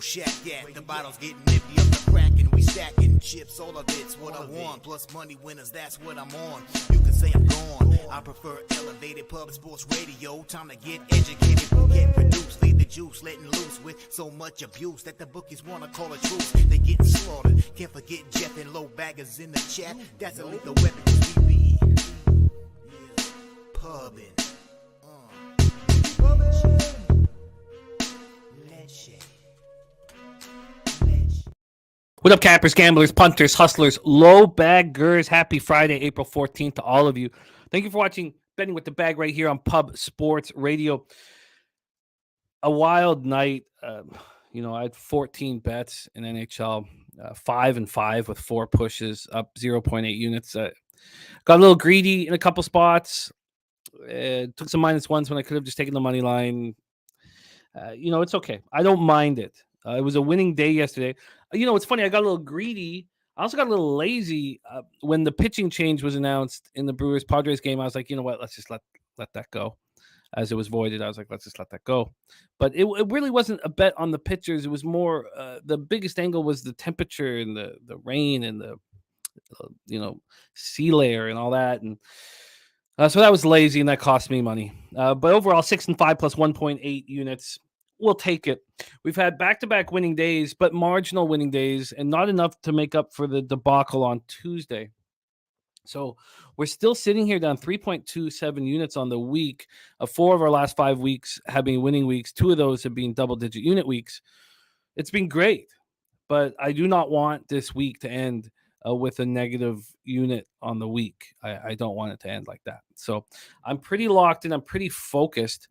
shack at. The bottles getting empty up the crack and we stacking chips. All of it's what I want. Plus money winners, that's what I'm on. You can say I'm gone. I prefer elevated pub sports radio. Time to get educated, get produced. Leave the juice letting loose with so much abuse that the bookies wanna call it truth. They getting slaughtered. Can't forget Jeff and low baggers in the chat. That's a lethal weapon 'cause we be pubbing. What up, cappers, gamblers, punters, hustlers, low baggers? Happy Friday, April 14th to all of you. Thank you for watching Betting with the Bag right here on Pub Sports Radio. A wild night. I had 14 bets in NHL, 5-5 with 4 pushes, up 0.8 units. Got a little greedy in a couple spots. Took some -1s when I could have just taken the money line. It's okay. I don't mind it. It was a winning day yesterday. It's funny. I got a little greedy. I also got a little lazy when the pitching change was announced in the Brewers Padres game. I was like, you know what? Let's just let that go. As it was voided, I was like, let's just let that go. But it really wasn't a bet on the pitchers. It was more the biggest angle was the temperature and the rain and the sea layer and all that. And so that was lazy and that cost me money. But overall, 6-5 plus 1.8 units. We'll take it. We've had back-to-back winning days, but marginal winning days, and not enough to make up for the debacle on Tuesday. So we're still sitting here down 3.27 units on the week. 4 of our last 5 weeks have been winning weeks. 2 of those have been double-digit unit weeks. It's been great, but I do not want this week to end with a negative unit on the week. I don't want it to end like that. So I'm pretty locked in. I'm pretty focused.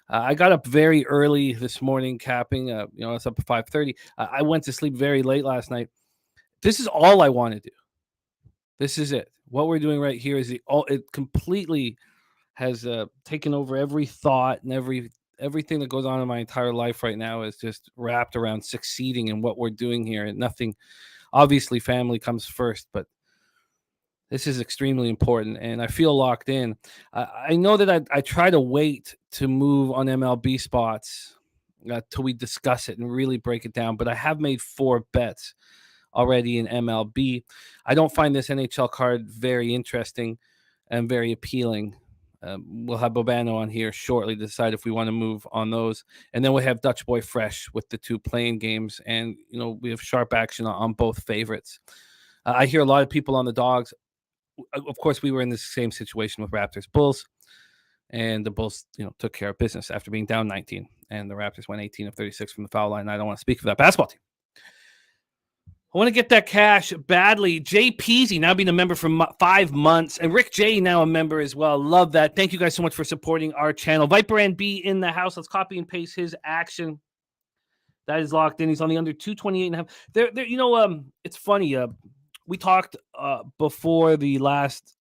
I got up very early this morning capping. I was up at 5:30. I went to sleep very late last night. This is all I want to do. This is it. What we're doing right here is it completely has taken over every thought and everything that goes on in my entire life right now is just wrapped around succeeding in what we're doing here. And nothing, obviously, family comes first, but this is extremely important, and I feel locked in. I know that I try to wait to move on MLB spots till we discuss it and really break it down, but I have made 4 bets already in MLB. I don't find this NHL card very interesting and very appealing. We'll have Bobano on here shortly to decide if we want to move on those. And then we'll have Dutch Boy fresh with the 2 playing games, and we have sharp action on both favorites. I hear a lot of people on the dogs. Of course, we were in the same situation with Raptors Bulls, and the Bulls, took care of business after being down 19, and the Raptors went 18 of 36 from the foul line. I don't want to speak for that basketball team. I want to get that cash badly. Jay Peasy now being a member for 5 months, and Rick J now a member as well. Love that. Thank you guys so much for supporting our channel. Viper and B in the house. Let's copy and paste his action. That is locked in. He's on the under 228.5. It's funny. We talked before the last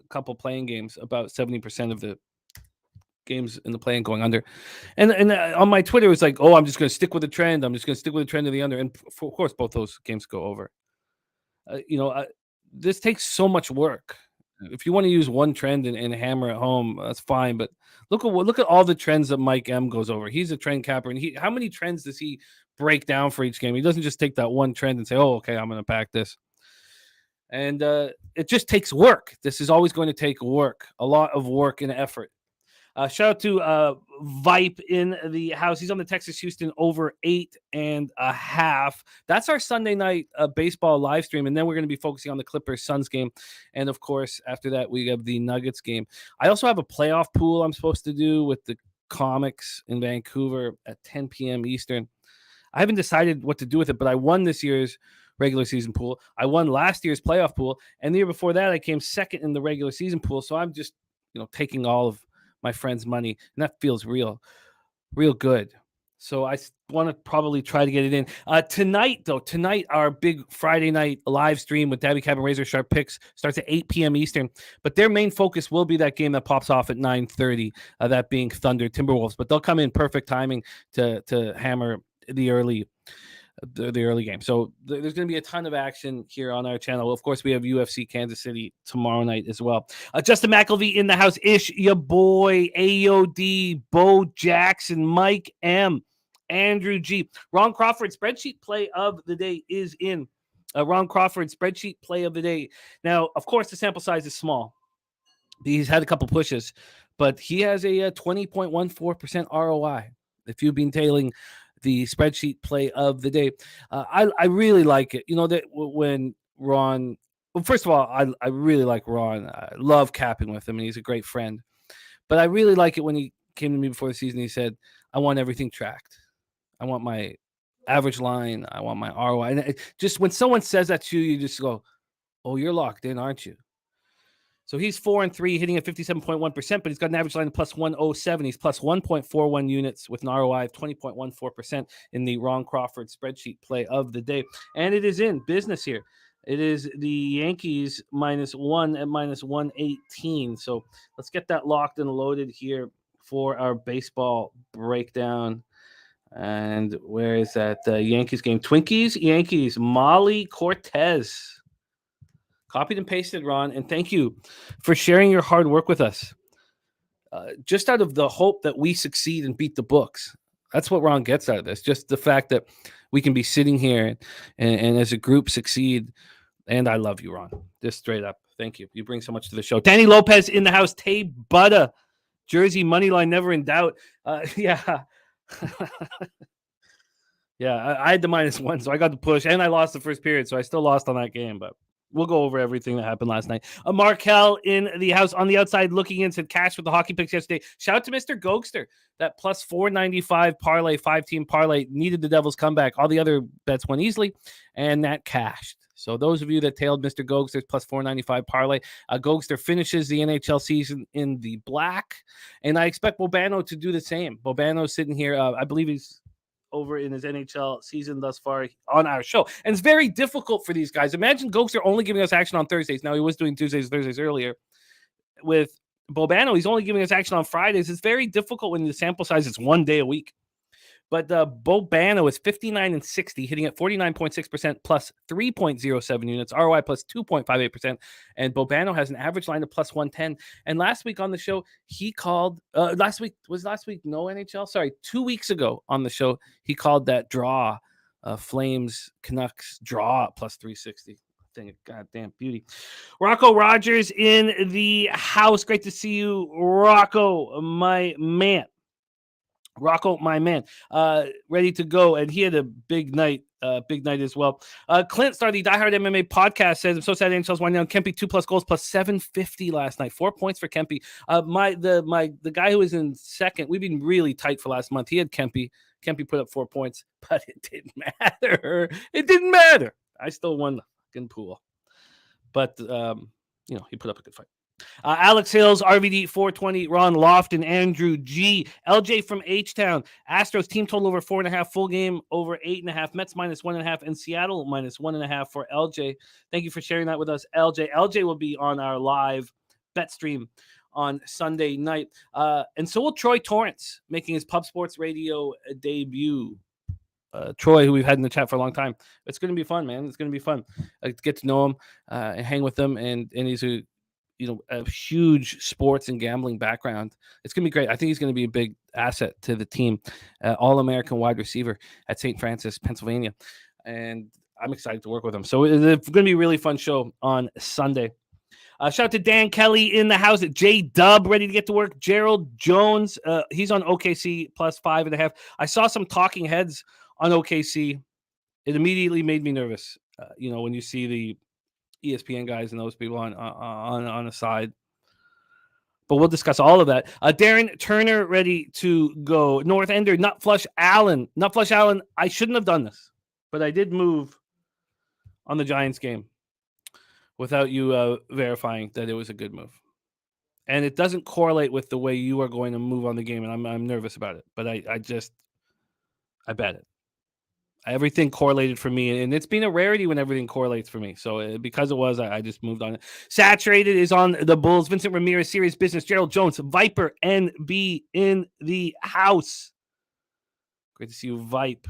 couple playing games about 70% of the games in the play-in going under. And on my Twitter, it was like, oh, I'm just going to stick with the trend. I'm just going to stick with the trend of the under. And of course, both those games go over. This takes so much work. If you want to use one trend and hammer it home, that's fine. But look at all the trends that Mike M goes over. He's a trend capper. And how many trends does he break down for each game? He doesn't just take that one trend and say, oh, okay, I'm going to pack this. And it just takes work. This is always going to take work, a lot of work and effort. Shout out to Vipe in the house. He's on the Texas-Houston over 8.5. That's our Sunday night baseball live stream. And then we're going to be focusing on the Clippers-Suns game. And, of course, after that, we have the Nuggets game. I also have a playoff pool I'm supposed to do with the Comics in Vancouver at 10 p.m. Eastern. I haven't decided what to do with it, but I won this year's regular season pool. I won last year's playoff pool, and the year before that, I came second in the regular season pool. So I'm just, taking all of my friends' money, and that feels real good. So I want to probably try to get it in tonight. Our big Friday night live stream with Dabby Cabin Razor Sharp Picks starts at 8 p.m. Eastern, but their main focus will be that game that pops off at 9:30, that being Thunder Timberwolves. But they'll come in perfect timing to hammer the early game. So there's going to be a ton of action here on our channel. Of course, we have UFC Kansas City tomorrow night as well. Justin McElvey in the house. Ish, your boy, AOD, Bo Jackson, Mike M. Andrew G. Ron Crawford spreadsheet play of the day is in. Ron Crawford spreadsheet play of the day. Now, of course, the sample size is small. He's had a couple pushes, but he has a 20.14% ROI. If you've been tailing the spreadsheet play of the day, I really like it. You know that when Ron, well, first of all, I really like Ron. I love capping with him, and he's a great friend. But I really like it when he came to me before the season. He said, "I want everything tracked. I want my average line. I want my ROI." And just when someone says that to you, you just go, "Oh, you're locked in, aren't you?" So he's 4-3, hitting at 57.1%, but he's got an average line of plus 107. He's plus 1.41 units with an ROI of 20.14% in the Ron Crawford spreadsheet play of the day. And it is in business here. It is the Yankees -1 at -118. So let's get that locked and loaded here for our baseball breakdown. And where is that Yankees game? Twinkies, Yankees, Molly Cortez. Copied and pasted, Ron, and thank you for sharing your hard work with us. Just out of the hope that we succeed and beat the books. That's what Ron gets out of this. Just the fact that we can be sitting here and as a group succeed. And I love you, Ron. Just straight up. Thank you. You bring so much to the show. Danny Lopez in the house. Tay Butta. Jersey money line, never in doubt. Yeah. Yeah, I had the -1, so I got the push, and I lost the first period, so I still lost on that game, but we'll go over everything that happened last night. Markel in the house on the outside looking in, said cash with the hockey picks yesterday. Shout out to Mr. Gokster. That plus 495 parlay, 5-team parlay needed the Devils comeback. All the other bets went easily, and that cashed. So those of you that tailed Mr. Gokster's plus 495 parlay, Gokster finishes the NHL season in the black, and I expect Bobano to do the same. Bobano's sitting here. I believe he's over in his NHL season thus far on our show. And it's very difficult for these guys. Imagine Gokster only giving us action on Thursdays. Now, he was doing Tuesdays, Thursdays earlier. With Bobano, he's only giving us action on Fridays. It's very difficult when the sample size is 1 day a week. But Bobano is 59-60, hitting at 49.6% plus 3.07 units, ROI plus 2.58%. And Bobano has an average line of plus 110. And last week on the show, he called, last week no NHL? Sorry, 2 weeks ago on the show, he called that draw, Flames Canucks draw at plus 360. Thing of goddamn beauty. Rocco Rogers in the house. Great to see you, Rocco, my man. Rocco, my man, ready to go. And he had a big night as well. Clint started the Die Hard MMA podcast, says, I'm so sad NHL's winding down. Kempe 2+ goals plus 750 last night. 4 points for Kempe. The guy who was in second, we've been really tight for last month. He had Kempe. Kempe put up 4 points, but it didn't matter. It didn't matter. I still won the fucking pool. But, he put up a good fight. Alex Hills, RVD 420, Ron Lofton, Andrew G, LJ from H-Town, Astros team total over 4.5, full game over 8.5, Mets -1.5, and Seattle -1.5 for LJ. Thank you for sharing that with us, LJ. LJ will be on our live bet stream on Sunday night. And so will Troy Torrance, making his Pub Sports Radio debut. Troy, who we've had in the chat for a long time. It's going to be fun, man. It's going to be fun. Get to know him and hang with him. And he's a huge sports and gambling background. It's going to be great. I think he's going to be a big asset to the team. All-American wide receiver at St. Francis, Pennsylvania. And I'm excited to work with him. So it's going to be a really fun show on Sunday. Shout out to Dan Kelly in the house at J-Dub, ready to get to work. Gerald Jones, he's on OKC plus 5.5. I saw some talking heads on OKC. It immediately made me nervous. When you see the ESPN guys and those people on the side. But we'll discuss all of that. Darren Turner ready to go. North Ender, Nutflush Allen. Nutflush Allen, I shouldn't have done this, but I did move on the Giants game without you verifying that it was a good move. And it doesn't correlate with the way you are going to move on the game, and I'm nervous about it. But I bet it. Everything correlated for me, and it's been a rarity when everything correlates for me. So because it was, I just moved on it. Saturated is on the Bulls. Vincent Ramirez, Serious Business. Gerald Jones, Viper NB in the house. Great to see you, Vipe.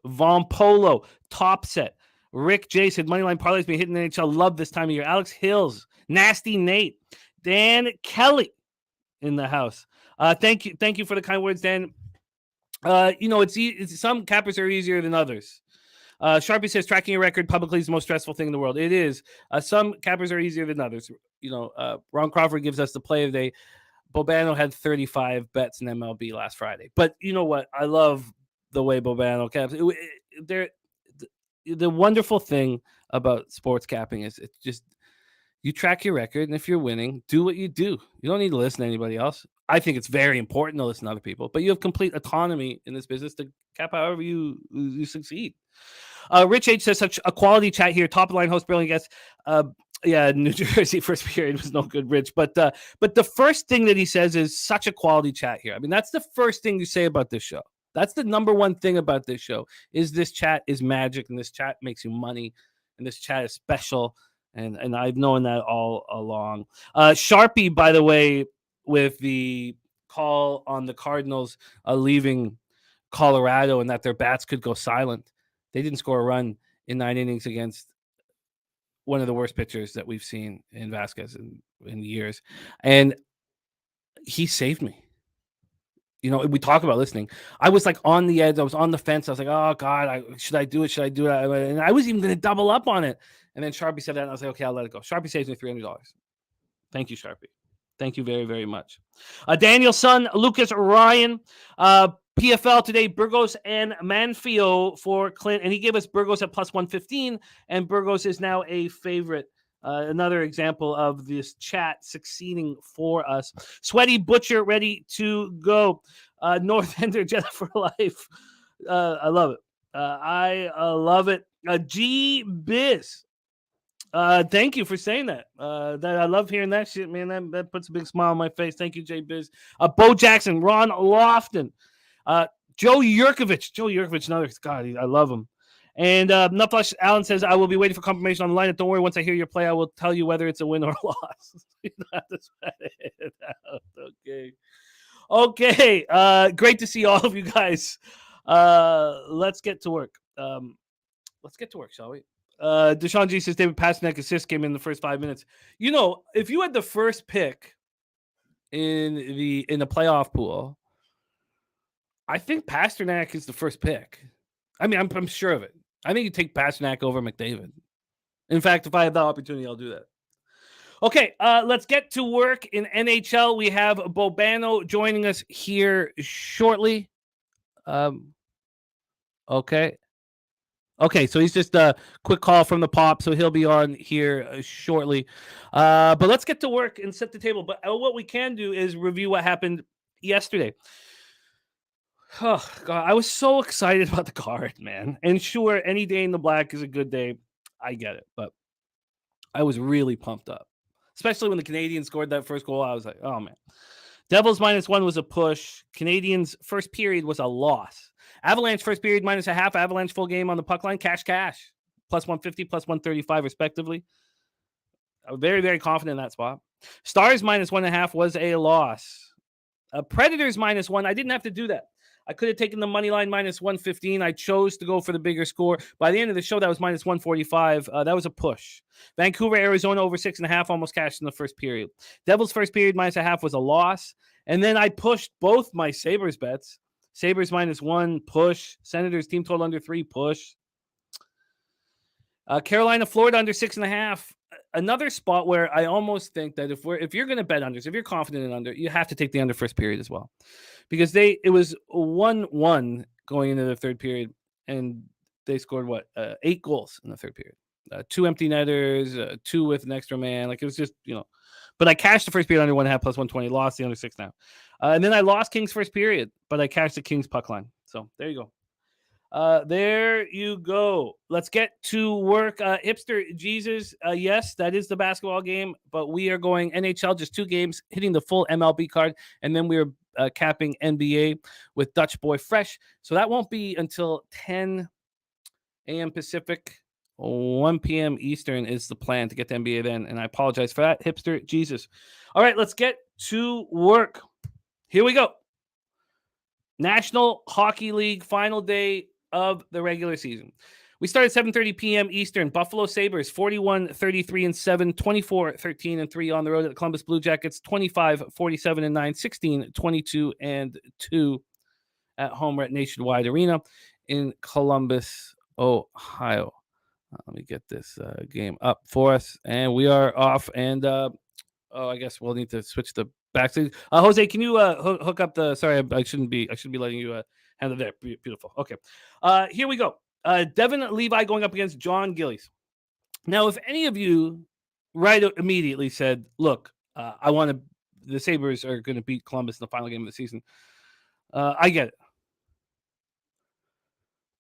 Von Polo, Top Set. Rick J said, Moneyline Parlays been hitting the NHL. Love this time of year. Alex Hills, Nasty Nate. Dan Kelly in the house. Thank you for the kind words, Dan. It's some cappers are easier than others. Sharpie says tracking your record publicly is the most stressful thing in the world. It is. Some cappers are easier than others. Ron Crawford gives us the play of the day. Bobano had 35 bets in MLB last Friday. But you know what? I love the way Bobano caps. The wonderful thing about sports capping is it's just you track your record, and if you're winning, do what you do. You don't need to listen to anybody else. I think it's very important to listen to other people, but you have complete autonomy in this business to cap however you succeed. Rich H says such a quality chat here. Top of the line host, brilliant guest. Yeah, New Jersey first period was no good, Rich. But the first thing that he says is such a quality chat here. I mean, that's the first thing you say about this show. That's the number one thing about this show is this chat is magic, and this chat makes you money, and this chat is special. And I've known that all along. Sharpie, by the way, with the call on the Cardinals leaving Colorado and that their bats could go silent. They didn't score a run in 9 innings against one of the worst pitchers that we've seen in Vasquez in years. And he saved me. We talk about listening. I was like on the edge. I was on the fence. I was like, oh, God, should I do it? Should I do it? And I was even going to double up on it. And then Sharpie said that, and I was like, okay, I'll let it go. Sharpie saves me $300. Thank you, Sharpie. Thank you very, very much. Daniel's son, Lucas Ryan, PFL today, Burgos and Manfio for Clint. And he gave us Burgos at plus 115, and Burgos is now a favorite. Another example of this chat succeeding for us. Sweaty Butcher ready to go. North Ender Jedi for life. I love it. I love it. G Biz. Thank you for saying that. That I love hearing that shit, man. That puts a big smile on my face. Thank you, J Biz. Bo Jackson, Ron Lofton, Joe Yurkovich. Joe Yurkovich, another God, I love him. And Nutflush Allen says, I will be waiting for confirmation on the line. Don't worry, once I hear your play, I will tell you whether it's a win or a loss. Okay. Great to see all of you guys. Let's get to work. Shall we? Deshaun G says David Pastrnak assist came in the first 5 minutes. If you had the first pick in the playoff pool, I think Pastrnak is the first pick. I mean, I'm sure of it. I think you take Pastrnak over McDavid. In fact, if I have that opportunity, I'll do that. Okay, let's get to work in NHL. We have Bobano joining us here shortly. Okay, so he's just a quick call from the pop, so he'll be on here shortly. But let's get to work and set the table. But what we can do is review what happened yesterday. Oh, God, I was so excited about the card, man. And sure, any day in the black is a good day. I get it. But I was really pumped up, especially when the Canadians scored that first goal. I was like, oh, man. Devils -1 was a push. Canadians first period was a loss. Avalanche first period -0.5. Avalanche full game on the puck line. Cash. Plus 150, plus 135, respectively. I'm very, very confident in that spot. Stars -1.5 was a loss. Predators -1. I didn't have to do that. I could have taken the money line -115. I chose to go for the bigger score. By the end of the show, that was -145. That was a push. Vancouver, Arizona over 6.5, almost cashed in the first period. Devils first period -0.5 was a loss. And then I pushed both my Sabres bets. Sabres -1, push. Senators team total under 3, push. Carolina, Florida under 6.5. Another spot where I almost think that if you're going to bet unders, if you're confident in under, you have to take the under first period as well, because it was 1-1 going into the third period, and they scored 8 goals in the third period, 2 empty netters, 2 with an extra man. Like it was just but I cashed the first period under 1.5 plus 120, lost the under 6 now, and then I lost Kings first period, but I cashed the Kings puck line. So there you go. There you go. Let's get to work. Hipster Jesus. Yes, that is the basketball game, but we are going NHL, just 2 games, hitting the full MLB card. And then we're capping NBA with Dutch Boy Fresh. So that won't be until 10 a.m. Pacific, 1 p.m. Eastern is the plan to get to NBA then. And I apologize for that, Hipster Jesus. All right, let's get to work. Here we go. National Hockey League final day of the regular season. We start at 7:30 p.m. Eastern. Buffalo Sabres 41-33-7, 24-13-3 on the road at the Columbus Blue Jackets, 25-47-9, 16-22-2 at home. We're at Nationwide Arena in Columbus, Ohio. Let me get this game up for us, and we are off. And I guess we'll need to switch the backstage. Jose, can you hook up the? Sorry, I shouldn't be letting you handle that. Beautiful. Okay, here we go. Devin Levi going up against John Gillies. Now, if any of you right immediately said, "Look, I want to," the Sabres are going to beat Columbus in the final game of the season. I get it.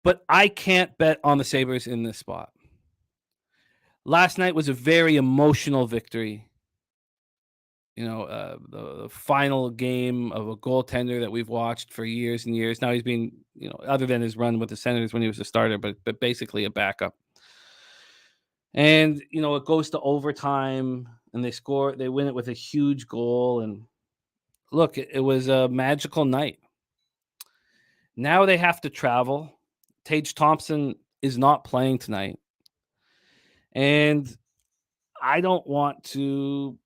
But I can't bet on the Sabres in this spot. Last night was a very emotional victory. The final game of a goaltender that we've watched for years and years. Now he's been, other than his run with the Senators when he was a starter, but basically a backup. And, it goes to overtime and they win it with a huge goal. And look, it was a magical night. Now they have to travel. Tage Thompson is not playing tonight. And I don't want to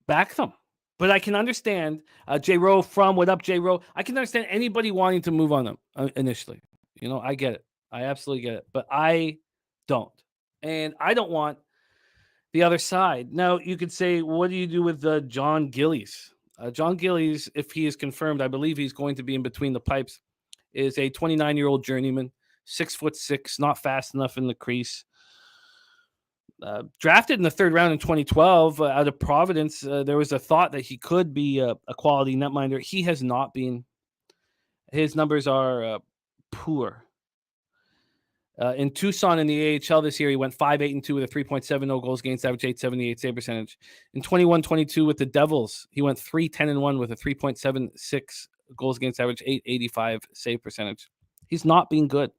back them. But I can understand J. Rowe from What Up, J. Rowe. I can understand anybody wanting to move on them initially. I get it. I absolutely get it. But I don't. And I don't want the other side. Now, you could say, what do you do with John Gillies? John Gillies, if he is confirmed, I believe he's going to be in between the pipes, is a 29-year-old journeyman, 6'6", not fast enough in the crease. Drafted in the third round in 2012 out of Providence. There was a thought that he could be a quality netminder. He has not been. His numbers are poor. In Tucson in the AHL this year, he went 5-8-2 with a 3.70 goals against average, 878 save percentage. In 21-22 with the Devils, he went 3-10-1 with a 3.76 goals against average, 885 save percentage. He's not been good.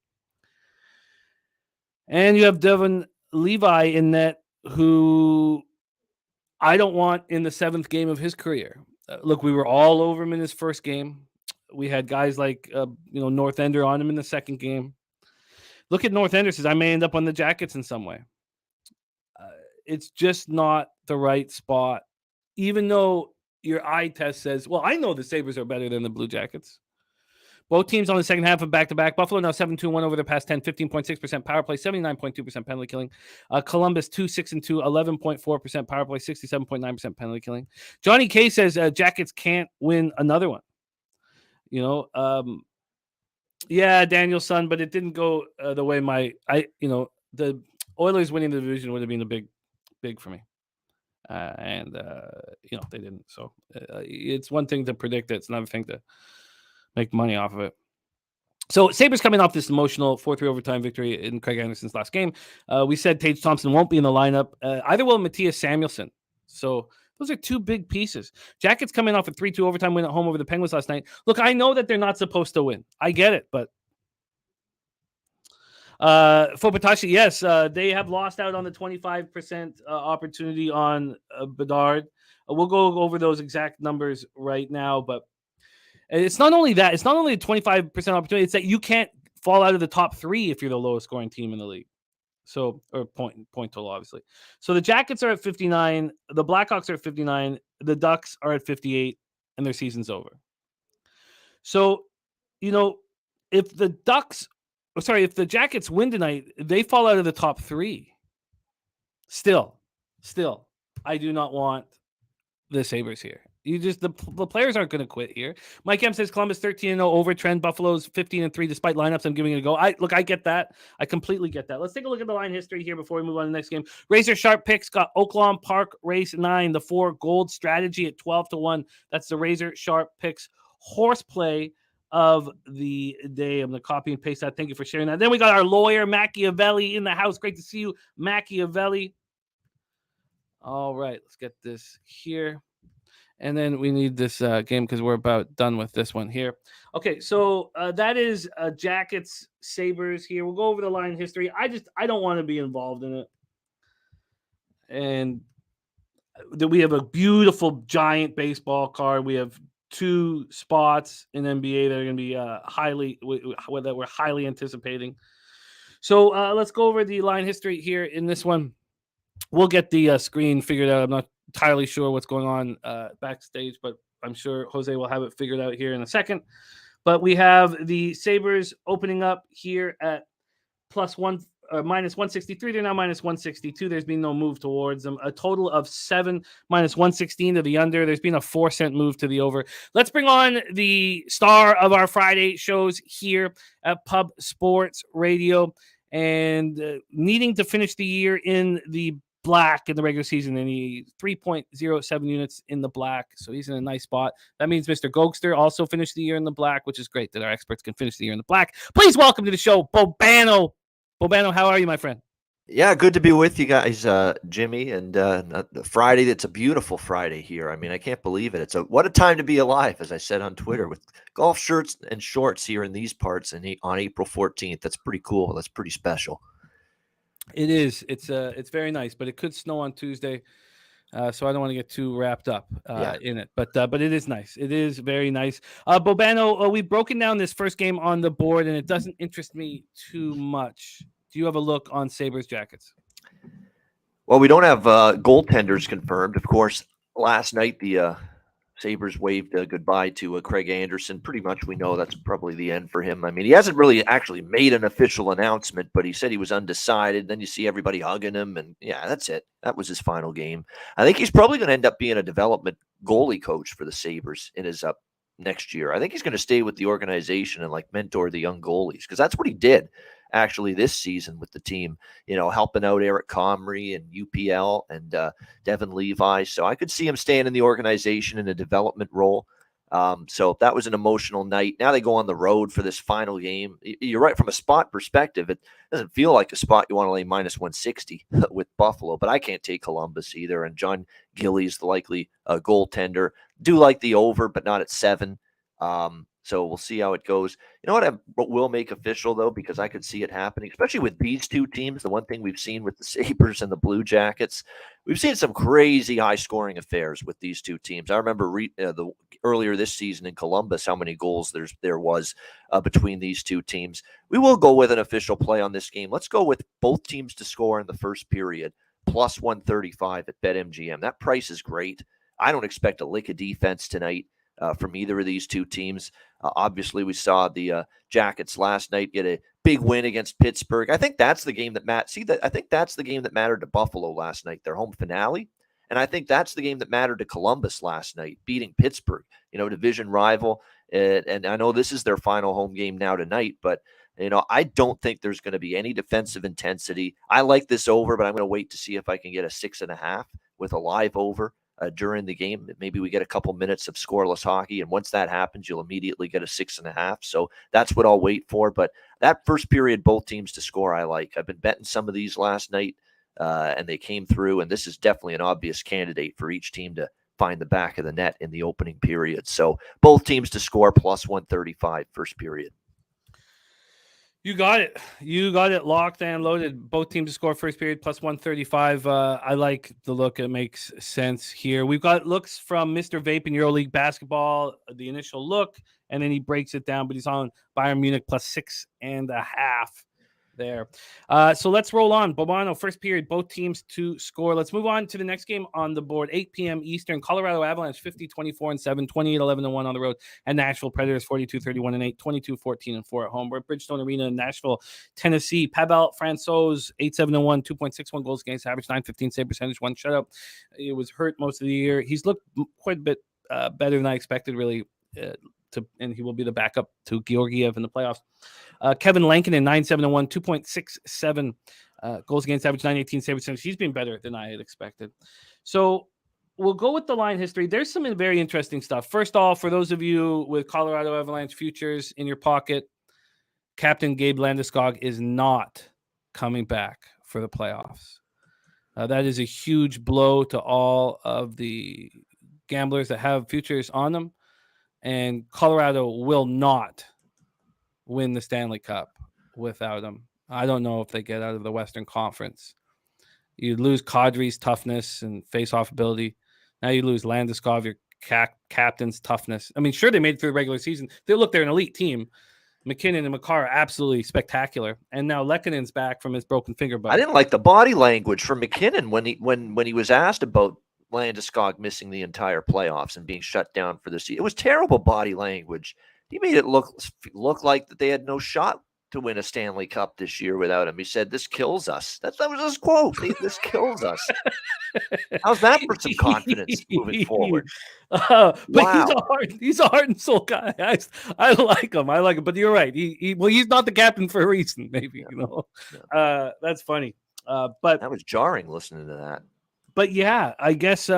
And you have Devin Levi in net, who I don't want in the seventh game of his career. Look, we were all over him in his first game. We had guys like North Ender on him in the second game. Look at North Ender says, I may end up on the Jackets in some way. It's just not the right spot, even though your eye test says, well, I know the Sabres are better than the Blue Jackets. Both teams on the second half of back-to-back. Buffalo now 7-2-1 over the past 10, 15.6% power play, 79.2% penalty killing. Columbus 2-6-2, 11.4% power play, 67.9% penalty killing. Johnny K says Jackets can't win another one. Yeah, Danielson, but it didn't go the way the Oilers winning the division would have been a big for me. And they didn't. So it's one thing to predict it. It's another thing to make money off of it. So Sabres coming off this emotional 4-3 overtime victory in Craig Anderson's last game. We said Tage Thompson won't be in the lineup. Either will Matthias Samuelsson. So those are two big pieces. Jackets coming off a 3-2 overtime win at home over the Penguins last night. Look, I know that they're not supposed to win. I get it, but Fopatashi, yes, they have lost out on the 25% opportunity on Bedard. We'll go over those exact numbers right now, but it's not only that. It's not only a 25% opportunity. It's that you can't fall out of the top three if you're the lowest scoring team in the league. So, or point total, obviously. So the Jackets are at 59. The Blackhawks are at 59. The Ducks are at 58, and their season's over. So, if the Jackets win tonight, they fall out of the top three. Still, I do not want the Sabres here. The players aren't going to quit here. Mike M says Columbus 13-0 over trend. Buffalo's 15-3 despite lineups. I'm giving it a go. I get that. I completely get that. Let's take a look at the line history here before we move on to the next game. Razor Sharp Picks got Oaklawn Park Race 9, the 4 gold strategy at 12-1. That's the Razor Sharp Picks horseplay of the day. I'm going to copy and paste that. Thank you for sharing that. Then we got our lawyer Machiavelli in the house. Great to see you, Machiavelli. All right, let's get this here. And then we need this game because we're about done with this one here. Okay, so that is Jackets, Sabres here. We'll go over the line history. I don't want to be involved in it. And we have a beautiful giant baseball card. We have 2 spots in NBA that are going to be that we're highly anticipating. So let's go over the line history here in this one. We'll get the screen figured out. I'm not entirely sure what's going on backstage, but I'm sure Jose will have it figured out here in a second. But we have the Sabres opening up here at +1 or -163. They're now -162. There's been no move towards them. A total of 7 -116 to the under. There's been a 4-cent move to the over. Let's bring on the star of our Friday shows here at Pub Sports Radio, and needing to finish the year in the black in the regular season, and he 3.07 units in the black, so he's in a nice spot. That means Mr. Gokster also finished the year in the black, which is great that our experts can finish the year in the black. Please welcome to the show, Bobano. Bobano, how are you, my friend? Yeah, good to be with you guys, Jimmy. And Friday, it's a beautiful Friday here. I mean, I can't believe it. What a time to be alive, as I said on Twitter, with golf shirts and shorts here in these parts and on April 14th. That's pretty cool. That's pretty special. It is. It's very nice, but it could snow on Tuesday, so I don't want to get too wrapped up in it. But it is nice. It is very nice. Bobano, we've broken down this first game on the board, and it doesn't interest me too much. Do you have a look on Sabres Jackets? Well, we don't have goaltenders confirmed. Of course, last night the Sabres waved goodbye to Craig Anderson. Pretty much we know that's probably the end for him. I mean, he hasn't really actually made an official announcement, but he said he was undecided. Then you see everybody hugging him, and yeah, that's it. That was his final game. I think he's probably going to end up being a development goalie coach for the Sabres in his next year. I think he's going to stay with the organization and mentor the young goalies, because that's what he did actually this season with the team, helping out Eric Comrie and UPL and Devin Levi. So I could see him staying in the organization in a development role. So that was an emotional night. Now they go on the road for this final game. You're right. From a spot perspective, it doesn't feel like a spot you want to lay -160 with Buffalo, but I can't take Columbus either. And John Gillies, the likely goaltender, do like the over, but not at 7. So we'll see how it goes. You know what I will make official, though, because I could see it happening, especially with these two teams. The one thing we've seen with the Sabres and the Blue Jackets, we've seen some crazy high-scoring affairs with these two teams. I remember earlier this season in Columbus how many goals there was between these two teams. We will go with an official play on this game. Let's go with both teams to score in the first period, +135 at BetMGM. That price is great. I don't expect a lick of defense tonight from either of these two teams. Obviously, we saw the Jackets last night get a big win against Pittsburgh. I think that's the game that I think that's the game that mattered to Buffalo last night, their home finale. And I think that's the game that mattered to Columbus last night, beating Pittsburgh, division rival. And I know this is their final home game now tonight, but I don't think there's going to be any defensive intensity. I like this over, but I'm going to wait to see if I can get a 6.5 with a live over during the game. Maybe we get a couple minutes of scoreless hockey, and once that happens, you'll immediately get a 6.5. So that's what I'll wait for. But that first period, both teams to score, I like. I've been betting some of these last night, and they came through, and this is definitely an obvious candidate for each team to find the back of the net in the opening period. So both teams to score +135 first period. You got it. You got it locked and loaded. Both teams to score first period +135. I like the look. It makes sense here. We've got looks from Mr. Vape in EuroLeague basketball, the initial look, and then he breaks it down, but he's on Bayern Munich +6.5 there. So let's roll on. Bobano, first period, both teams to score. Let's move on to the next game on the board. 8 p.m. Eastern, Colorado Avalanche 50-24-7, 28-11-1 on the road, and Nashville Predators 42-31-8, 22-14-4 at home. We're at Bridgestone Arena in Nashville, Tennessee. Pavel Francouz 8-7-1, 2.61 goals against average, .915 save percentage, 1 shutout. He was hurt most of the year. He's looked quite a bit better than I expected, really. And he will be the backup to Georgiev in the playoffs. Kevin Lankinen, 9-7-1, 2.67 goals against average, .918 save percentage. He's been better than I had expected. So we'll go with the line history. There's some very interesting stuff. First off, for those of you with Colorado Avalanche futures in your pocket, Captain Gabe Landeskog is not coming back for the playoffs. That is a huge blow to all of the gamblers that have futures on them. And Colorado will not win the Stanley Cup without him. I don't know if they get out of the Western Conference. You lose Kadri's toughness and face-off ability. Now you lose Landeskog, your captain's toughness. I mean, sure, they made it through the regular season. They're an elite team. McKinnon and Makar are absolutely spectacular. And now Lekkonen's back from his broken finger bone. I didn't like the body language from McKinnon when he was asked about Landeskog missing the entire playoffs and being shut down for the season. It was terrible body language. he made it look like that they had no shot to win a Stanley Cup this year without him. He said, "This kills us." That was his quote. This kills us. How's that for some confidence moving forward? But Wow. he's a heart and soul guy. I like him. But you're right. He's not the captain for a reason. Maybe that's funny. But that was jarring listening to that. But yeah, I guess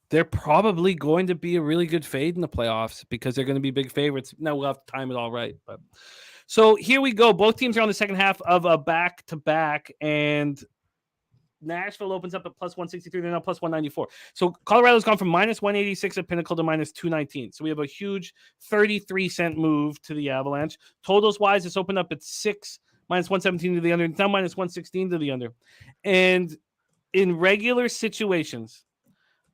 they're probably going to be a really good fade in the playoffs because they're going to be big favorites. Now we'll have to time it all right. But so here we go. Both teams are on the second half of a back-to-back, and Nashville opens up at plus 163. They're now plus 194. So Colorado's gone from minus 186 at Pinnacle to minus 219. So we have a huge 33-cent move to the Avalanche. Totals-wise, it's opened up at 6, minus 117 to the under. It's now minus 116 to the under. And in regular situations,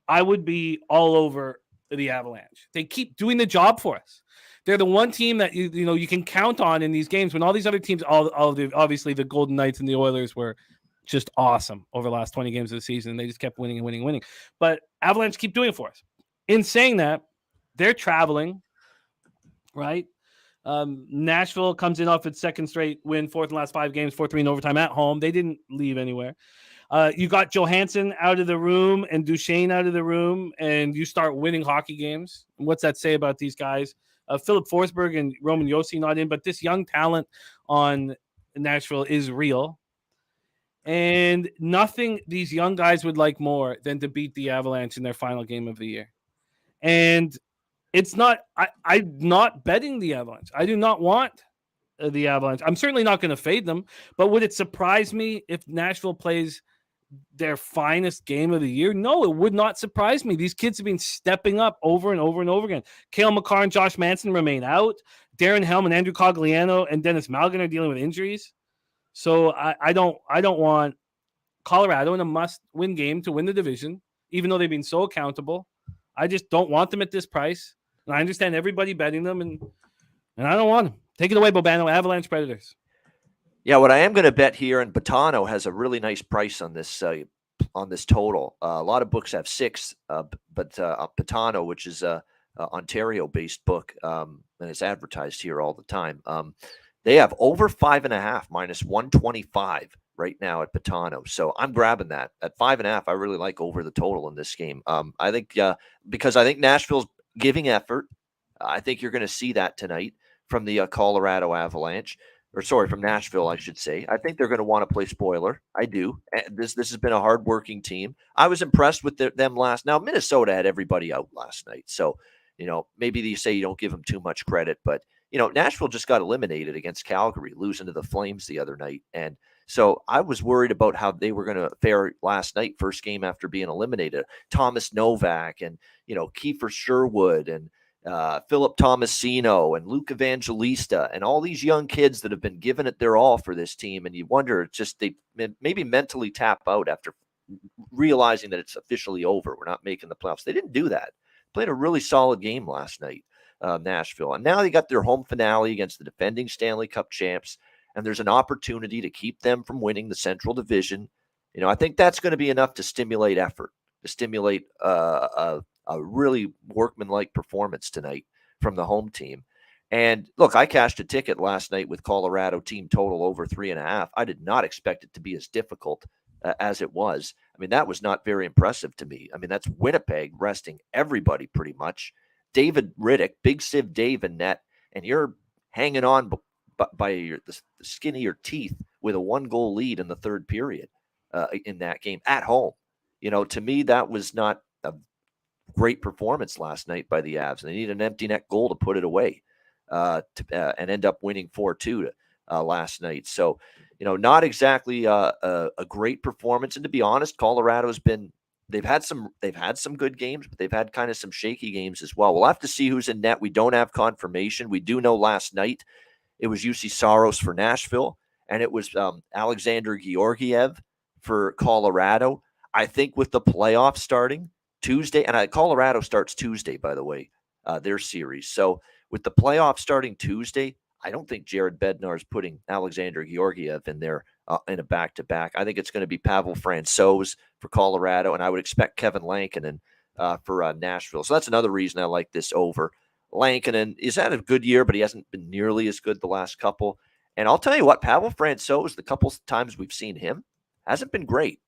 I would be all over the Avalanche. They keep doing the job for us. They're the one team that you can count on in these games when all these other teams, obviously the Golden Knights and the Oilers were just awesome over the last 20 games of the season. They just kept winning and winning and winning. But Avalanche keep doing it for us. In saying that, they're traveling, right? Nashville comes in off its second straight win, fourth in the last 5 games, 4-3 in overtime at home. They didn't leave anywhere. You got Johansson out of the room and Duchesne out of the room, and you start winning hockey games. What's that say about these guys? Philip Forsberg and Roman Josi not in, but this young talent on Nashville is real. And nothing these young guys would like more than to beat the Avalanche in their final game of the year. And it's not – I'm not betting the Avalanche. I do not want the Avalanche. I'm certainly not going to fade them, but would it surprise me if Nashville plays their finest game of the year? No, it would not surprise me. These kids have been stepping up over and over and over again. Cale Makar and Josh Manson remain out. Darren Helm and Andrew Cogliano and Dennis Malgin are dealing with injuries. So I don't want Colorado in a must-win game to win the division, even though they've been so accountable. I just don't want them at this price. And I understand everybody betting them, and I don't want them. Take it away, Bobano. Avalanche Predators. Yeah, what I am going to bet here, and Botano has a really nice price on this total. A lot of books have 6, but Botano, which is a Ontario-based book, and it's advertised here all the time. They have over 5.5, minus 125 right now at Botano. So I'm grabbing that at 5.5. I really like over the total in this game. I think because I think Nashville's giving effort. I think you're going to see that tonight from the Colorado Avalanche. From Nashville, I should say. I think they're going to want to play spoiler. I do. This has been a hardworking team. I was impressed with them last. Now, Minnesota had everybody out last night. So, maybe you say you don't give them too much credit. But, Nashville just got eliminated against Calgary, losing to the Flames the other night. And so I was worried about how they were going to fare last night, first game after being eliminated. Thomas Novak and, Kiefer Sherwood and Philip Tomasino and Luke Evangelista and all these young kids that have been giving it their all for this team. And you wonder, it's just they maybe mentally tap out after realizing that it's officially over. We're not making the playoffs. They didn't do that. Played a really solid game last night, Nashville. And now they got their home finale against the defending Stanley Cup champs. And there's an opportunity to keep them from winning the Central Division. I think that's going to be enough to stimulate effort, to stimulate a really workmanlike performance tonight from the home team. And look, I cashed a ticket last night with Colorado team total over 3.5. I did not expect it to be as difficult as it was. I mean, that was not very impressive to me. I mean, that's Winnipeg resting everybody pretty much. David Riddick, Big Siv Dave in net, and you're hanging on by the skin of your teeth with a 1-goal lead in the third period in that game at home. To me, that was not a great performance last night by the Avs. They need an empty net goal to put it away and end up winning 4-2 last night. So, not exactly a great performance. And to be honest, Colorado's they've had some good games, but they've had kind of some shaky games as well. We'll have to see who's in net. We don't have confirmation. We do know last night it was UC Saros for Nashville, and it was Alexander Georgiev for Colorado. I think with the playoffs starting Tuesday, and Colorado starts Tuesday, by the way, their series. So with the playoffs starting Tuesday, I don't think Jared Bednar's putting Alexander Georgiev in there in a back-to-back. I think it's going to be Pavel Francouz for Colorado, and I would expect Kevin Lankinen for Nashville. So that's another reason I like this over Lankinen is had a good year, but he hasn't been nearly as good the last couple. And I'll tell you what, Pavel Francouz, the couple times we've seen him, hasn't been great.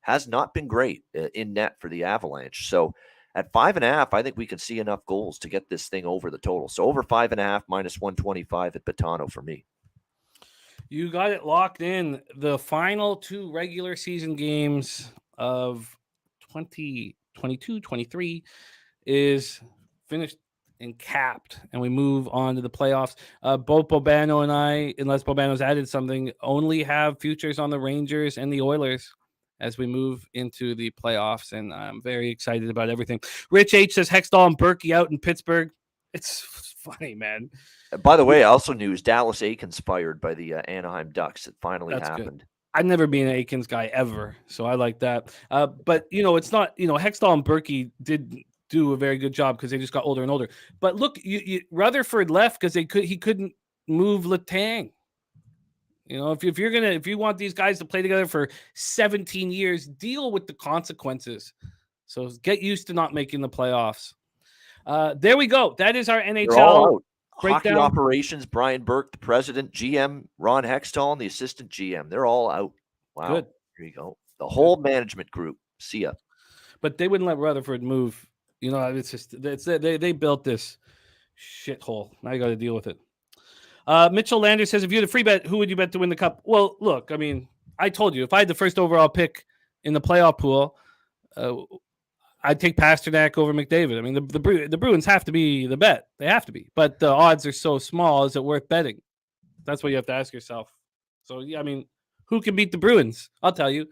Has not been great in net for the Avalanche. So at 5.5, I think we can see enough goals to get this thing over the total. So over 5.5 minus 125 at Botano for me. You got it locked in. The final 2 regular season games of 2022-23 is finished and capped, and we move on to the playoffs. Both Bobano and I, unless Bobano's added something, only have futures on the Rangers and the Oilers as we move into the playoffs, and I'm very excited about everything. Rich H says Hextall and Berkey out in Pittsburgh. It's funny, man. By the way, also news, Dallas Aikens fired by the Anaheim Ducks. It finally happened. Good. I've never been an Aikens guy ever, so I like that. But, it's not, Hextall and Berkey did do a very good job because they just got older and older. But look, Rutherford left because he couldn't move Letang. If you want these guys to play together for 17 years, deal with the consequences. So get used to not making the playoffs. There we go. That is our NHL breakdown. Hockey operations, Brian Burke, the president, GM, Ron Hextall, and the assistant GM. They're all out. Wow. Good. Here you go. The whole management group. See ya. But they wouldn't let Rutherford move. It's just they built this shithole. Now you got to deal with it. Mitchell Lander says, if you had a free bet, who would you bet to win the cup? Well, look, I mean, I told you, if I had the first overall pick in the playoff pool, I'd take Pasternak over McDavid. I mean, the Bruins have to be the bet. They have to be. But the odds are so small. Is it worth betting? That's what you have to ask yourself. So, yeah, I mean, who can beat the Bruins? I'll tell you,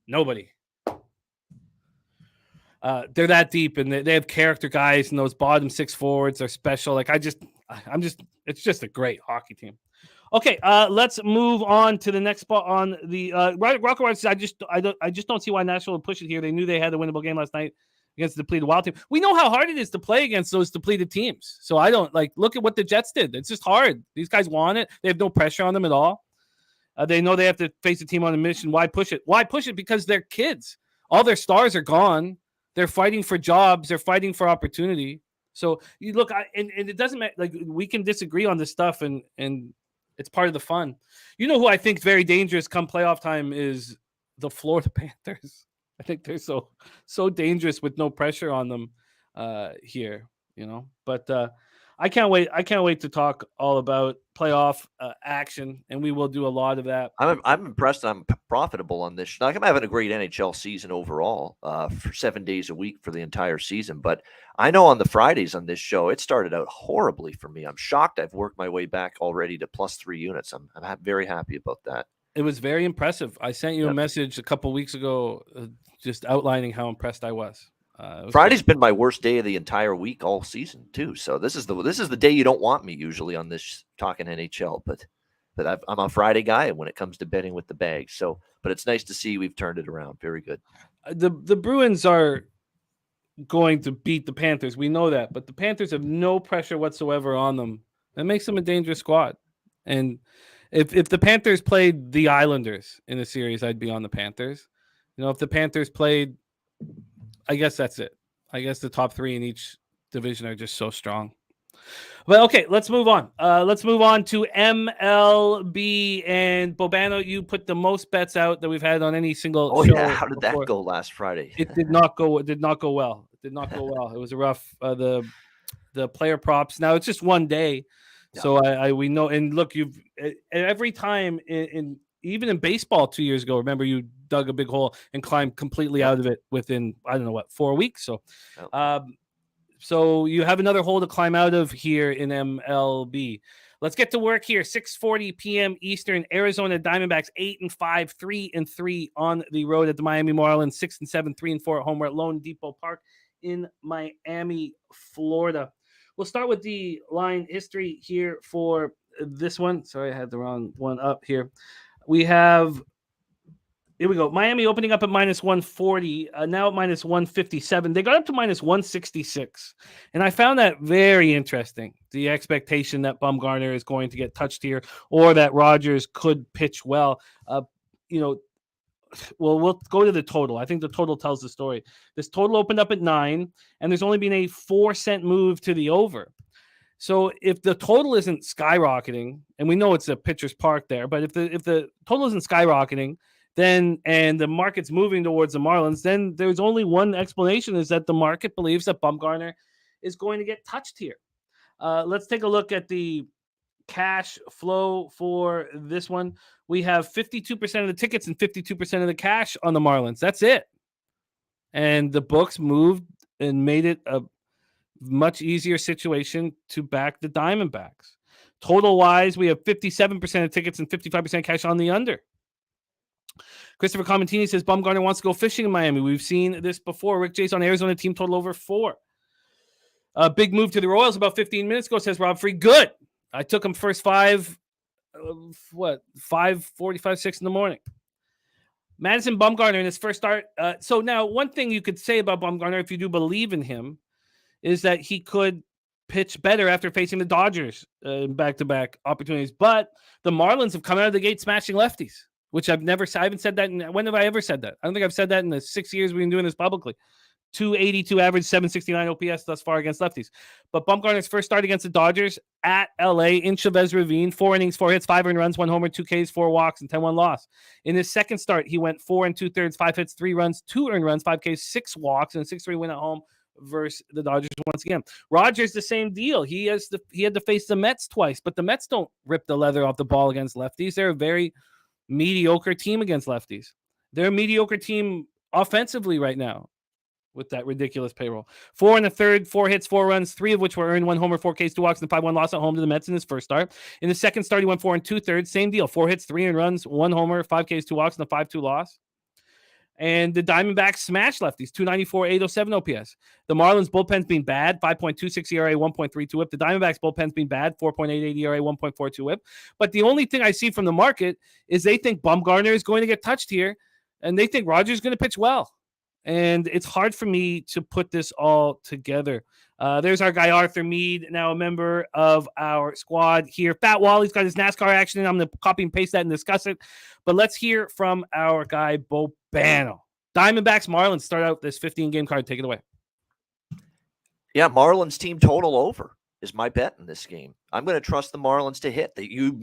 nobody. They're that deep, and they have character guys, and those bottom 6 forwards are special. It's just a great hockey team. Okay, let's move on to the next spot on the Rocket Watch. I just don't see why Nashville would push it here. They knew they had a winnable game last night against the depleted Wild team. We know how hard it is to play against those depleted teams. So I don't look at what the Jets did. It's just hard. These guys want it. They have no pressure on them at all. They know they have to face a team on a mission. Why push it? Why push it? Because they're kids. All their stars are gone. They're fighting for jobs. They're fighting for opportunity. So you look, and it doesn't matter. We can disagree on this stuff, and it's part of the fun. You know who I think is very dangerous come playoff time is the Florida Panthers. I think they're so dangerous with no pressure on them here. But I can't wait. I can't wait to talk all about playoff action, and we will do a lot of that. I'm impressed. I'm profitable on this. I'm having a great NHL season overall for 7 days a week for the entire season. But I know on the Fridays on this show, it started out horribly for me. I'm shocked. I've worked my way back already to +3 units. I'm very happy about that. It was very impressive. I sent you a message a couple weeks ago, just outlining how impressed I was. Friday's been my worst day of the entire week all season too. So this is the day you don't want me usually on this talking NHL, but I'm a Friday guy when it comes to betting with the bag. So, but it's nice to see we've turned it around. Very good. The Bruins are going to beat the Panthers. We know that, but the Panthers have no pressure whatsoever on them. That makes them a dangerous squad. And if the Panthers played the Islanders in a series, I'd be on the Panthers. If the Panthers played, I guess that's it. I guess the top 3 in each division are just so strong. But okay, let's move on. Let's move on to MLB. And Bobano, you put the most bets out that we've had on any single show. Yeah, how did that go last Friday? It did not go well. It did not go well. It was a rough the player props. Now it's just one day. Yeah. So we know, and look, you've every time even in baseball 2 years ago, remember you dug a big hole and climbed completely out of it within, 4 weeks. So, so you have another hole to climb out of here in MLB. Let's get to work here. 6:40 p.m. Eastern. Arizona Diamondbacks 8-5, 3-3 on the road at the Miami Marlins. 6-7, 3-4 at home. We're at loanDepot Park in Miami, Florida. We'll start with the line history here for this one. Sorry, I had the wrong one up here. Here we go. Miami opening up at -140, now at -157. They got up to -166. And I found that very interesting. The expectation that Bumgarner is going to get touched here or that Rogers could pitch well. Well, we'll go to the total. I think the total tells the story. This total opened up at 9, and there's only been a 4-cent move to the over. So if the total isn't skyrocketing, and we know it's a pitcher's park there, but if the total isn't skyrocketing, then and the market's moving towards the Marlins, then there's only one explanation, is that the market believes that Bumgarner is going to get touched here. Let's take a look at the cash flow for this one. We have 52% of the tickets and 52% of the cash on the Marlins. That's it. And the books moved and made it a much easier situation to back the Diamondbacks. Total wise, we have 57% of tickets and 55% cash on the under. Christopher Comentini says Bumgarner wants to go fishing in Miami. We've seen this before. Rick J's on Arizona team total over 4. A big move to the Royals about 15 minutes ago, says Rob Free. Good. I took him first 5:45, 6 in the morning. Madison Bumgarner in his first start. So now one thing you could say about Bumgarner, if you do believe in him, is that he could pitch better after facing the Dodgers in back-to-back opportunities. But the Marlins have come out of the gate smashing lefties, which I haven't said that. When have I ever said that? I don't think I've said that in the 6 years we've been doing this publicly. 282 average, 769 OPS thus far against lefties. But Bumgarner's first start against the Dodgers at LA in Chavez Ravine, 4 innings, 4 hits, 5 earned runs, 1 homer, 2 Ks, 4 walks, and 10-1 loss. In his second start, he went 4 2/3, 5 hits, 3 runs, 2 earned runs, 5 Ks, 6 walks, and a 6-3 win at home versus the Dodgers once again. Rogers, the same deal. He had to face the Mets twice, but the Mets don't rip the leather off the ball against lefties. They're a very mediocre team against lefties. They're a mediocre team offensively right now with that ridiculous payroll. 4 1/3, 4 hits, 4 runs, 3 of which were earned, 1 homer, 4 Ks, 2 walks, and 5-1 loss at home to the Mets in his first start. In the second start, he went 4 2/3, same deal. 4 hits, 3 earned runs, 1 homer, 5 Ks, 2 walks, and a 5-2 loss. And the Diamondbacks smashed lefties, 294, 807 OPS. The Marlins bullpen's been bad, 5.26 ERA, 1.32 whip. The Diamondbacks bullpen's been bad, 4.88 ERA, 1.42 whip. But the only thing I see from the market is they think Bumgarner is going to get touched here, and they think Rogers is going to pitch well. And it's hard for me to put this all together. There's our guy, Arthur Mead, now a member of our squad here. Fat Wally's got his NASCAR action, and I'm going to copy and paste that and discuss it. But let's hear from our guy, Bobano. Diamondbacks, Marlins, start out this 15-game card. Take it away. Yeah, Marlins team total over is my bet in this game. I'm going to trust the Marlins to hit. You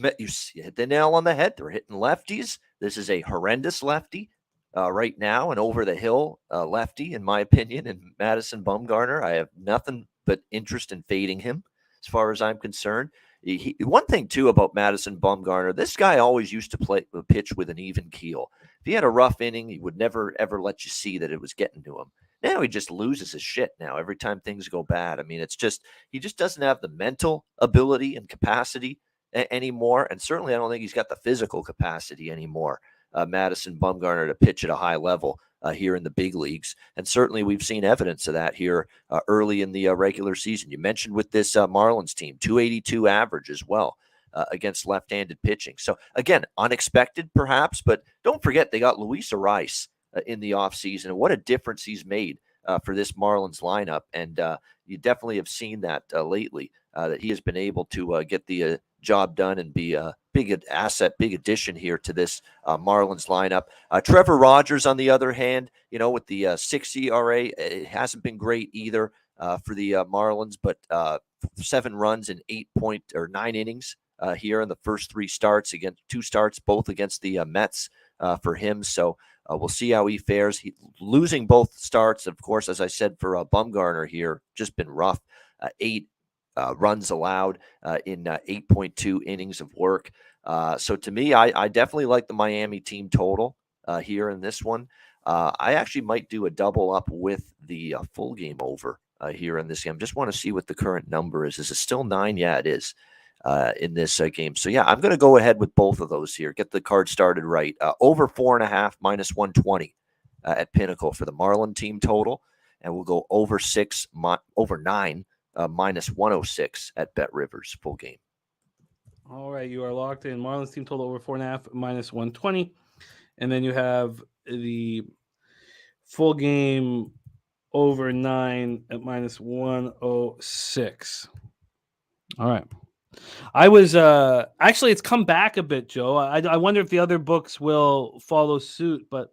hit the nail on the head. They're hitting lefties. This is a horrendous lefty. Right now, an over-the-hill lefty, in my opinion, and Madison Bumgarner. I have nothing but interest in fading him as far as I'm concerned. One thing, too, about Madison Bumgarner, this guy always used to pitch with an even keel. If he had a rough inning, he would never, ever let you see that it was getting to him. Now he just loses his shit now every time things go bad. I mean, he just doesn't have the mental ability and capacity anymore, and certainly I don't think he's got the physical capacity anymore. Madison Bumgarner to pitch at a high level here in the big leagues. And certainly we've seen evidence of that here early in the regular season. You mentioned with this Marlins team, 282 average as well against left-handed pitching. So, again, unexpected perhaps, but don't forget they got Luis Ariz in the offseason. And what a difference he's made for this Marlins lineup. And you definitely have seen that lately, that he has been able to get the job done and be a big asset, big addition here to this Marlins lineup. Trevor Rogers, on the other hand, with the 6 ERA, it hasn't been great either for the Marlins, but 7 runs in 9 innings here in the first 3 starts, against 2 starts, both against the Mets for him. So we'll see how he fares. Losing both starts, of course, as I said, for Bumgarner here, just been rough. 8 runs allowed in 8.2 innings of work. So to me, I definitely like the Miami team total here in this one. I actually might do a double up with the full game over here in this game. Just want to see what the current number is. Is it still 9? Yeah, it is in this game. So yeah, I'm going to go ahead with both of those here. Get the card started right. Over 4.5 minus 120 at Pinnacle for the Marlin team total. And we'll go over 9 minus 106 at Bet Rivers full game. All right, you are locked in. Marlins team total over 4.5 minus 120, and then you have the full game over 9 at minus 106. All right. I was actually, it's come back a bit, Joe. I wonder if the other books will follow suit, but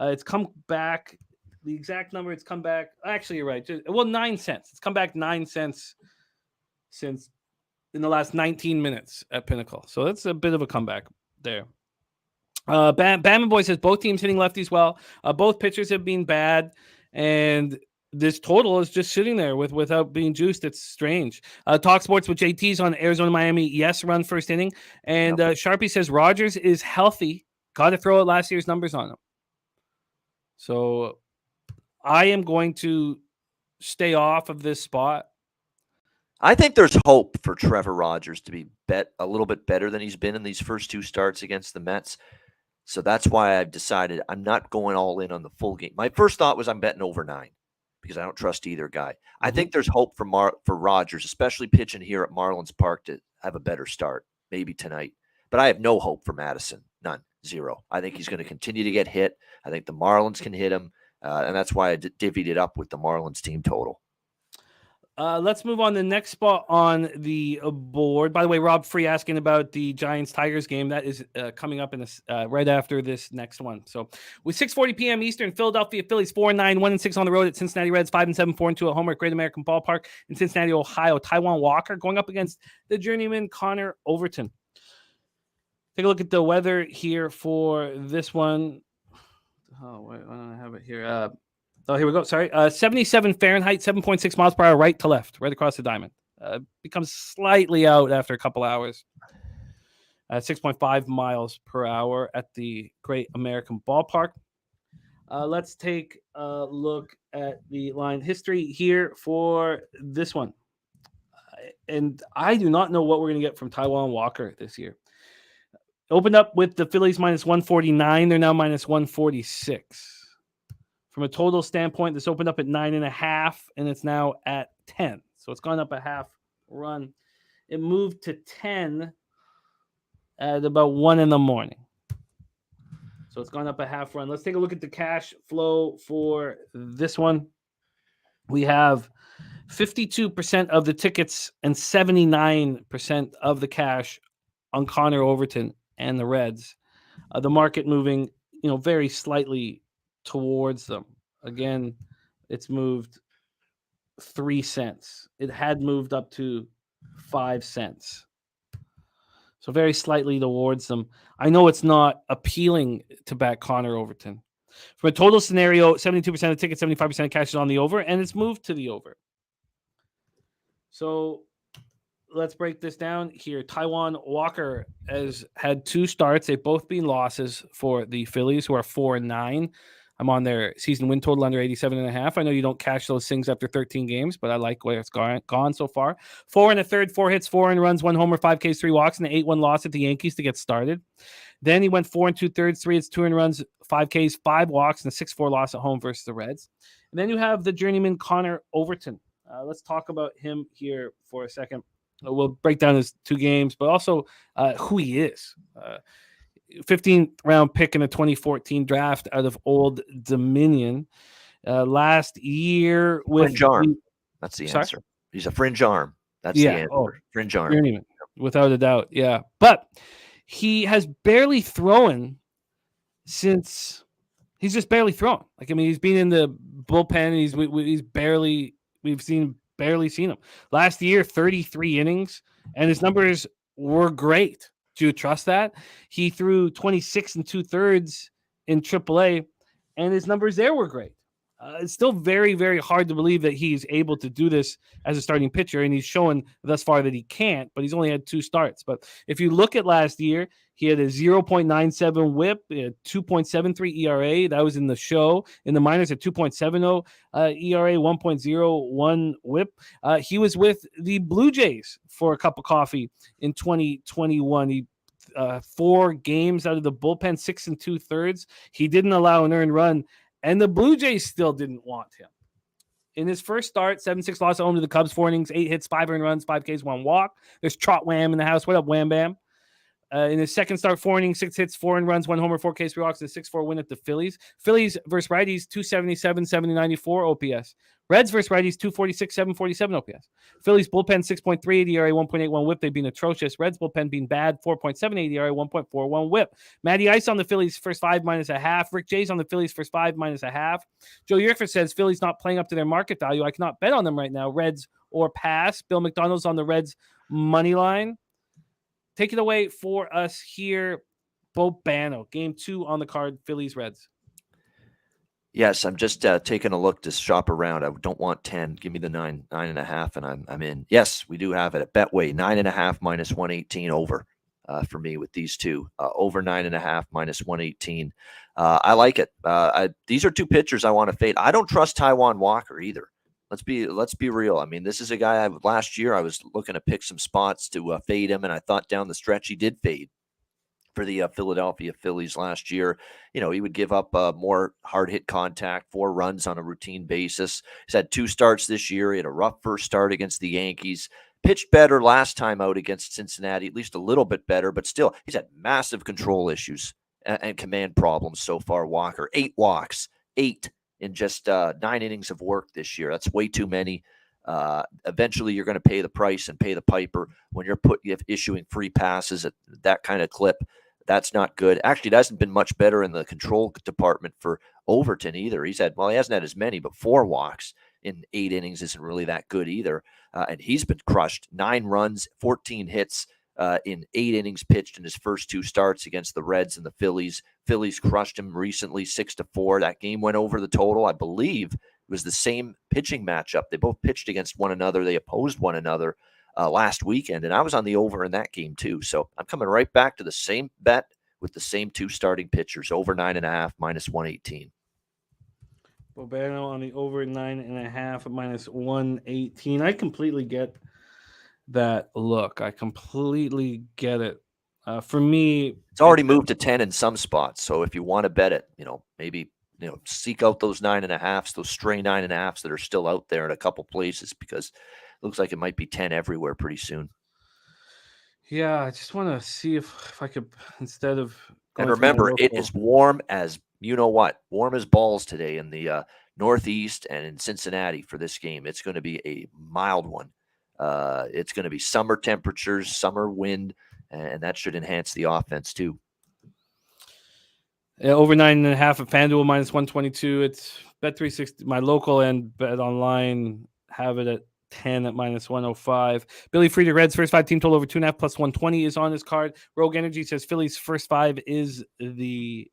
it's come back. The exact number, it's come back. Actually, you're right. 9 cents. It's come back 9 cents since in the last 19 minutes at Pinnacle. So that's a bit of a comeback there. Bam Boy says both teams hitting lefties well. Both pitchers have been bad, and this total is just sitting there without being juiced. It's strange. Talk Sports with JT's on Arizona Miami. Yes, run first inning. And Sharpie says Rogers is healthy. Got to throw out last year's numbers on him. So I am going to stay off of this spot. I think there's hope for Trevor Rogers to be a little bit better than he's been in these first two starts against the Mets. So that's why I've decided I'm not going all in on the full game. My first thought was I'm betting over 9 because I don't trust either guy. Mm-hmm. I think there's hope for Rogers, especially pitching here at Marlins Park, to have a better start, maybe tonight. But I have no hope for Madison. None. 0. I think he's going to continue to get hit. I think the Marlins can hit him. And that's why I divvied it up with the Marlins team total. Let's move on to the next spot on the board. By the way, Rob Free asking about the Giants-Tigers game. That is coming up in this right after this next one. So with 6:40 p.m. Eastern, Philadelphia Phillies 4-9, 1-6 on the road at Cincinnati Reds, 5-7, 4-2 at home at Great American Ballpark in Cincinnati, Ohio. Taijuan Walker going up against the journeyman Connor Overton. Take a look at the weather here for this one. Oh, wait, I don't have it here. Here we go. Sorry. 77 Fahrenheit, 7.6 miles per hour, right to left, right across the diamond. Becomes slightly out after a couple hours. 6.5 miles per hour at the Great American Ballpark. Let's take a look at the line history here for this one. And I do not know what we're going to get from Taijuan Walker this year. Opened up with the Phillies minus 149. They're now minus 146. From a total standpoint, this opened up at 9.5, and it's now at 10. So it's gone up a half run. It moved to 10 at about 1 in the morning. So it's gone up a half run. Let's take a look at the cash flow for this one. We have 52% of the tickets and 79% of the cash on Connor Overton and the Reds. The market moving, very slightly towards them. Again, it's moved 3 cents. It had moved up to 5 cents. So very slightly towards them. I know it's not appealing to back Connor Overton. From a total scenario, 72% of tickets, 75% of cash is on the over, and it's moved to the over. So let's break this down here. Taijuan Walker has had 2 starts. They've both been losses for the Phillies, who are 4-9. I'm on their season win total under 87.5. I know you don't cash those things after 13 games, but I like where it's gone so far. 4 1/3, 4 hits, 4 earned runs, 1 homer, 5 Ks, 3 walks, and an 8-1 loss at the Yankees to get started. Then he went 4 2/3, 3 hits, 2 earned runs, 5 Ks, 5 walks, and a 6-4 loss at home versus the Reds. And then you have the journeyman Connor Overton. Let's talk about him here for a second. We'll break down his 2 games, but also who he is. 15th round pick in a 2014 draft out of Old Dominion. Last year with fringe arm. That's the answer. He's a fringe arm. That's the answer. Fringe arm. Journeyman, without a doubt. Yeah. But he has barely thrown since he's just barely thrown. He's been in the bullpen. He's barely seen him. Last year, 33 innings, and his numbers were great. Do you trust that? He threw 26 2/3 in AAA, and his numbers there were great. It's still very, very hard to believe that he's able to do this as a starting pitcher, and he's shown thus far that he can't, but he's only had 2 starts. But if you look at last year, he had a 0.97 whip, a 2.73 ERA. That was in the show. In the minors, a 2.70 ERA, 1.01 whip. He was with the Blue Jays for a cup of coffee in 2021. He 4 games out of the bullpen, 6 2/3. He didn't allow an earned run, and the Blue Jays still didn't want him. In his first start, 7-6 loss at home to the Cubs, 4 innings, 8 hits, 5 earned runs, 5 Ks, 1 walk. There's Trot Wham in the house. What up, Wham Bam? In his second start, 4 innings, 6 hits, 4 runs, 1 homer, 4 Ks, 3 walks, and a 6-4 win at the Phillies. Phillies versus righties, 277, 70-94 OPS. Reds versus righties, 246, 747 OPS. Phillies bullpen, 6.38 ERA, 1.81 whip. They've been atrocious. Reds bullpen being bad, 4.78 ERA, 1.41 whip. Matty Ice on the Phillies first 5 -0.5. Rick J's on the Phillies first 5 -0.5. Joe Yerfer says Phillies not playing up to their market value. I cannot bet on them right now. Reds or pass. Bill McDonald's on the Reds money line. Take it away for us here, Bobano. Game 2 on the card, Phillies Reds. Yes, I'm just taking a look to shop around. I don't want 10. Give me the 9.5, and I'm in. Yes, we do have it at Betway, 9.5 -118 over for me with these two. Over 9.5 -118. I like it. These are two pitchers I want to fade. I don't trust Taijuan Walker either. Let's be real. I mean, this is a guy last year I was looking to pick some spots to fade him, and I thought down the stretch he did fade for the Philadelphia Phillies last year. You know, he would give up more hard hit contact, 4 runs on a routine basis. He's had 2 starts this year. He had a rough first start against the Yankees. Pitched better last time out against Cincinnati, at least a little bit better, but still, he's had massive control issues and command problems so far. Walker, 8 walks, 8 in just 9 innings of work this year. That's way too many. Eventually, you're going to pay the price and pay the piper when you're issuing free passes at that kind of clip. That's not good. Actually, it hasn't been much better in the control department for Overton either. He hasn't had as many, but 4 walks in 8 innings isn't really that good either. And he's been crushed. 9 runs, 14 hits in 8 innings pitched in his first 2 starts against the Reds and the Phillies. Phillies crushed him recently, 6-4. That game went over the total. I believe it was the same pitching matchup. They both pitched against one another. They opposed one another last weekend, and I was on the over in that game too. So I'm coming right back to the same bet with the same 2 starting pitchers, over 9.5 -118. Bobano on the over 9.5 -118. I completely get that look. I completely get it. For me, it's already moved to 10 in some spots. So if you want to bet it, maybe seek out those 9.5s, those stray 9.5s that are still out there in a couple places, because it looks like it might be 10 everywhere pretty soon. Yeah, I just want to see if I could, instead of and remember, it is warm as warm as balls today in the Northeast and in Cincinnati for this game. It's going to be a mild one. It's going to be summer temperatures, summer wind, and that should enhance the offense too. Over 9.5 at FanDuel -122. It's Bet360, my local, and Bet Online have it at 10 at -105. Billy Frieder, Reds first 5 team total over 2.5 +120 is on his card. Rogue Energy says Phillies first 5 is the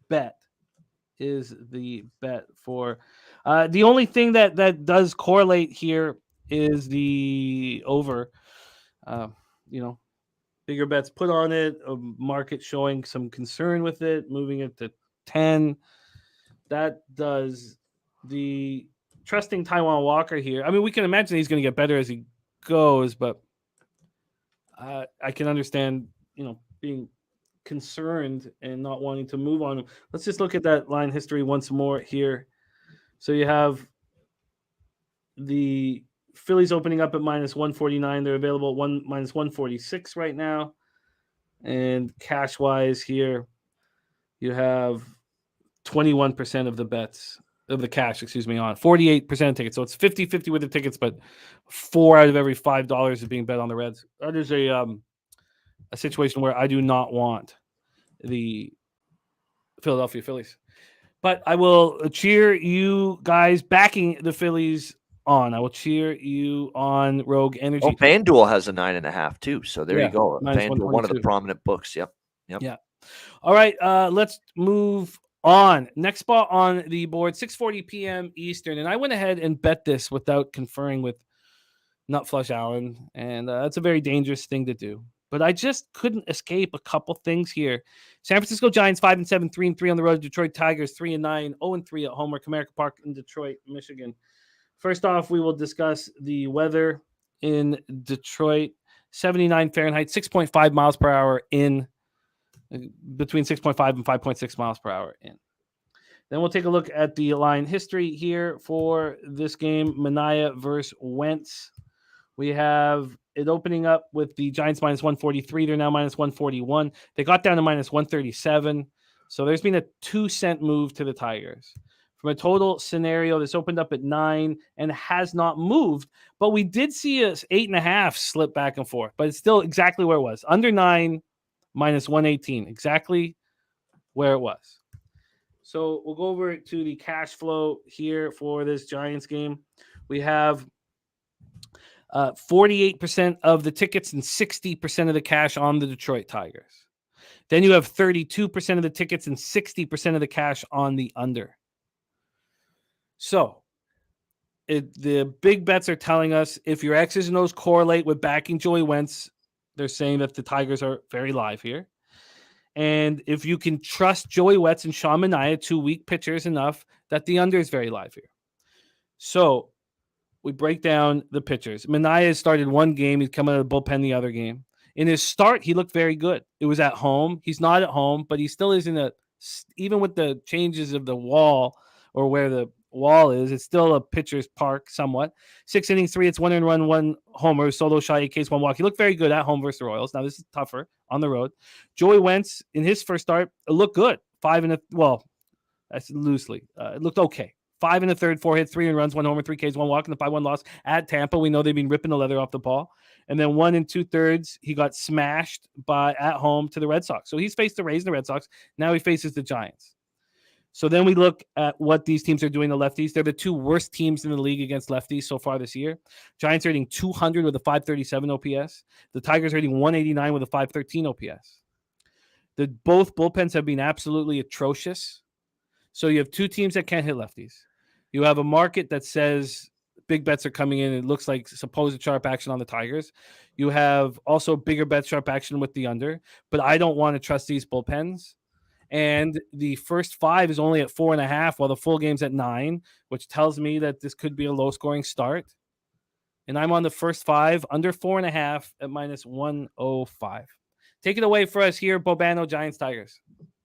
bet. For the only thing that does correlate here is the over. Bigger bets put on it, a market showing some concern with it, moving it to 10. That does. The trusting Taijuan Walker here. I mean, we can imagine he's going to get better as he goes, but I can understand, being concerned and not wanting to move on him. Let's just look at that line history once more here. So you have the Phillies opening up at -149. They're available at -146 right now. And cash wise here, you have 21% of the bets of the cash, on 48% of tickets. So it's 50-50 with the tickets, but 4 out of every $5 is being bet on the Reds. That is a situation where I do not want the Philadelphia Phillies. But I will cheer you guys backing the Phillies on. I will cheer you on Rogue Energy. Oh, FanDuel has a 9.5 too. So there you go. FanDuel, one of the prominent books. Yep. Yeah. All right. Let's move on. Next spot on the board, 6:40 p.m. Eastern. And I went ahead and bet this without conferring with Nutflush Allen. And that's a very dangerous thing to do. But I just couldn't escape a couple things here. San Francisco Giants 5-7, 3-3 on the road. Detroit Tigers 3-9, 0-3 at home. Comerica Park in Detroit, Michigan. First off, we will discuss the weather in Detroit. 79 Fahrenheit, 6.5 miles per hour in, between 6.5 and 5.6 miles per hour in. Then we'll take a look at the line history here for this game. Manaea versus Wentz. We have it opening up with the Giants minus 143. They're now minus 141. They got down to minus 137. So there's been a 2-cent move to the Tigers. From a total scenario, this opened up at 9 and has not moved. But we did see a 8.5 slip back and forth. But it's still exactly where it was. Under 9, minus 118. Exactly where it was. So we'll go over to the cash flow here for this Giants game. We have 48% of the tickets and 60% of the cash on the Detroit Tigers. Then you have 32% of the tickets and 60% of the cash on the under. So the big bets are telling us if your X's and O's correlate with backing Joey Wentz, they're saying that the Tigers are very live here. And if you can trust Joey Wentz and Sean Manaea, 2 weak pitchers, enough that the under is very live here. So we break down the pitchers. Manaea started one game. He's coming out of the bullpen the other game. In his start, he looked very good. It was at home. He's not at home, but he still isn't even with the changes of the wall or where the wall is, it's still a pitcher's park somewhat. 6 innings, 3 hits, 1 earned run, 1 homer, solo shot, 8 Ks, 1 walk. He looked very good at home versus the Royals. Now this is tougher on the road. Joey Wentz in his first start, it looked good. 5 and a that's loosely. It looked okay. 5 and a third, 4 hits, 3 earned runs, 1 homer, 3 Ks, 1 walk, and the 5-1 loss at Tampa. We know they've been ripping the leather off the ball. And then 1 2/3, he got smashed at home to the Red Sox. So he's faced the Rays and the Red Sox. Now he faces the Giants. So then we look at what these teams are doing to lefties. They're the 2 worst teams in the league against lefties so far this year. Giants are hitting 200 with a 537 OPS. The Tigers are hitting 189 with a 513 OPS. Both bullpens have been absolutely atrocious. So you have 2 teams that can't hit lefties. You have a market that says big bets are coming in. It looks like supposed sharp action on the Tigers. You have also bigger bet sharp action with the under. But I don't want to trust these bullpens. And the first 5 is only at 4.5, while the full game's at 9, which tells me that this could be a low-scoring start. And I'm on the first 5, under 4.5 at minus 105. Take it away for us here, Bobano, Giants, Tigers.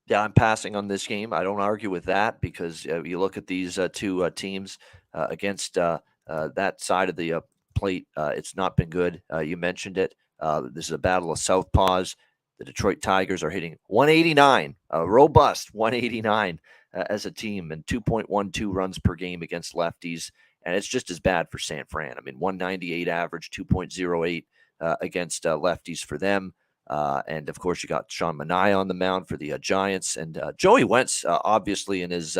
Yeah, I'm passing on this game. I don't argue with that because you look at these 2 teams against that side of the plate. It's not been good. You mentioned it. This is a battle of southpaws. The Detroit Tigers are hitting 189, a robust 189 as a team, and 2.12 runs per game against lefties. And it's just as bad for San Fran. I mean, 198 average, 2.08 against lefties for them. And, of course, you got Sean Manaea on the mound for the Giants. And Joey Wentz, obviously, in his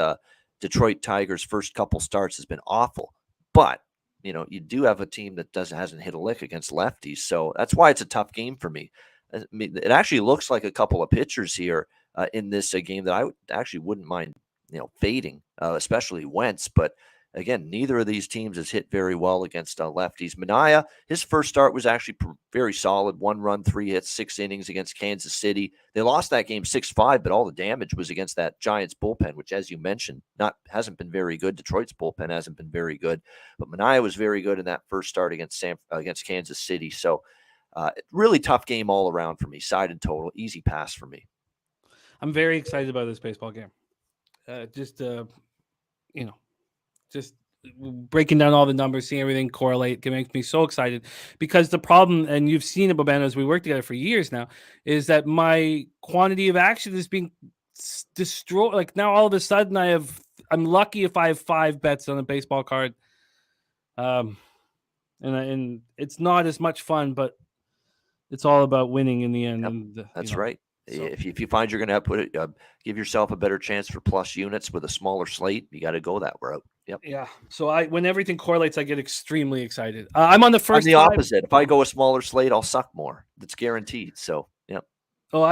Detroit Tigers' first couple starts has been awful. But, you do have a team that hasn't hit a lick against lefties. So that's why it's a tough game for me. I mean, it actually looks like a couple of pitchers here in this game that I wouldn't mind, fading, especially Wentz. But again, neither of these teams has hit very well against lefties. Manaea, his first start was actually very solid. 1 run, 3 hits, 6 innings against Kansas City. They lost that game 6-5, but all the damage was against that Giants bullpen, which, as you mentioned, hasn't been very good. Detroit's bullpen hasn't been very good, but Manaea was very good in that first start against Kansas City. So. Really tough game all around for me. Side and total, easy pass for me. I'm very excited about this baseball game. Just breaking down all the numbers, seeing everything correlate, it makes me so excited. Because the problem, and you've seen it, Bobano, as we work together for years now, is that my quantity of action is being destroyed. Like now, all of a sudden, I'm lucky if I have 5 bets on a baseball card. And it's not as much fun, but it's all about winning in the end. Yep, and, that's right. So. If you find you're going to give yourself a better chance for plus units with a smaller slate, you got to go that route. Yep. Yeah. So when everything correlates, I get extremely excited. I'm on the first. I'm the opposite. If I go a smaller slate, I'll suck more. That's guaranteed. So yep. Oh,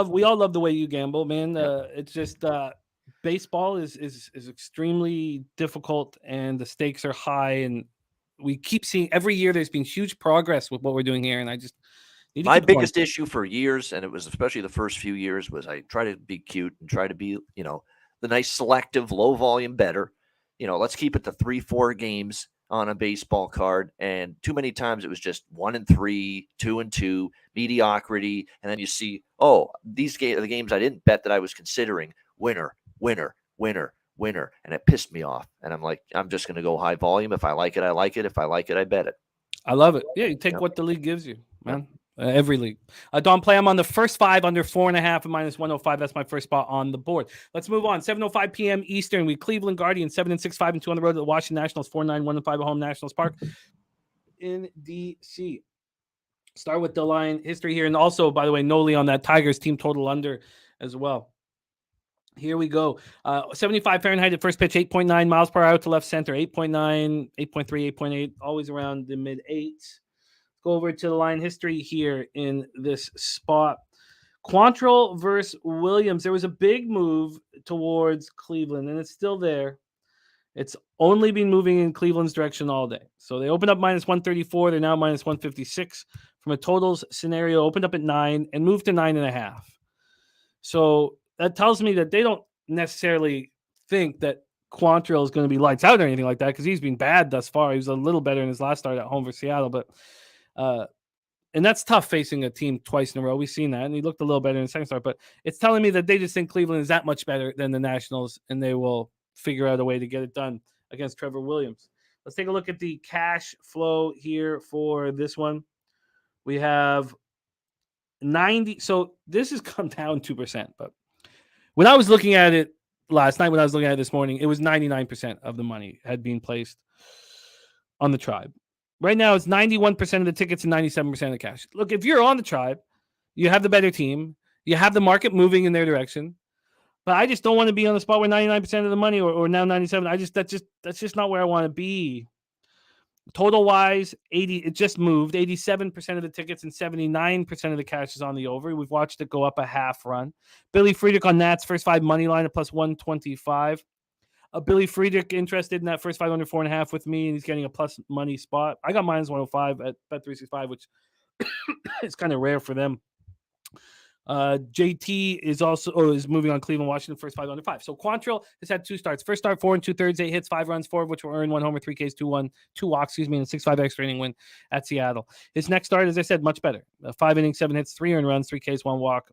we all love the way you gamble, man. Yep. It's just baseball is extremely difficult, and the stakes are high, and we keep seeing every year there's been huge progress with what we're doing here. And I just my biggest issue for years, and it was especially the first few years, was I try to be cute and try to be, the nice selective low volume better. Let's keep it to 3-4 games on a baseball card. And too many times it was just 1-3, 2-2, mediocrity. And then you see, these are the games I didn't bet that I was considering winner. And it pissed me off. And I'm like, I'm just going to go high volume. If I like it, I like it. If I like it, I bet it. I love it. Yeah, you take Yep. what the league gives you, man. Every league. Don't play. I'm on the first 5 under 4.5 and minus 105. That's my first spot on the board. Let's move on. 7:05 p.m. Eastern. We Cleveland Guardians 7-6, 5-2 on the road to the Washington Nationals. 4-9, 1-5 at home. Nationals Park in DC. Start with the line history here, and also, by the way, Noli on that Tigers team total under as well. Here we go. 75 Fahrenheit at first pitch, 8.9 miles per hour to left center, 8.9, 8.3, 8.8, always around the mid 8s. Go over to the line history here in this spot. Quantrill versus Williams. There was a big move towards Cleveland, and it's still there. It's only been moving in Cleveland's direction all day. So they opened up minus 134. They're now minus 156. From a totals scenario, opened up at 9 and moved to 9.5. So that tells me that they don't necessarily think that Quantrill is going to be lights out or anything like that, because he's been bad thus far. He was a little better in his last start at home for Seattle, but and that's tough facing a team twice in a row. We've seen that, and he looked a little better in the second start, but it's telling me that they just think Cleveland is that much better than the Nationals, and they will figure out a way to get it done against Trevor Williams. Let's take a look at the cash flow here for this one. We have 90. So this has come down 2%, but when I was looking at it last night, when I was looking at it this morning, it was 99% of the money had been placed on the Tribe. Right now, it's 91% of the tickets and 97% of the cash. Look, if you're on the Tribe, you have the better team. You have the market moving in their direction. But I just don't want to be on the spot where 99% of the money or now 97%. That's just not where I want to be. Total wise, 80. It just moved. 87% of the tickets and 79% of the cash is on the over. We've watched it go up a half run. Billy Friedrich on Nats first 5 money line at plus 125. Billy Friedrich interested in that first 5 under 4.5 with me, and he's getting a plus money spot. I got minus 105 at Bet365, which is kind of rare for them. JT is also is moving on Cleveland, Washington, first 5 under 5. So Quantrill has had 2 starts. First start, 4 2/3, 8 hits, 5 runs, 4 of which were earned, 1 homer, 3 Ks, 2 walks, and a 6-5 extra inning win at Seattle. His next start, as I said, much better. 5 innings, 7 hits, 3 earned runs, 3 Ks, 1 walk.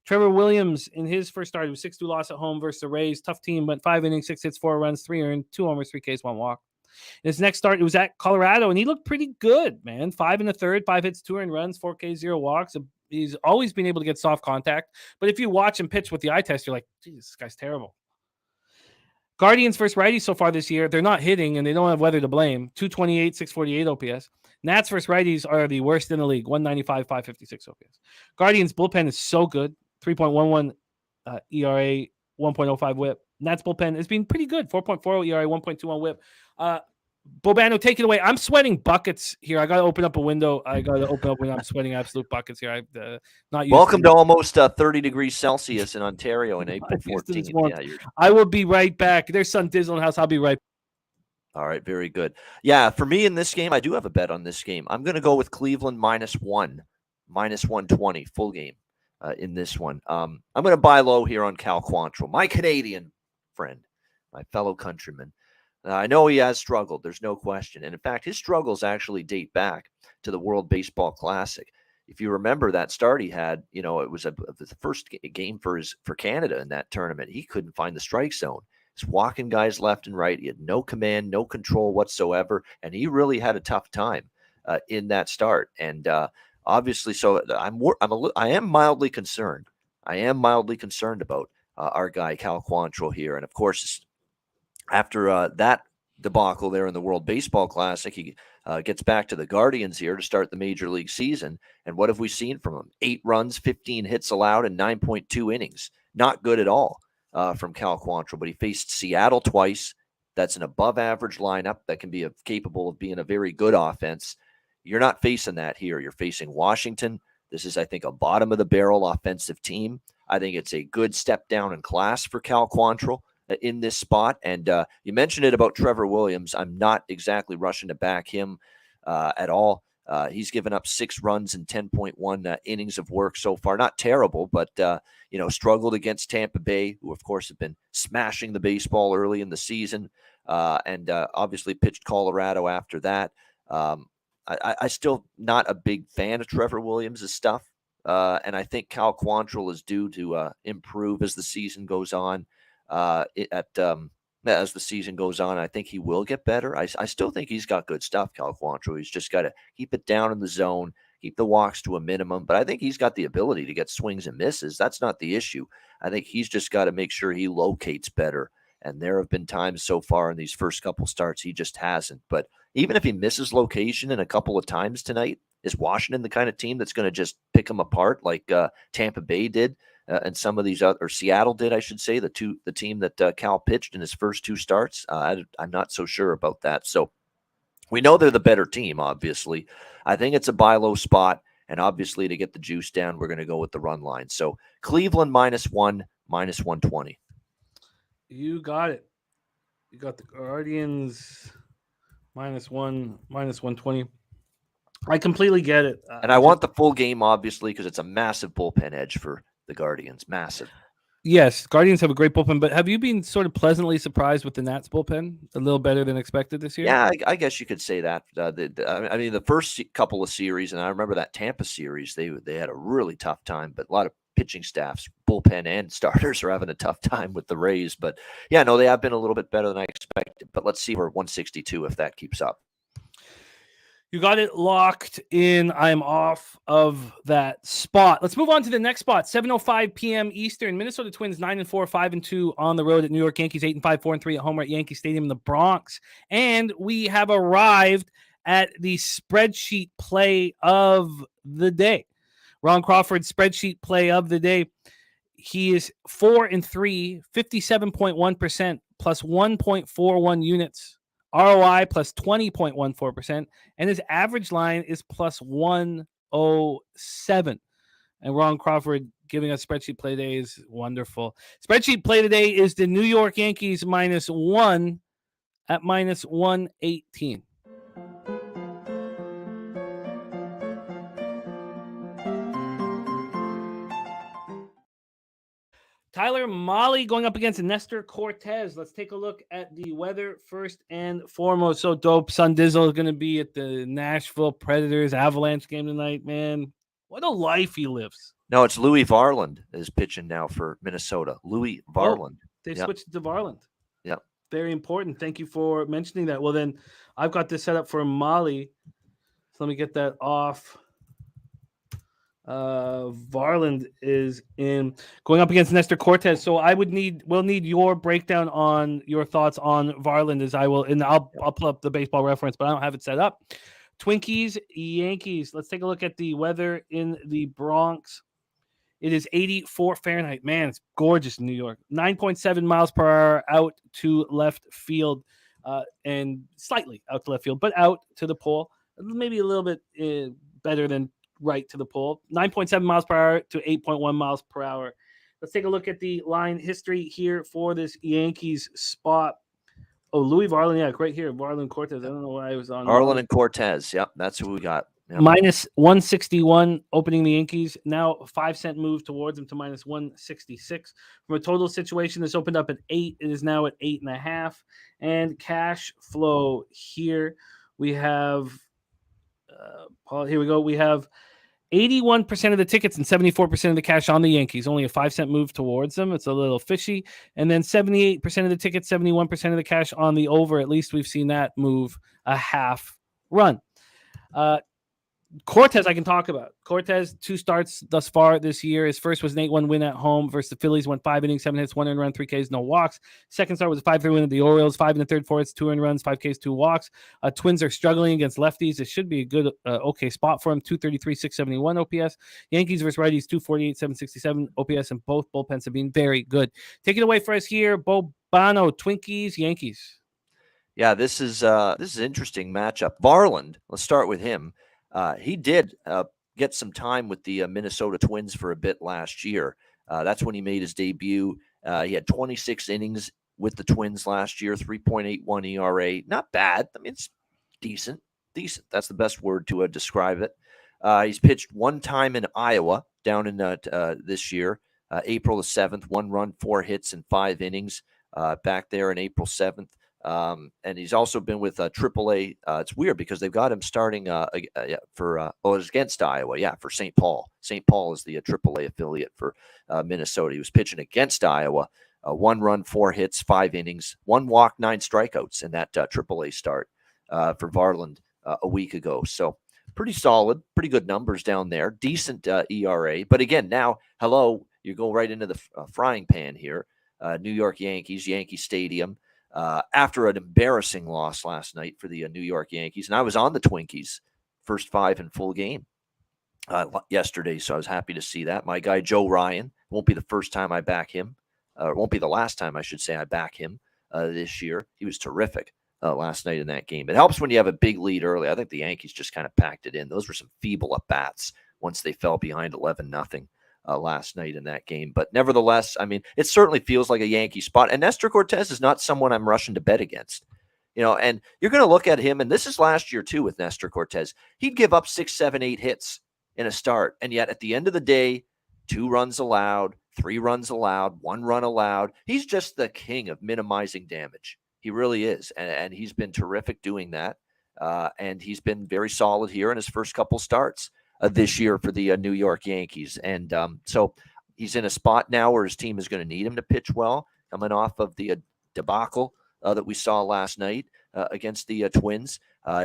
Trevor Williams, in his first start, it was 6-2 loss at home versus the Rays. Tough team, but 5 innings, 6 hits, 4 runs, 3 earned, 2 homers, 3 Ks, 1 walk. In his next start, it was at Colorado, and he looked pretty good, man. 5 1/3, 5 hits, 2 earned runs, 4 Ks, 0 walks. He's always been able to get soft contact. But if you watch him pitch with the eye test, you're like, geez, this guy's terrible. Guardians first righties so far this year, they're not hitting, and they don't have weather to blame. 228, 648 OPS. Nats first righties are the worst in the league, 195, 556 OPS. Guardians bullpen is so good, 3.11 ERA, 1.05 whip. Nats bullpen has been pretty good, 4.40 ERA, 1.21 whip. Bobano, take it away. I'm sweating buckets here. I got to open up a window. I'm sweating absolute buckets here. Not Welcome to almost 30 degrees Celsius in Ontario in April 14th. Yeah, I will be right back. There's sun Dizzle in the house. I'll be right back. All right, very good. Yeah, for me in this game, I do have a bet on this game. I'm going to go with Cleveland -1, minus 120, full game in this one. I'm going to buy low here on Cal Quantrill, my Canadian friend, my fellow countryman. I know he has struggled. There's no question. And in fact, his struggles actually date back to the World Baseball Classic. If you remember that start he had, it was the first game for Canada in that tournament. He couldn't find the strike zone. He's walking guys left and right. He had no command, no control whatsoever, and he really had a tough time in that start. And obviously, so I am mildly concerned. I am mildly concerned about our guy Cal Quantrill here, and of course, after that debacle there in the World Baseball Classic, he gets back to the Guardians here to start the Major League season. And what have we seen from him? 8 runs, 15 hits allowed, and 9.2 innings. Not good at all from Cal Quantrill, but he faced Seattle twice. That's an above-average lineup that can be capable of being a very good offense. You're not facing that here. You're facing Washington. This is, I think, a bottom-of-the-barrel offensive team. I think it's a good step down in class for Cal Quantrill in this spot. And you mentioned it about Trevor Williams. I'm not exactly rushing to back him at all. He's given up 6 runs and 10.1 innings of work so far. Not terrible, but struggled against Tampa Bay, who of course have been smashing the baseball early in the season, and obviously pitched Colorado after that. I still not a big fan of Trevor Williams' stuff, and I think Cal Quantrill is due to improve as the season goes on. as the season goes on. I think he will get better. I still think he's got good stuff, Cal Quantrill. He's just got to keep it down in the zone, keep the walks to a minimum. But I think he's got the ability to get swings and misses. That's not the issue. I think he's just got to make sure he locates better. And there have been times so far in these first couple starts he just hasn't. But even if he misses location in a couple of times tonight, is Washington the kind of team that's going to just pick him apart like Tampa Bay did? And some of these other, or Seattle did, I should say, the team that Cal pitched in his first two starts. I'm not so sure about that. So we know they're the better team, obviously. I think it's a buy low spot. And obviously, to get the juice down, we're going to go with the run line. So Cleveland -1, -120. You got it. You got the Guardians -1, -120. I completely get it. And I want the full game, obviously, because it's a massive bullpen edge for the Guardians. Massive. Yes, Guardians have a great bullpen, but have you been sort of pleasantly surprised with the Nats bullpen? A little better than expected this year? Yeah, I guess you could say that. I mean, the first couple of series, and I remember that Tampa series, they had a really tough time, but a lot of pitching staffs, bullpen and starters are having a tough time with the Rays. But yeah, no, they have been a little bit better than I expected. But let's see, we're 162 if that keeps up. You got it locked in. I'm off of that spot. Let's move on to the next spot. 7:05 p.m. Eastern. Minnesota Twins 9-4, 5-2 on the road at New York Yankees. 8-5, 4-3 at home at Yankee Stadium in the Bronx. And we have arrived at the spreadsheet play of the day. Ron Crawford's spreadsheet play of the day. He is 4-3, 57.1% plus 1.41 units. ROI plus 20.14%, and his average line is plus 107. And Ron Crawford giving us spreadsheet play today is wonderful. Spreadsheet play today is the New York Yankees -1 at -118. Tyler Mahle going up against Nestor Cortez. Let's take a look at the weather first and foremost. So dope. Sun Dizzle is going to be at the Nashville Predators Avalanche game tonight, man. What a life he lives. No, it's Louis Varland is pitching now for Minnesota. Louis Varland. They switched to Varland. Yep. Very important. Thank you for mentioning that. Well, then I've got this set up for Mahle. So let me get that off. Varland is in going up against Nestor Cortez. So we'll need your breakdown on your thoughts on Varland as I will, and I'll pull up the baseball reference, but I don't have it set up. Twinkies, Yankees. Let's take a look at the weather in the Bronx. It is 84 Fahrenheit. Man, it's gorgeous in New York. 9.7 miles per hour out to left field, and slightly out to left field, but out to the pole. Maybe a little bit better than right to the pole. 9.7 miles per hour to 8.1 miles per hour. Let's take a look at the line history here for this Yankees spot. Oh, Louis Varland, yeah, right here. Varland Cortez. I don't know why I was on. Varland and Cortez. Yep, that's who we got. Yep. -161 opening the Yankees. Now a 5-cent move towards them to -166. From a total situation, this opened up at 8. It is now at 8.5. And cash flow here, we have. Paul, here we go. We have 81% of the tickets and 74% of the cash on the Yankees. Only a 5-cent move towards them. It's a little fishy. And then 78% of the tickets, 71% of the cash on the over. At least we've seen that move a half run. Cortez, I can talk about. Cortez, 2 starts thus far this year. His first was an 8-1 win at home versus the Phillies. Went 5 innings, 7 hits, 1 earned run, 3 Ks, no walks. Second start was a 5-3 win at the Orioles. 5 in the third, 4 hits, 2 earned runs, 5 Ks, 2 walks. Twins are struggling against lefties. It should be a good, okay spot for him. 233, 671 OPS. Yankees versus righties, 248, 767 OPS, and both bullpens have been very good. Take it away for us here, Bobano, Twinkies, Yankees. Yeah, this is an interesting matchup. Varland, let's start with him. He did get some time with the Minnesota Twins for a bit last year. That's when he made his debut. He had 26 innings with the Twins last year, 3.81 ERA. Not bad. I mean, it's decent. Decent. That's the best word to describe it. He's pitched 1 time in Iowa down in this year, April the 7th, 1 run, 4 hits, and 5 innings back there in April 7th. And he's also been with AAA. It's weird because they've got him starting it's against Iowa. Yeah, for St. Paul. St. Paul is the AAA affiliate for Minnesota. He was pitching against Iowa 1 run, 4 hits, 5 innings, 1 walk, 9 strikeouts in that AAA start for Varland a week ago. So pretty solid, pretty good numbers down there. Decent ERA. But again, now, you go right into the frying pan here. New York Yankees, Yankee Stadium. After an embarrassing loss last night for the New York Yankees. And I was on the Twinkies first 5 in full game yesterday, so I was happy to see that. My guy, Joe Ryan, won't be the first time I back him. It won't be the last time, I should say, I back him this year. He was terrific last night in that game. It helps when you have a big lead early. I think the Yankees just kind of packed it in. Those were some feeble at-bats once they fell behind 11-0. Last night in that game. But nevertheless, I mean, it certainly feels like a Yankee spot. And Nestor Cortes is not someone I'm rushing to bet against. And you're going to look at him, and this is last year too with Nestor Cortes. He'd give up 6, 7, 8 hits in a start. And yet at the end of the day, 2 runs allowed, 3 runs allowed, 1 run allowed. He's just the king of minimizing damage. He really is. And he's been terrific doing that. And he's been very solid here in his first couple starts this year for the New York Yankees. And so he's in a spot now where his team is going to need him to pitch well, coming off of the debacle that we saw last night against the Twins.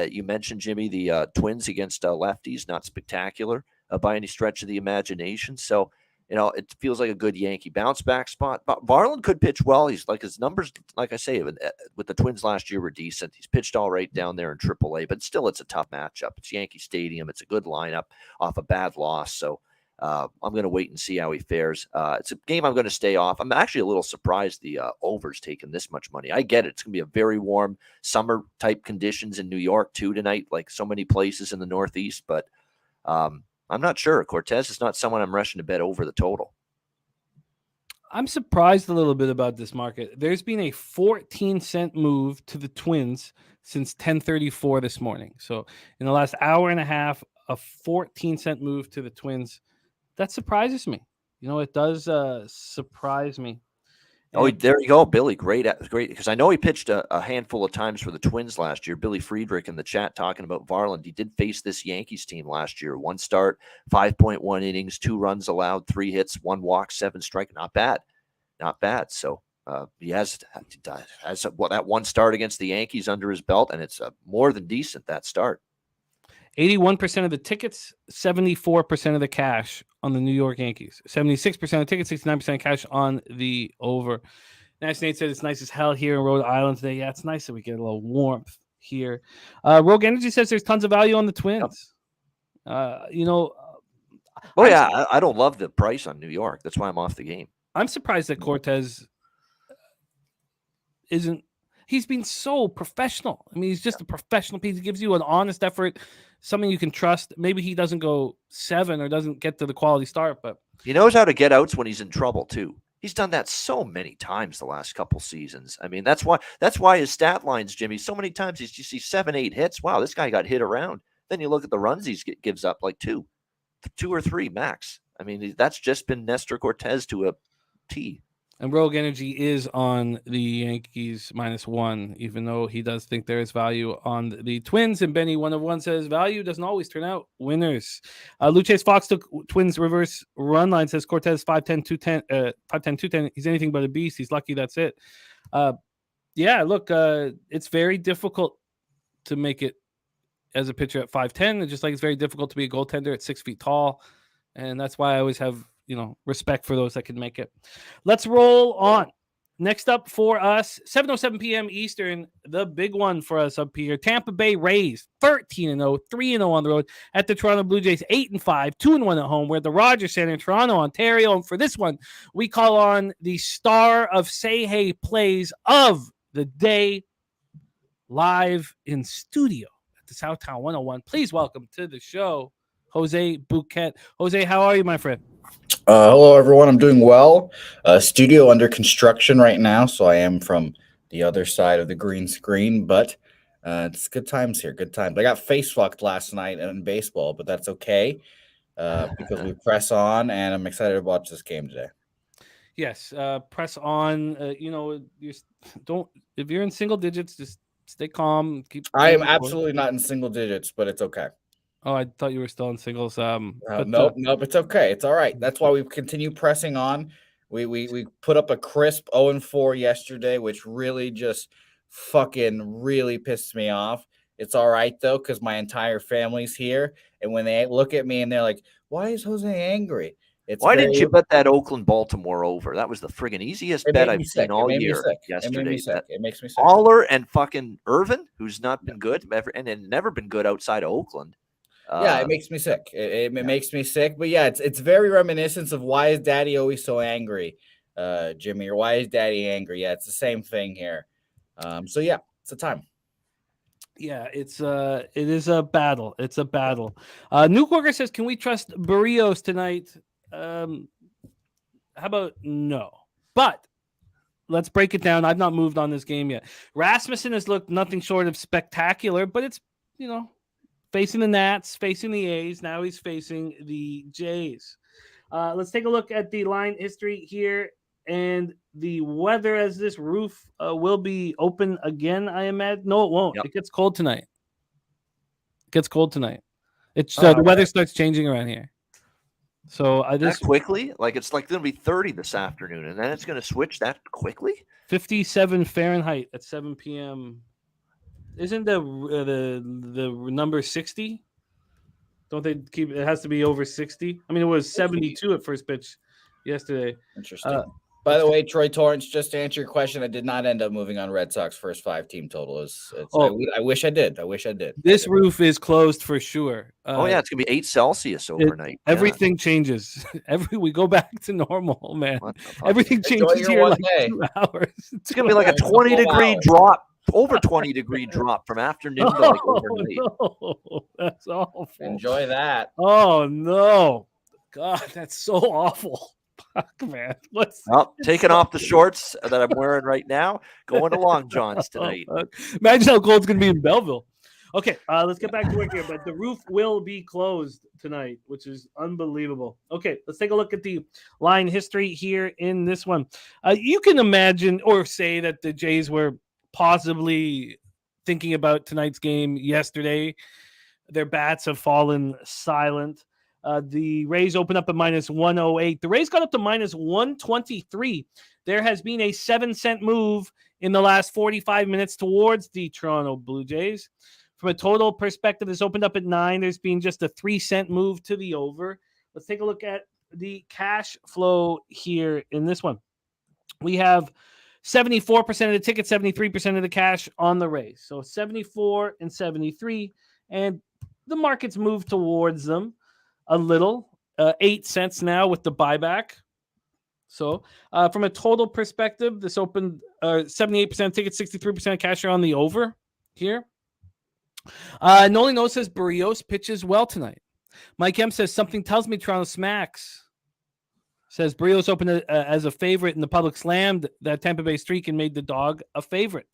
You mentioned, Jimmy, the Twins against lefties, not spectacular by any stretch of the imagination. So, it feels like a good Yankee bounce back spot. But Varland could pitch well. He's like, his numbers, like I say, with the Twins last year were decent. He's pitched all right down there in AAA, but still it's a tough matchup. It's Yankee Stadium. It's a good lineup off a bad loss. So I'm going to wait and see how he fares. It's a game I'm going to stay off. I'm actually a little surprised the over's taken this much money. I get it. It's going to be a very warm summer type conditions in New York too tonight, like so many places in the Northeast, but I'm not sure. Cortes is not someone I'm rushing to bet over the total. I'm surprised a little bit about this market. There's been a 14-cent move to the Twins since 10:34 this morning. So in the last hour and a half, a 14-cent move to the Twins. That surprises me. It does surprise me. Oh, there you go, Billy. Great. Because I know he pitched a handful of times for the Twins last year. Billy Friedrich in the chat talking about Varland. He did face this Yankees team last year. 1 start, 5.1 innings, 2 runs allowed, 3 hits, 1 walk, 7 strike. Not bad. So he has that 1 start against the Yankees under his belt, and it's more than decent, that start. 81% of the tickets, 74% of the cash on the New York Yankees. 76% of tickets, 69% of cash on the over. Nash Nate said it's nice as hell here in Rhode Island today. Yeah, it's nice that we get a little warmth here. Rogue Energy says there's tons of value on the Twins. Yep. I don't love the price on New York. That's why I'm off the game. I'm surprised that Cortes isn't. He's been so professional. I mean, he's just a professional piece. He gives you an honest effort, something you can trust. Maybe he doesn't go 7 or doesn't get to the quality start, but he knows how to get outs when he's in trouble too. He's done that so many times the last couple seasons. I mean, that's why his stat lines, Jimmy, so many times you see 7, 8 hits. Wow, this guy got hit around. Then you look at the runs he gives up, like 2 or 3 max. I mean, that's just been Nestor Cortes to a T. And Rogue Energy is on the Yankees -1, even though he does think there is value on the Twins. And Benny 101 says value doesn't always turn out winners. Luchace Fox took Twins reverse run line, says Cortes 5'10", 210, 5'10", 210. He's anything but a beast. He's lucky. That's it. Look, it's very difficult to make it as a pitcher at 5'10", just like it's very difficult to be a goaltender at 6 feet tall. And that's why I always have respect for those that can make it. Let's roll on. Next up for us, 7:07 p.m. Eastern, the big one for us up here. Tampa Bay Rays, 13-0, 3-0 on the road at the Toronto Blue Jays, 8-5, 2-1 at home. We're at the Rogers Center in Toronto, Ontario. And for this one, we call on the star of Say Hey plays of the day, live in studio at the Southtown 101. Please welcome to the show, Jose Bouquet. Jose, how are you, my friend? Hello, everyone. I'm doing well. Studio under construction right now, so I am from the other side of the green screen, but it's good times here. Good times. I got face fucked last night in baseball, but that's okay because we press on, and I'm excited to watch this game today. Yes, press on. If you're in single digits, just stay calm. I am absolutely not in single digits, but it's okay. Oh, I thought you were still in singles. Nope, it's okay. It's all right. That's why we continue pressing on. We put up a crisp 0-4 yesterday, which really just fucking really pissed me off. It's all right though, because my entire family's here, and when they look at me and they're like, "Why is Jose angry?" Why didn't you bet that Oakland-Baltimore over? That was the friggin' easiest bet I've seen all year yesterday. It made me sick. It makes me sick. Haller and fucking Irvin, who's not been good and never been good outside of Oakland. Yeah, it makes me sick. It makes me sick. But yeah, it's very reminiscent of why is Daddy always so angry, Jimmy, or why is Daddy angry? Yeah, it's the same thing here. So yeah, it's a time. Yeah, it is a battle. It's a battle. Newcorker says, "Can we trust Barrios tonight?" How about no? But let's break it down. I've not moved on this game yet. Rasmussen has looked nothing short of spectacular, but it's, facing the Nats, facing the A's. Now he's facing the Jays. Let's take a look at the line history here and the weather, as this roof will be open again, I imagine. No, it won't. Yep. It gets cold tonight. It's the weather starts changing around here. So that quickly, it's like going to be 30 this afternoon, and then it's going to switch that quickly. 57 Fahrenheit at 7 p.m. Isn't the number 60? Don't they keep it? Has to be over 60. I mean, it was 72 at first pitch yesterday. Interesting. By the way, Troy Torrance, just to answer your question, I did not end up moving on Red Sox first 5-team total. I wish I did. This roof is closed for sure. It's going to be 8 Celsius overnight. Everything changes. We go back to normal, man. Everything changes here like 2 hours. It's going to be like a 20-degree drop. Over 20-degree drop from afternoon to overnight. No. That's awful. Enjoy that. Oh no, God, that's so awful. Fuck, man. Taking off the shorts that I'm wearing right now, going to Long John's tonight. Imagine how cold it's going to be in Belleville. Okay, let's get back to work here. But the roof will be closed tonight, which is unbelievable. Okay, let's take a look at the line history here in this one. You can imagine or say that the Jays were possibly thinking about tonight's game yesterday. Their bats have fallen silent. The Rays open up at minus 108. The Rays got up to minus 123. There has been a 7-cent move in the last 45 minutes towards the Toronto Blue Jays. From a total perspective, this opened up at 9. There's been just a 3-cent move to the over. Let's take a look at the cash flow here in this one. We have 74% of the tickets, 73% of the cash on the Rays. So 74 and 73. And the market's moved towards them a little. 8 cents now with the buyback. So from a total perspective, this opened 78% tickets, 63% cash are on the over here. Nolan No says Barrios pitches well tonight. Mike M says something tells me Toronto smacks. Says Barrios opened as a favorite and the public slammed that Tampa Bay streak and made the dog a favorite.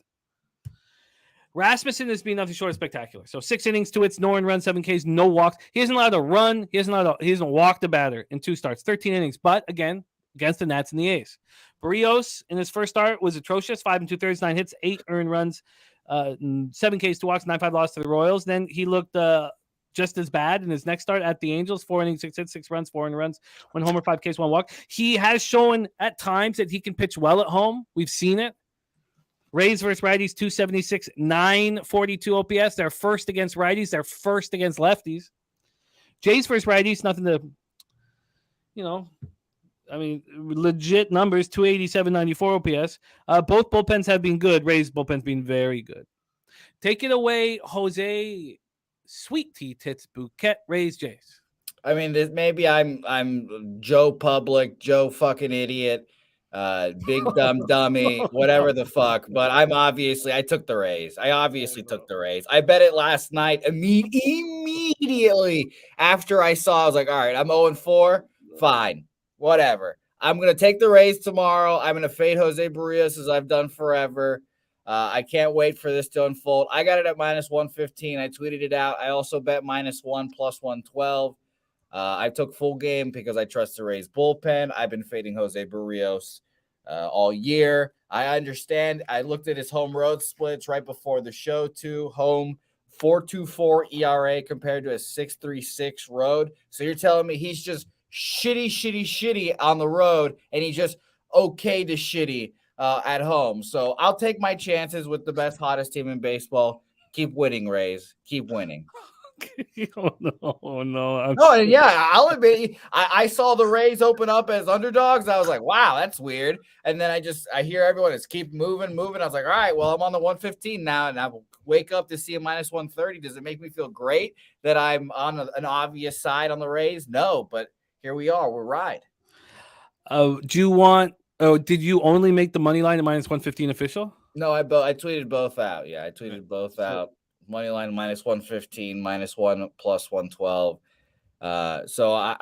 Rasmussen has been nothing short of spectacular. So 6 innings, 2 hits, no earned runs, 7 Ks, no walks. He hasn't allowed a run. He hasn't walked a batter in 2 starts, 13 innings. But again, against the Nats and the A's. Barrios in his first start was atrocious. 5 2/3, 9 hits, 8 earned runs, 7 Ks, 2 walks, 9-5 loss to the Royals. Then he looked just as bad in his next start at the Angels. 4 innings, 6 hits, 6 runs, 4 earned runs, 1 homer, 5 Ks, 1 walk. He has shown at times that he can pitch well at home. We've seen it. Rays versus righties, 276, 942 OPS. They're first against righties. They're first against lefties. Jays versus righties, nothing to, legit numbers, 287, 94 OPS. Both bullpens have been good. Rays bullpen's been very good. Take it away, Jose. Sweet tea tits bouquet, Rays Jays. I mean, maybe I'm Joe Public, Joe fucking idiot, big dumb dummy, whatever the fuck. But I took the Rays. I obviously took the Rays. I bet it last night immediately after I saw. I was like, all right, I'm 0-4. Fine, whatever. I'm gonna take the Rays tomorrow. I'm gonna fade Jose Barrios as I've done forever. I can't wait for this to unfold. I got it at minus 115. I tweeted it out. I also bet -1 plus 112. I took full game because I trust the Rays bullpen. I've been fading Jose Barrios all year. I understand. I looked at his home road splits right before the show too. Home 4.24 ERA compared to a 6.36 road. So you're telling me he's just shitty on the road, and he just okay to shitty at home. So I'll take my chances with the best, hottest team in baseball. Keep winning, Rays. Keep winning. Oh no! And yeah, I'll admit, I saw the Rays open up as underdogs. I was like, wow, that's weird. And then I hear everyone is keep moving. I was like, all right, well, I'm on the 115 now, and I wake up to see a minus 130. Does it make me feel great that I'm on an obvious side on the Rays? No, but here we are. We're right. Do you want? Oh, did you only make the money line at minus 115 official? No, I tweeted both out. Yeah, I tweeted both out. Money line minus 115, minus 1 plus 112. So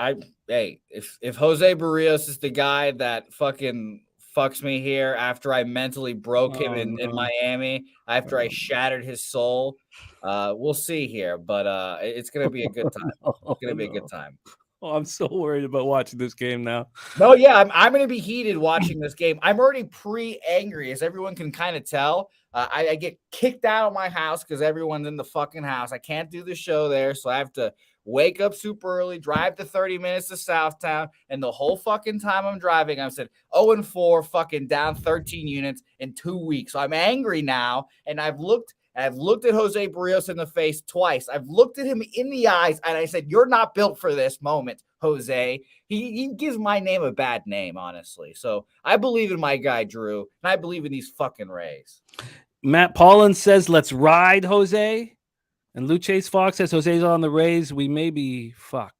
hey, if Jose Barrios is the guy that fucking fucks me here after I mentally broke him in Miami, after I shattered his soul, we'll see here. But it's gonna be a good time. It's gonna be a good time. Oh, I'm so worried about watching this game now. No, yeah, I'm going to be heated watching this game. I'm already pre-angry, as everyone can kind of tell. I get kicked out of my house because everyone's in the fucking house. I can't do the show there, so I have to wake up super early, drive to 30 minutes to Southtown, and the whole fucking time I'm driving, I've said 0-4, fucking down 13 units in 2 weeks. So I'm angry now, and I've looked at Jose Barrios in the face twice. I've looked at him in the eyes, and I said, you're not built for this moment, Jose. He gives my name a bad name, honestly. So I believe in my guy, Drew, and I believe in these fucking Rays. Matt Paulin says, let's ride, Jose. And Luchase Fox says, Jose's on the Rays. We may be fucked.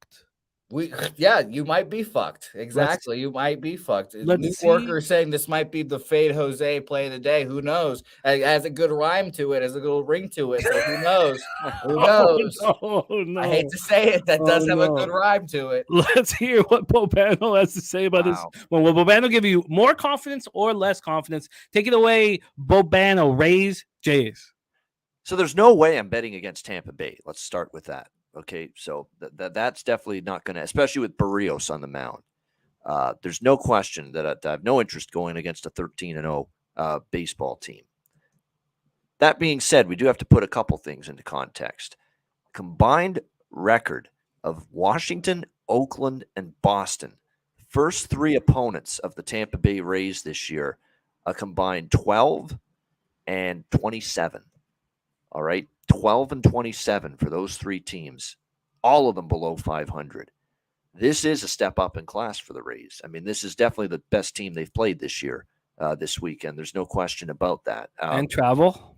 You might be fucked. Exactly. You might be fucked. New Worker saying this might be the fade Jose play of the day. Who knows? It has a good rhyme to it, has a good ring to it. So who knows? Who knows? No. I hate to say it. That does have a good rhyme to it. Let's hear what Bobano has to say about this. Well, will Bobano give you more confidence or less confidence? Take it away, Bobano. Rays, Jays. So there's no way I'm betting against Tampa Bay. Let's start with that. Okay, so that's definitely not going to, especially with Barrios on the mound. There's no question that I have no interest going against a 13-0 baseball team. That being said, we do have to put a couple things into context. Combined record of Washington, Oakland, and Boston. First three opponents of the Tampa Bay Rays this year, a combined 12 and 27. All right. 12 and 27 for those three teams, all of them below 500. This is a step up in class for the Rays. I mean, this is definitely the best team they've played this year, this weekend. There's no question about that. And travel,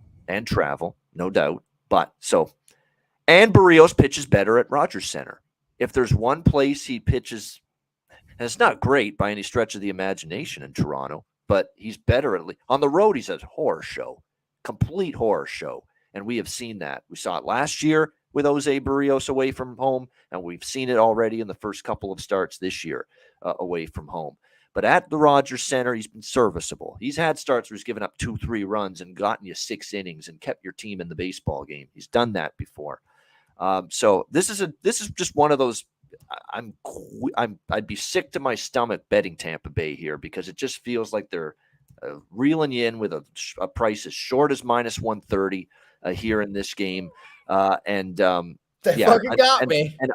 no doubt. And Barrios pitches better at Rogers Center. If there's one place he pitches, and it's not great by any stretch of the imagination in Toronto, but he's better at least. On the road, he's a horror show, complete horror show. And we have seen that. We saw it last year with Jose Barrios away from home, and we've seen it already in the first couple of starts this year away from home. But at the Rogers Center, he's been serviceable. He's had starts where he's given up 2-3 runs and gotten you 6 innings and kept your team in the baseball game. He's done that before. So this is just one of those. I'd be sick to my stomach betting Tampa Bay here because it just feels like they're reeling you in with a price as short as minus 130. Here in this game. And I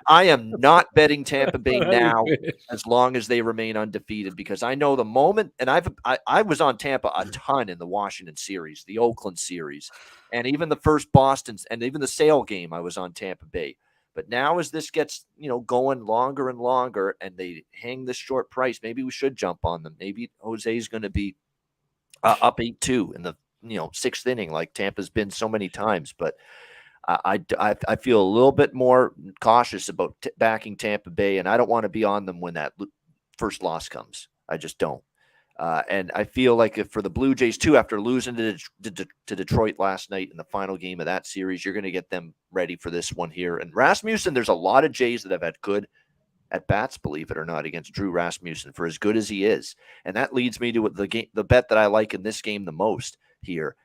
am not betting Tampa Bay now as long as they remain undefeated because I know the moment, and I was on Tampa a ton in the Washington series, the Oakland series, and even the first Boston's and even the Sale game I was on Tampa Bay. But now as this gets, going longer and longer and they hang this short price, maybe we should jump on them. Maybe Jose's going to be up 8-2 in the 6th inning like Tampa's been so many times, but I feel a little bit more cautious about backing Tampa Bay, and I don't want to be on them when that first loss comes. I just don't. And I feel like if for the Blue Jays too, after losing to Detroit last night in the final game of that series, you're going to get them ready for this one here. And Rasmussen, there's a lot of Jays that have had good at bats, believe it or not, against Drew Rasmussen for as good as he is. And that leads me to the bet that I like in this game the most here.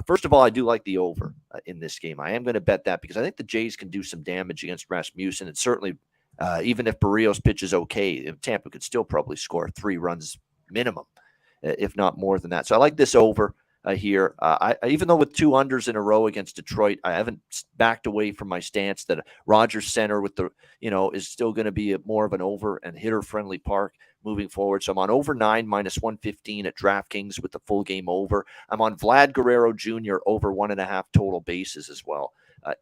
First of all, I do like the over in this game. I am going to bet that because I think the Jays can do some damage against Rasmussen. And certainly, even if Barrios pitches okay, Tampa could still probably score 3 runs minimum, if not more than that. So I like this over here. Even though with 2 unders in a row against Detroit, I haven't backed away from my stance that Rogers Center with the, is still going to be more of an over and hitter friendly park. moving forward. So I'm on over 9 minus 115 at DraftKings with the full game over. I'm on Vlad Guerrero Jr. over 1.5 total bases as well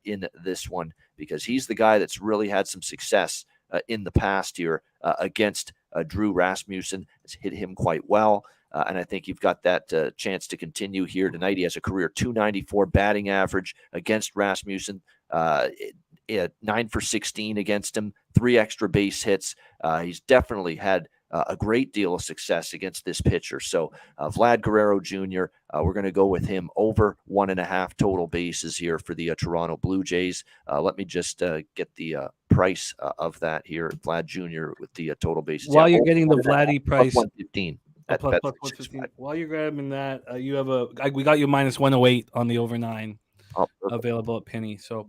in this one, because he's the guy that's really had some success in the past here against Drew Rasmussen. Has hit him quite well. And I think you've got that chance to continue here tonight. He has a career .294 batting average against Rasmussen, 9 for 16 against him, 3 extra base hits. He's definitely had a great deal of success against this pitcher. So Vlad Guerrero Jr., we're going to go with him over 1.5 total bases here for the Toronto Blue Jays. Let me just get the price of that here. Vlad Jr. with the total bases. While you're getting the Vladdy price. 115. Plus 115. While you're grabbing that, you have we got you minus 108 on the over 9 available at Penny. So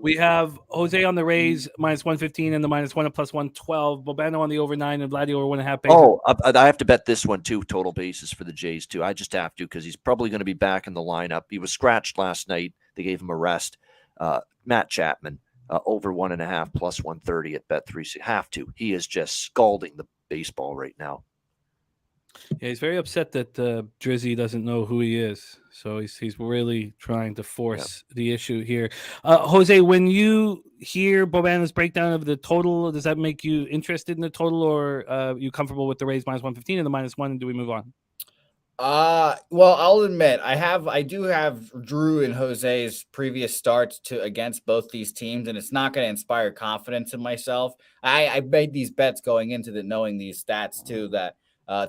we have Jose on the Rays minus 115 and the minus 1 at plus 112. Bobano on the over 9 and Vladdy over 1.5 bases. Oh, I have to bet this one too, total bases for the Jays too. I just have to, because he's probably going to be back in the lineup. He was scratched last night. They gave him a rest. Matt Chapman over 1.5 plus 130 at Bet3. Have to. He is just scalding the baseball right now. Yeah, he's very upset that Drizzy doesn't know who he is. So he's really trying to force the issue here. Jose, when you hear Bobano's breakdown of the total, does that make you interested in the total, or are you comfortable with the Rays minus 115 and the minus 1? And do we move on? Well, I'll admit I do have Drew and Jose's previous starts against both these teams, and it's not going to inspire confidence in myself. I made these bets going into knowing these stats too, that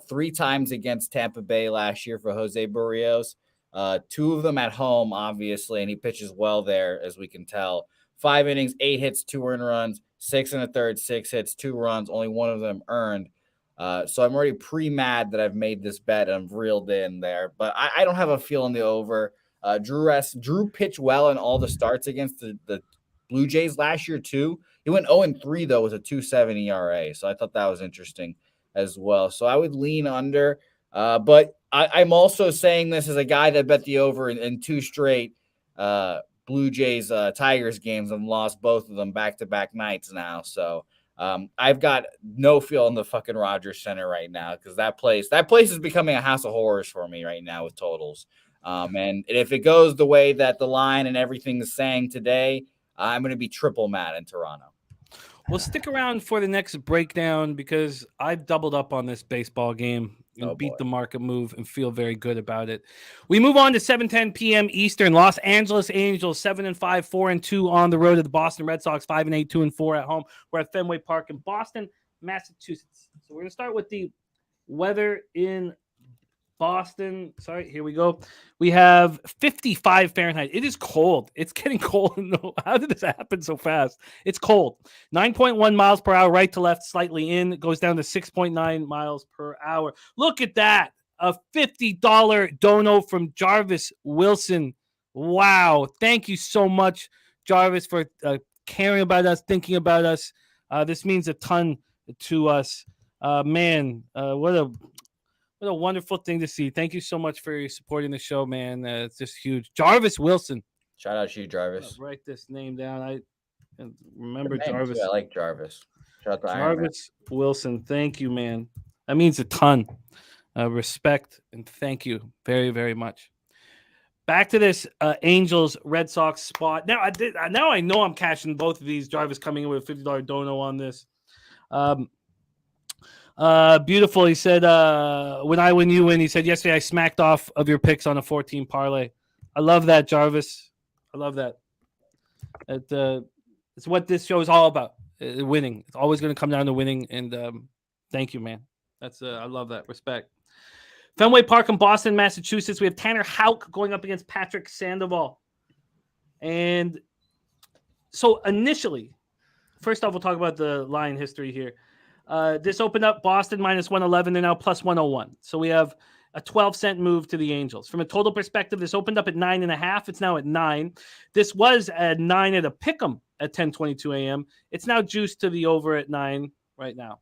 3 times against Tampa Bay last year for Jose Barrios, 2 of them at home, obviously, and he pitches well there, as we can tell. 5 innings, 8 hits, 2 earned runs, 6 1/3, 6 hits, 2 runs, only 1 of them earned. So I'm already pre-mad that I've made this bet and I'm reeled in there, but I don't have a feel in the over. Drew pitched well in all the starts against the Blue Jays last year too. He went 0-3 though with a 2.7 ERA, so I thought that was interesting as well. So I would lean under, but I'm also saying this as a guy that bet the over in 2 straight Blue Jays Tigers games and lost both of them back-to-back nights now. So I've got no feel in the fucking Rogers Center right now, because that place is becoming a house of horrors for me right now with totals. And if it goes the way that the line and everything is saying today, I'm going to be triple mad in Toronto. Well, stick around for the next breakdown, because I've doubled up on this baseball game and beat the market move and feel very good about it. We move on to 7:10 p.m. Eastern. Los Angeles Angels 7-5, 4-2 on the road to the Boston Red Sox, 5-8, 2-4 at home. We're at Fenway Park in Boston, Massachusetts. So we're going to start with the weather in Boston. Sorry, here we go. We have 55 Fahrenheit. It is cold. It's getting cold. No, how did this happen so fast? It's cold. 9.1 miles per hour, right to left, slightly in. It goes down to 6.9 miles per hour. Look at that. A $50 dono from Jarvis Wilson. Wow. Thank you so much, Jarvis, for caring about us, thinking about us. This means a ton to us. Man, what a wonderful thing to see. Thank you so much for supporting the show, man. It's just huge. Jarvis Wilson. Shout out to you, Jarvis. Write this name down. I remember Jarvis. Too. I like Jarvis. Shout out to Jarvis Wilson. Thank you, man. That means a ton. Respect and thank you very, very much. Back to this Angels Red Sox spot. Now I know I'm cashing both of these. Jarvis coming in with a $50 dono on this. Beautiful. He said, when I win, you win. He said, yesterday I smacked off of your picks on a 14 parlay. I love that, Jarvis. I love that. It's what this show is all about. Winning. It's always going to come down to winning. And thank you, man. I love that. Respect. Fenway Park in Boston, Massachusetts. We have Tanner Houck going up against Patrick Sandoval. And so initially, first off, we'll talk about the line history here. This opened up Boston minus 111. They're now plus 101. So we have a 12-cent move to the Angels. From a total perspective, this opened up at 9.5. It's now at 9. This was at 9 at a pick'em at 10:22 a.m. It's now juiced to the over at 9 right now.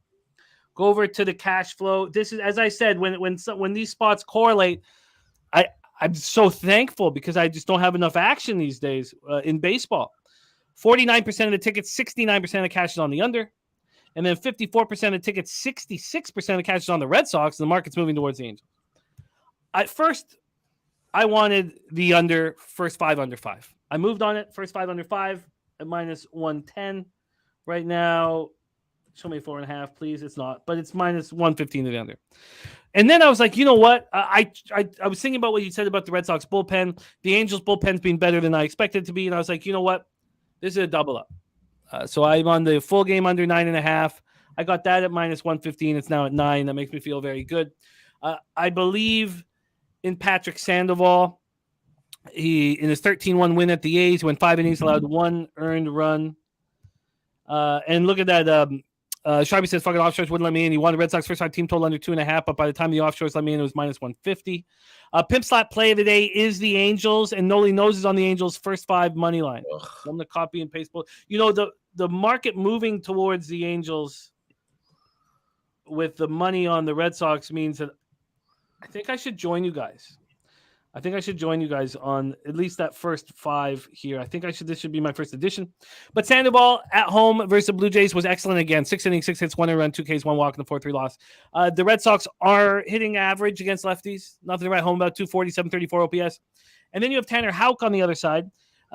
Go over to the cash flow. This is, as I said, when these spots correlate, I'm so thankful, because I just don't have enough action these days in baseball. 49% of the tickets, 69% of the cash is on the under. And then 54% of tickets, 66% of cash is on the Red Sox, and the market's moving towards the Angels. At first, I wanted the under, first 5 under 5. I moved on it, first 5 under 5 at minus 110. Right now, show me 4.5, please. It's not, but it's minus 115 to the under. And then I was like, you know what? I was thinking about what you said about the Red Sox bullpen. The Angels bullpen's been better than I expected it to be. And I was like, you know what? This is a double up. So I'm on the full game under 9.5. I got that at minus 115. It's now at 9. That makes me feel very good. I believe in Patrick Sandoval. He, in his 13-1 win at the A's, went 5 innings, allowed 1 earned run. And look at that. Sharpie says, fucking offshores wouldn't let me in. He won the Red Sox first time team total under 2.5, but by the time the offshores let me in, it was minus 150. Pimp slot play of the day is the Angels, and Noli knows is on the Angels' first 5 money line. I'm the copy and paste. You know, the market moving towards the Angels with the money on the Red Sox means that I think I should join you guys. I think I should join you guys on at least that first 5 here. I think this should be my first edition. But Sandoval at home versus the Blue Jays was excellent again. 6 innings, 6 hits, 1 run, 2 Ks, 1 walk, and a 4-3 loss. The Red Sox are hitting average against lefties. Nothing to write home about, 240, 734 OPS. And then you have Tanner Houck on the other side.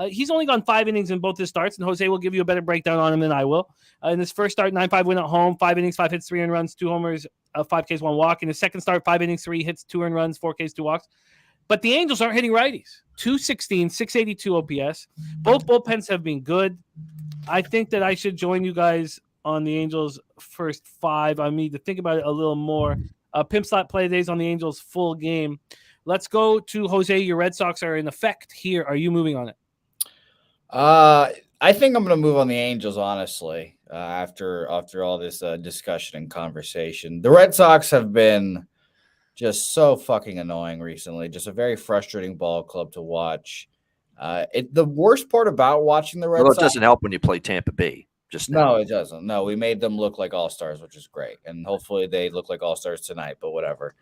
He's only gone 5 innings in both his starts, and Jose will give you a better breakdown on him than I will. In his first start, 9-5 win at home, 5 innings, 5 hits, 3 earned runs, 2 homers, 5 Ks, 1 walk. In his second start, 5 innings, 3 hits, 2 earned runs, 4 Ks, 2 walks. But the Angels aren't hitting righties. 216, 682 OPS. Both bullpens have been good. I think that I should join you guys on the Angels' first 5. I need to think about it a little more. Pimp slot play days on the Angels' full game. Let's go to Jose. Your Red Sox are in effect here. Are you moving on it? I think I'm going to move on the Angels, honestly, after all this discussion and conversation. The Red Sox have been just so fucking annoying recently. Just a very frustrating ball club to watch. The worst part about watching the Red Sox... it doesn't help when you play Tampa Bay. No, it doesn't. No, we made them look like all-stars, which is great. And hopefully they look like all-stars tonight, but whatever.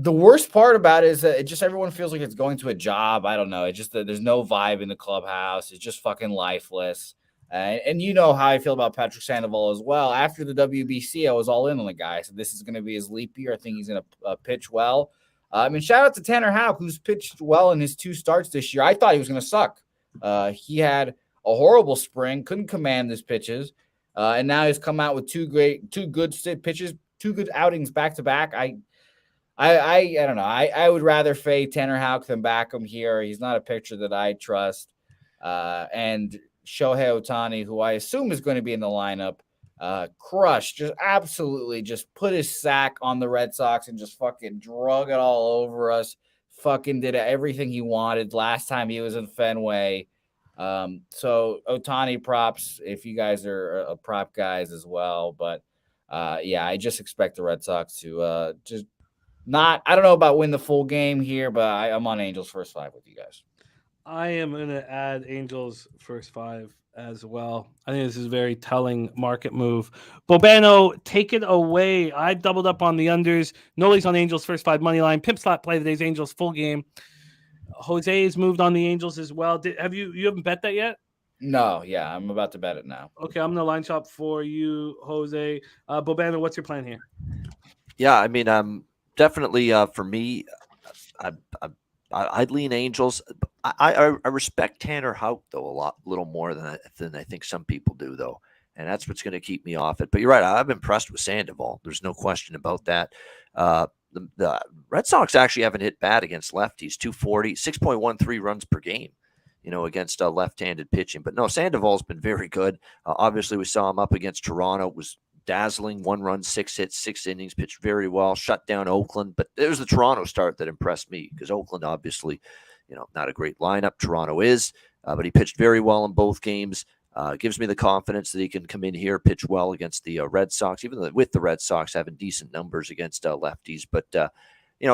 The worst part about it is that everyone feels like it's going to a job. I don't know. It's just that there's no vibe in the clubhouse. It's just fucking lifeless. And you know how I feel about Patrick Sandoval as well. After the WBC, I was all in on the guy. So this is going to be his leap year. I think he's going to pitch well. Shout out to Tanner Houck, who's pitched well in his 2 starts this year. I thought he was going to suck. He had a horrible spring, couldn't command his pitches. And now he's come out with 2 good pitches, 2 good outings back to back. I don't know. I would rather fade Tanner Houck than back him here. He's not a pitcher that I trust. And Shohei Ohtani, who I assume is going to be in the lineup, crushed, just absolutely just put his sack on the Red Sox and just fucking drug it all over us. Fucking did everything he wanted last time he was in Fenway. So Ohtani props if you guys are prop guys as well. But yeah, I just expect the Red Sox to just not, I don't know about win the full game here, but I'm on Angels first 5 with you guys. I am going to add Angels first 5 as well. I think this is a very telling market move. Bobano, take it away. I doubled up on the unders. Noli's on Angels first 5 money line. Pimp slot play today's Angels full game. Jose has moved on the Angels as well. You haven't bet that yet? No, yeah, I'm about to bet it now. Okay, I'm going to line shop for you, Jose. Bobano, what's your plan here? Yeah, I mean, definitely for me, I'd lean Angels. I respect Tanner Houck though a little more than I think some people do though, and that's what's going to keep me off it. But you're right, I'm impressed with Sandoval. There's no question about that. The Red Sox actually haven't hit bad against lefties. 240, 6.13 runs per game, against left-handed pitching. But no, Sandoval's been very good. Obviously, we saw him up against Toronto. It was dazzling. 1 run, 6 hits, 6 innings, pitched very well, shut down Oakland. But it was the Toronto start that impressed me because Oakland, obviously, not a great lineup. Toronto is, but he pitched very well in both games. Gives me the confidence that he can come in here, pitch well against the Red Sox, even with the Red Sox having decent numbers against lefties. But,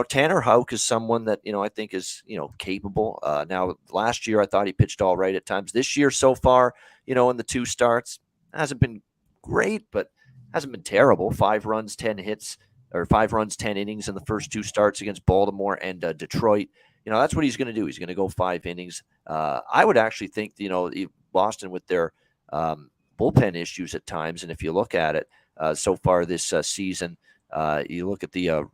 Tanner Houck is someone that, I think is, capable. Now, last year, I thought he pitched all right at times. This year so far, in the 2 starts, hasn't been great, but hasn't been terrible. 5 runs, 10 hits, or 5 runs, 10 innings in the first 2 starts against Baltimore and Detroit. That's what he's going to do. He's going to go 5 innings. I would actually think, Boston with their bullpen issues at times. And if you look at it so far this season, you look at the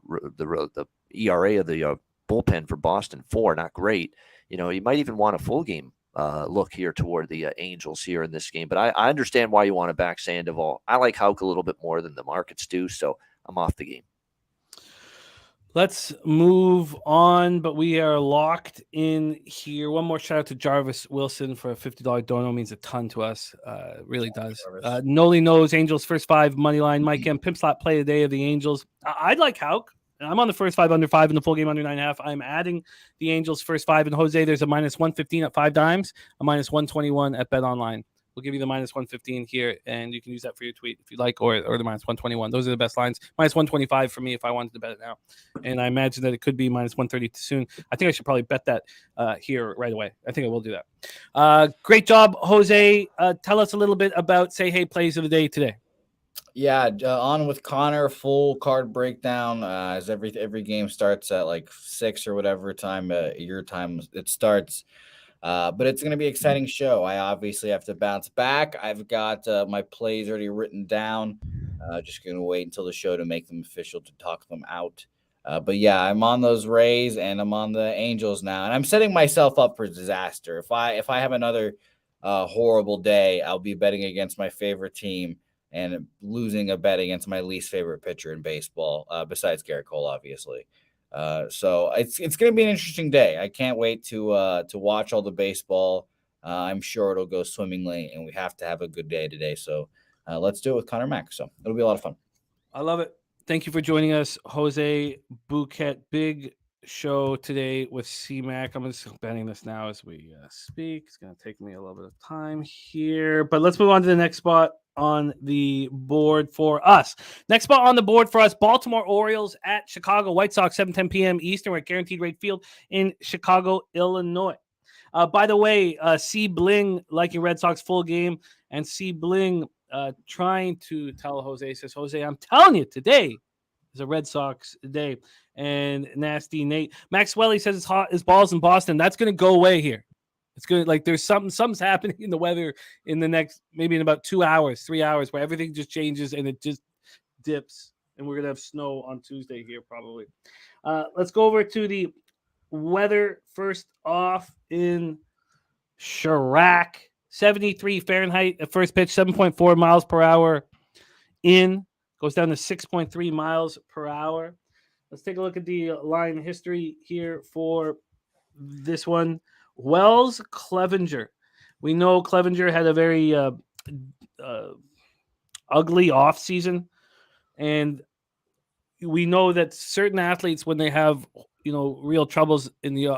ERA of the bullpen for Boston, 4, not great. You might even want a full game look here toward the Angels here in this game. But I understand why you want to back Sandoval. I like Houck a little bit more than the markets do, so I'm off the game. Let's move on, but we are locked in here. One more shout out to Jarvis Wilson for a $50 dono. Means a ton to us. It really does. Noli knows Angels first 5 money line. Mike M. Pimp slot play of the day of the Angels. I'd like Houck. I'm on the first 5 under 5 in the full game under 9.5. I'm adding the Angels first 5. And Jose, there's a minus 115 at 5 dimes, a minus 121 at Bet Online. We'll give you the minus 115 here, and you can use that for your tweet if you like, or the minus 121. Those are the best lines. Minus 125 for me if I wanted to bet it now. And I imagine that it could be minus 130 soon. I think I should probably bet that here right away. I think I will do that. Great job, Jose. Tell us a little bit about Say Hey plays of the day today. Yeah, on with Connor, full card breakdown as every game starts at like 6 or whatever time your time it starts. But it's going to be an exciting show. I obviously have to bounce back. I've got my plays already written down. Just going to wait until the show to make them official to talk them out. But yeah, I'm on those Rays and I'm on the Angels now, and I'm setting myself up for disaster. If I have another horrible day, I'll be betting against my favorite team and losing a bet against my least favorite pitcher in baseball, besides Garrett Cole, obviously. So it's going to be an interesting day. I can't wait to watch all the baseball. I'm sure it'll go swimmingly, and we have to have a good day today. So let's do it with Connor Mack. So it'll be a lot of fun. I love it. Thank you for joining us, Jose Bouquet. Big show today with C-Mac. I'm just betting this now as we speak. It's going to take me a little bit of time here, but let's move on to the next spot on the board for us. Next spot on the board for us, Baltimore Orioles at Chicago White Sox, 7:10 p.m. Eastern. We're at Guaranteed Rate Field in Chicago, Illinois. By the way, C. Bling liking Red Sox full game, and C. Bling trying to tell Jose, says, Jose, I'm telling you, today is a Red Sox day. And Nasty Nate. Maxwell, he says it's hot as balls in Boston. That's going to go away here. It's good. Like there's something's happening in the weather in the next, maybe in about 2 hours, 3 hours, where everything just changes and it just dips. And we're going to have snow on Tuesday here, probably. Let's go over to the weather first off in Chirac. 73 Fahrenheit at first pitch, 7.4 miles per hour in. Goes down to 6.3 miles per hour. Let's take a look at the line history here for this one. Wells Clevenger. We know Clevenger had a very ugly offseason. And we know that certain athletes, when they have, real troubles in the,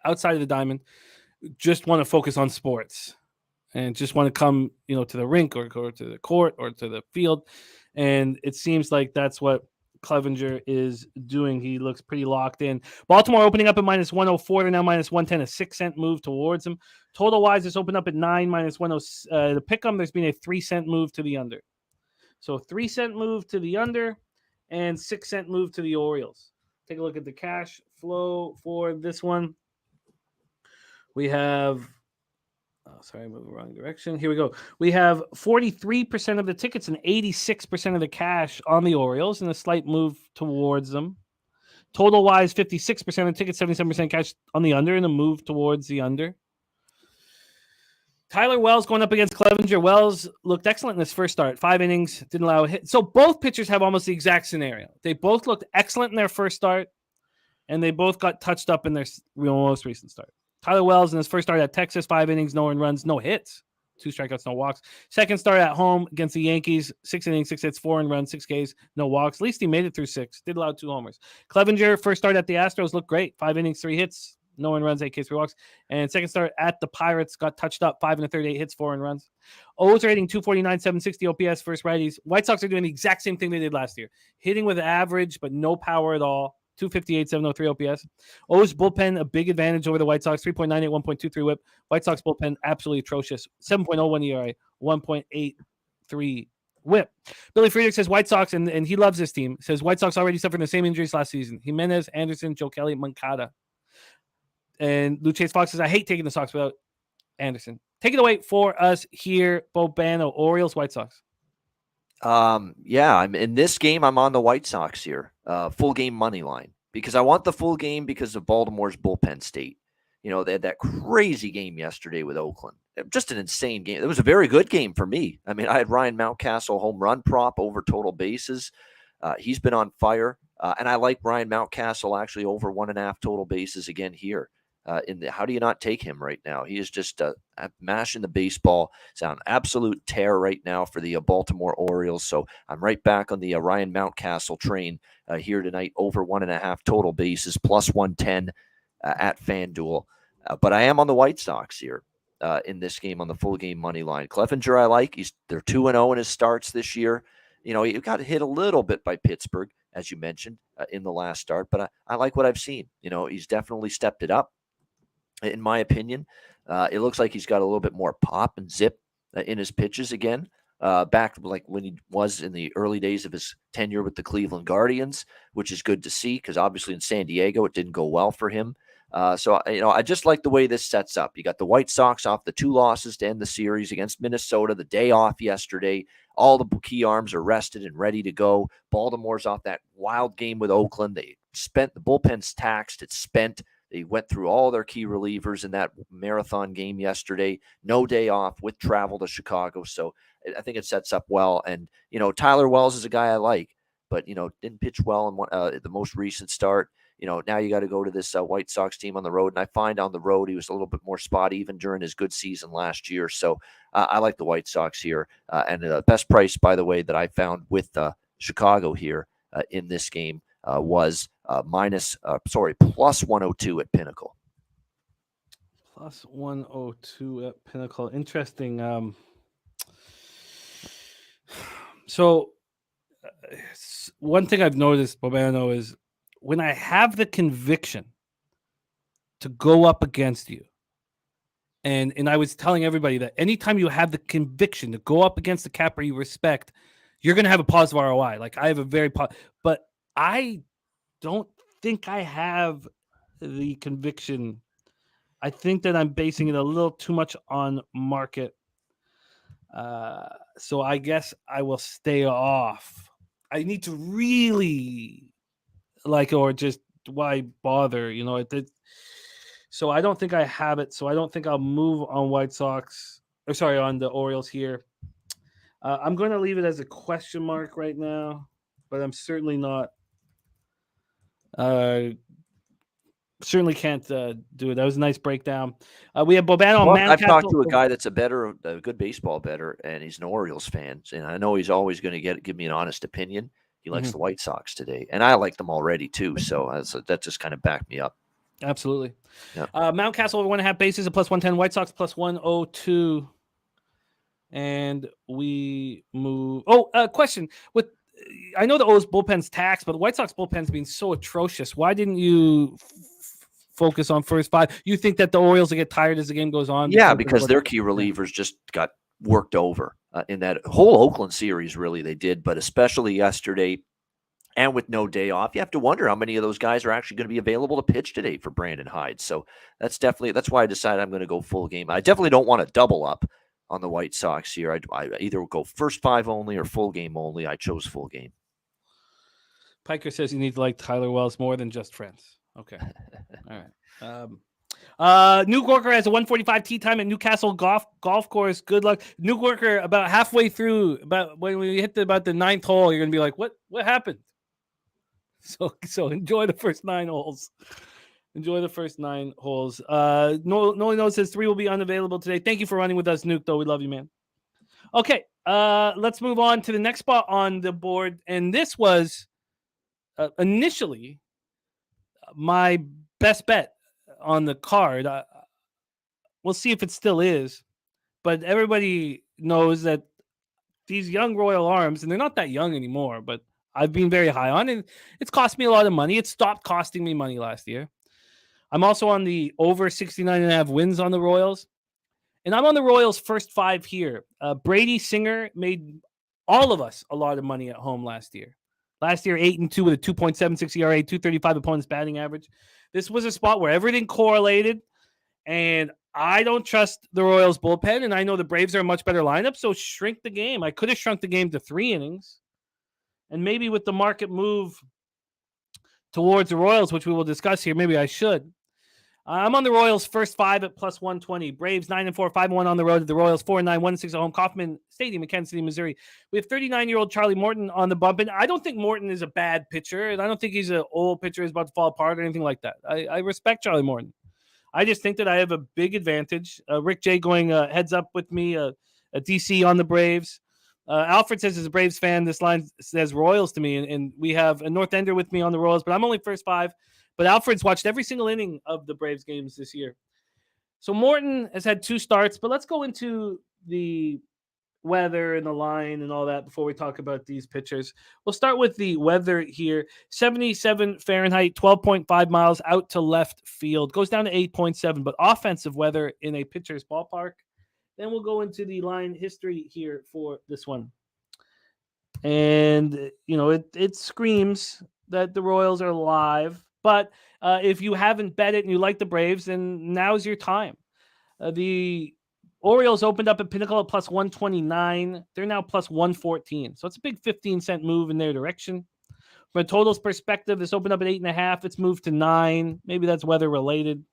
outside of the diamond, just want to focus on sports and just want to come, to the rink or go to the court or to the field. And it seems like that's what Clevenger is doing. He looks pretty locked in. Baltimore opening up at minus 104 to now minus 110, a 6-cent move towards him. Total wise, it's opened up at 9 minus 106. The pick 'em, there's been a 3-cent move to the under. So 3-cent move to the under and 6-cent move to the Orioles. Take a look at the cash flow for this one. We have, I moved the wrong direction. Here we go. We have 43% of the tickets and 86% of the cash on the Orioles and a slight move towards them. Total wise, 56% of tickets, 77% cash on the under and a move towards the under. Tyler Wells going up against Clevenger. Wells looked excellent in his first start. 5 innings, didn't allow a hit. So both pitchers have almost the exact scenario. They both looked excellent in their first start, and they both got touched up in their most recent start. Tyler Wells in his first start at Texas, 5 innings, no earned runs, no hits. 2 strikeouts, no walks. Second start at home against the Yankees, 6 innings, 6 hits, 4 earned runs, 6 Ks, no walks. At least he made it through 6. Did allow 2 homers. Clevenger, first start at the Astros, looked great. 5 innings, 3 hits, no earned runs, 8 Ks, 3 walks. And second start at the Pirates, got touched up, 5 1/3, 8 hits, 4 earned runs. O's rating 249, 760 OPS, first righties. White Sox are doing the exact same thing they did last year. Hitting with average, but no power at all. 258, 703 OPS. O's bullpen, a big advantage over the White Sox. 3.98, 1.23 whip. White Sox bullpen, absolutely atrocious. 7.01 ERA, 1.83 whip. Billy Friedrich says White Sox, and he loves this team, says White Sox already suffered the same injuries last season. Jimenez, Anderson, Joe Kelly, Moncada. And Luchace Fox says, I hate taking the Sox without Anderson. Take it away for us here, Bobano, Orioles, White Sox. Yeah, I'm in this game. I'm on the White Sox here, full game money line, because I want the full game because of Baltimore's bullpen state. They had that crazy game yesterday with Oakland. Just an insane game. It was a very good game for me. I mean, I had Ryan Mountcastle home run prop over total bases. He's been on fire, and I like Ryan Mountcastle actually over 1.5 total bases again here. How do you not take him right now? He is just mashing the baseball. It's on absolute tear right now for the Baltimore Orioles. So I'm right back on the Ryan Mountcastle train here tonight, over 1.5 total bases, plus 110 at FanDuel. But I am on the White Sox here in this game on the full game money line. Clevenger, I like. They're 2-0 in his starts this year. He got hit a little bit by Pittsburgh, as you mentioned, in the last start. But I like what I've seen. He's definitely stepped it up. In my opinion, it looks like he's got a little bit more pop and zip in his pitches again, back like when he was in the early days of his tenure with the Cleveland Guardians, which is good to see because obviously in San Diego it didn't go well for him. So I just like the way this sets up. You got the White Sox off the 2 losses to end the series against Minnesota, the day off yesterday. All the key arms are rested and ready to go. Baltimore's off that wild game with Oakland. They spent the bullpen's taxed. It's spent. They went through all their key relievers in that marathon game yesterday. No day off with travel to Chicago. So I think it sets up well. And, Tyler Wells is a guy I like, but, didn't pitch well in the most recent start. Now you got to go to this White Sox team on the road. And I find on the road he was a little bit more spot even during his good season last year. So I like the White Sox here. And the best price, by the way, that I found with Chicago here in this game was plus 102 at Pinnacle. Plus 102 at Pinnacle. Interesting. So one thing I've noticed, Bobano, is when I have the conviction to go up against you, and I was telling everybody that anytime you have the conviction to go up against the capper you respect, you're going to have a positive ROI. Like I have a very but I don't think I have the conviction. I think that I'm basing it a little too much on market. So I guess I will stay off. I need to really or just why bother? So I don't think I have it. So I don't think I'll move on White Sox. On the Orioles here. I'm going to leave it as a question mark right now, but I'm certainly not. Certainly can't do it. That was a nice breakdown. We have Bobano. I've talked to a guy that's a good baseball bettor, and he's an Orioles fan, and I know he's always going to give me an honest opinion. He likes the White Sox today, and I like them already too. So that just kind of backed me up. Absolutely. Yeah. Mountcastle over 1.5 bases at plus 110. White Sox plus 102. And we move. Question. I know the O's bullpen's taxed, but the White Sox bullpen's been so atrocious. Why didn't you focus on first 5? You think that the Orioles will get tired as the game goes on? Yeah, because their key relievers just got worked over in that whole Oakland series. Really, they did, but especially yesterday. And with no day off, you have to wonder how many of those guys are actually going to be available to pitch today for Brandon Hyde. So that's why I decided I'm going to go full game. I definitely don't want to double up on the White Sox here. I either go first 5 only or full game only. I chose full game. Piker says you need to like Tyler Wells more than just friends. Okay. All right. New Yorker has a 145 tee time at Newcastle golf course. Good luck. New Yorker, about halfway through, about when we hit about the 9th hole, you're going to be like, what happened? So enjoy the first 9 holes. Enjoy the first 9 holes. Noli Knows says 3 will be unavailable today. Thank you for running with us, Nuke, though. We love you, man. Okay, let's move on to the next spot on the board. And this was initially my best bet on the card. We'll see if it still is. But everybody knows that these young Royal Arms, and they're not that young anymore, but I've been very high on it. It's cost me a lot of money. It stopped costing me money last year. I'm also on the over 69.5 wins on the Royals. And I'm on the Royals' first 5 here. Brady Singer made all of us a lot of money at home last year. Last year, 8-2 with a 2.76 ERA, 235 opponent's batting average. This was a spot where everything correlated. And I don't trust the Royals bullpen, and I know the Braves are a much better lineup, so shrink the game. I could have shrunk the game to 3 innings, and maybe with the market move towards the Royals, which we will discuss here, maybe I should. I'm on the Royals first 5 at plus 120. Braves 9-4, 5-1 on the road. The Royals 4-9, 1-6 at home. Kauffman Stadium in Kansas City, Missouri. We have 39-year-old Charlie Morton on the bump, and I don't think Morton is a bad pitcher, and I don't think he's an old pitcher who's about to fall apart or anything like that. I respect Charlie Morton. I just think that I have a big advantage. Rick J going heads up with me, a DC on the Braves. Alfred says he's a Braves fan. This line says Royals to me, and we have a North Ender with me on the Royals, but I'm only first 5. But Alfred's watched every single inning of the Braves games this year. So Morton has had 2 starts, but let's go into the weather and the line and all that before we talk about these pitchers. We'll start with the weather here. 77 Fahrenheit, 12.5 miles out to left field. Goes down to 8.7, but offensive weather in a pitcher's ballpark. Then we'll go into the line history here for this one. And, you know, it screams that the Royals are live. But if you haven't bet it and you like the Braves, then now's your time. The Orioles opened up at Pinnacle at plus 129. They're now plus 114. So it's a big 15-cent move in their direction. From a totals perspective, this opened up at 8.5. It's moved to 9. Maybe that's weather related.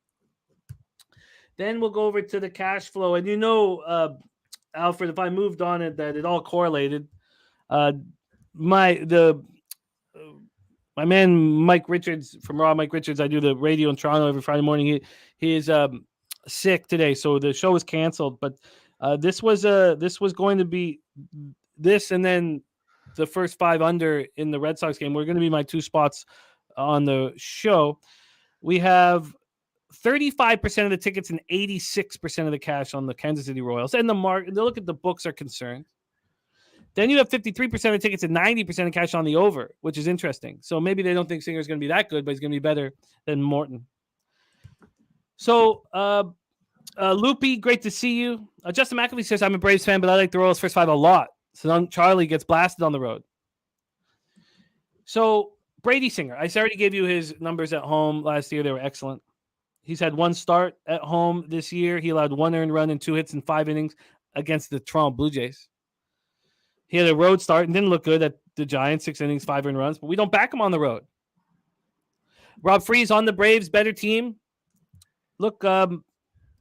Then we'll go over to the cash flow. And you know, Alfred, if I moved on it, that it all correlated. My man Mike Richards from Raw, Mike Richards, I do the radio in Toronto every Friday morning. He is sick today, so the show was canceled. But this was going to be this, and then the first 5 under in the Red Sox game were going to be my 2 spots on the show. We have 35% of the tickets and 86% of the cash on the Kansas City Royals, and the market. Look at the books are concerned. Then you have 53% of tickets and 90% of cash on the over, which is interesting. So maybe they don't think Singer's going to be that good, but he's going to be better than Morton. So, Loopy, great to see you. Justin McAfee says, I'm a Braves fan, but I like the Royals first 5 a lot. So then Charlie gets blasted on the road. So, Brady Singer, I already gave you his numbers at home last year. They were excellent. He's had 1 start at home this year. He allowed 1 earned run and 2 hits in 5 innings against the Toronto Blue Jays. He had a road start and didn't look good at the Giants, 6 innings, 5 earned runs, but we don't back him on the road. Rob Freeze on the Braves, better team. Look,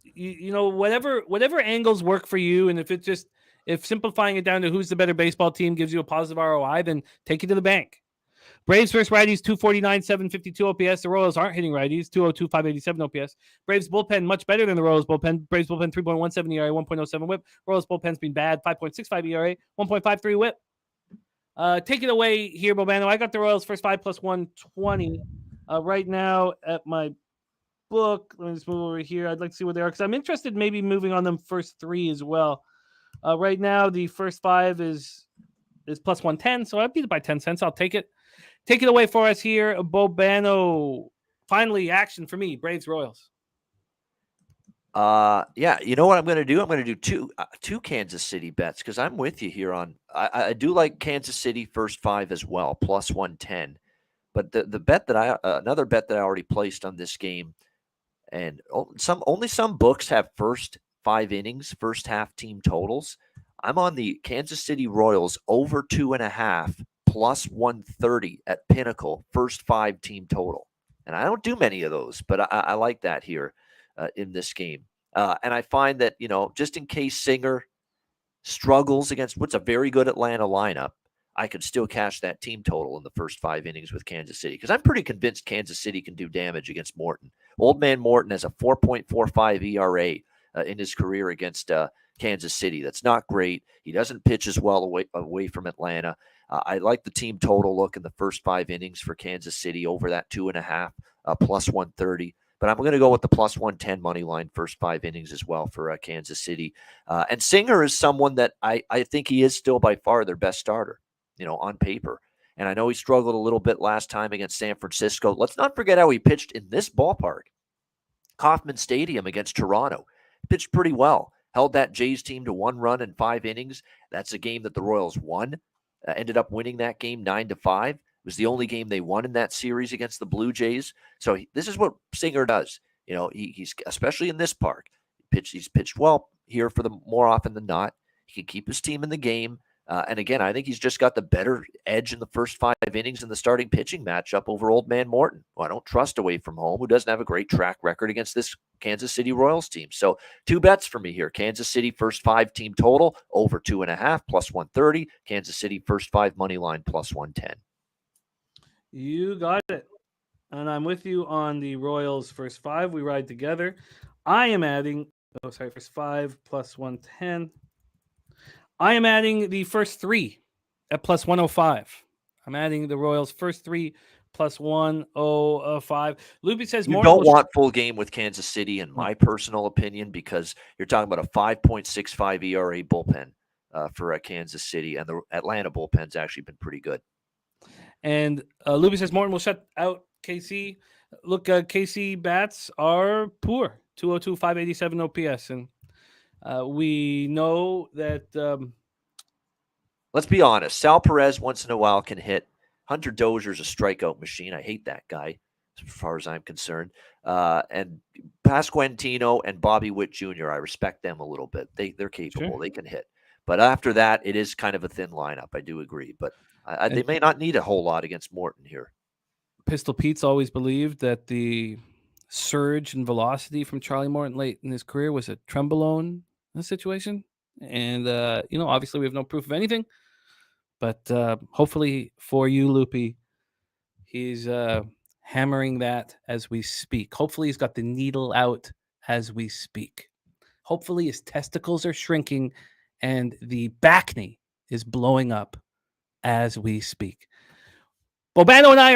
you know, whatever angles work for you, and if simplifying it down to who's the better baseball team gives you a positive ROI, then take it to the bank. Braves versus righties, 249, 752 OPS. The Royals aren't hitting righties, 202, 587 OPS. Braves bullpen much better than the Royals bullpen. Braves bullpen 3.17 ERA, 1.07 WHIP. Royals bullpen's been bad, 5.65 ERA, 1.53 WHIP. Take it away here, Bobano. I got the Royals first 5 plus 120 right now at my book. Let me just move over here. I'd like to see what they are because I'm interested maybe moving on them first 3 as well. Right now, the first 5 is plus 110, so I'd beat it by 10 cents. I'll take it. Take it away for us here, Bobano. Finally, action for me, Braves Royals. Yeah, you know what I'm going to do? I'm going to do two Kansas City bets because I'm with you here on. I do like Kansas City first 5 as well, plus 110. But the bet that another bet that I already placed on this game, and only some books have first 5 innings, first half team totals. I'm on the Kansas City Royals over 2.5. plus 130 at Pinnacle, first 5 team total. And I don't do many of those, but I like that here in this game. And I find that, you know, just in case Singer struggles against what's a very good Atlanta lineup, I could still cash that team total in the first 5 innings with Kansas City because I'm pretty convinced Kansas City can do damage against Morton. Old man Morton has a 4.45 ERA in his career against Kansas City. That's not great. He doesn't pitch as well away from Atlanta. I like the team total look in the first 5 innings for Kansas City over that 2.5 plus 130. But I'm going to go with the plus 110 money line first 5 innings as well for Kansas City. And Singer is someone that I think he is still by far their best starter, you know, on paper. And I know he struggled a little bit last time against San Francisco. Let's not forget how he pitched in this ballpark, Kauffman Stadium against Toronto. Pitched pretty well. Held that Jays team to 1 run in 5 innings. That's a game that the Royals won. Ended up winning that game 9-5. It was the only game they won in that series against the Blue Jays. So this is what Singer does. You know, he's especially in this park, He's pitched well here for the more often than not. He can keep his team in the game. And again, I think he's just got the better edge in the first 5 innings in the starting pitching matchup over old man Morton, who I don't trust away from home, who doesn't have a great track record against this Kansas City Royals team. So 2 bets for me here. Kansas City first 5 team total over 2.5 plus 130. Kansas City first 5 money line plus 110. You got it. And I'm with you on the Royals first 5. We ride together. I am adding, first 5 plus 110. I am adding the first 3 at plus 105. I'm adding the Royals first 3 plus 105. Loopy says you don't want full game with Kansas City, in my personal opinion, because you're talking about a 5.65 ERA bullpen for Kansas City, and the Atlanta bullpen's actually been pretty good. And Loopy says Morton will shut out KC. Look, KC bats are poor. 202, 587 OPS, and we know that. Let's be honest. Sal Perez once in a while can hit. Hunter Dozier's a strikeout machine. I hate that guy, as far as I'm concerned. And Pasquantino and Bobby Witt Jr., I respect them a little bit. They're capable. Sure. They can hit. But after that, it is kind of a thin lineup. I do agree. But they may not need a whole lot against Morton here. Pistol Pete's always believed that the surge in velocity from Charlie Morton late in his career was a Trembolone situation. And, obviously we have no proof of anything. But hopefully for you, Loopy, he's hammering that as we speak. Hopefully he's got the needle out as we speak. Hopefully his testicles are shrinking and the back knee is blowing up as we speak. Bobano and I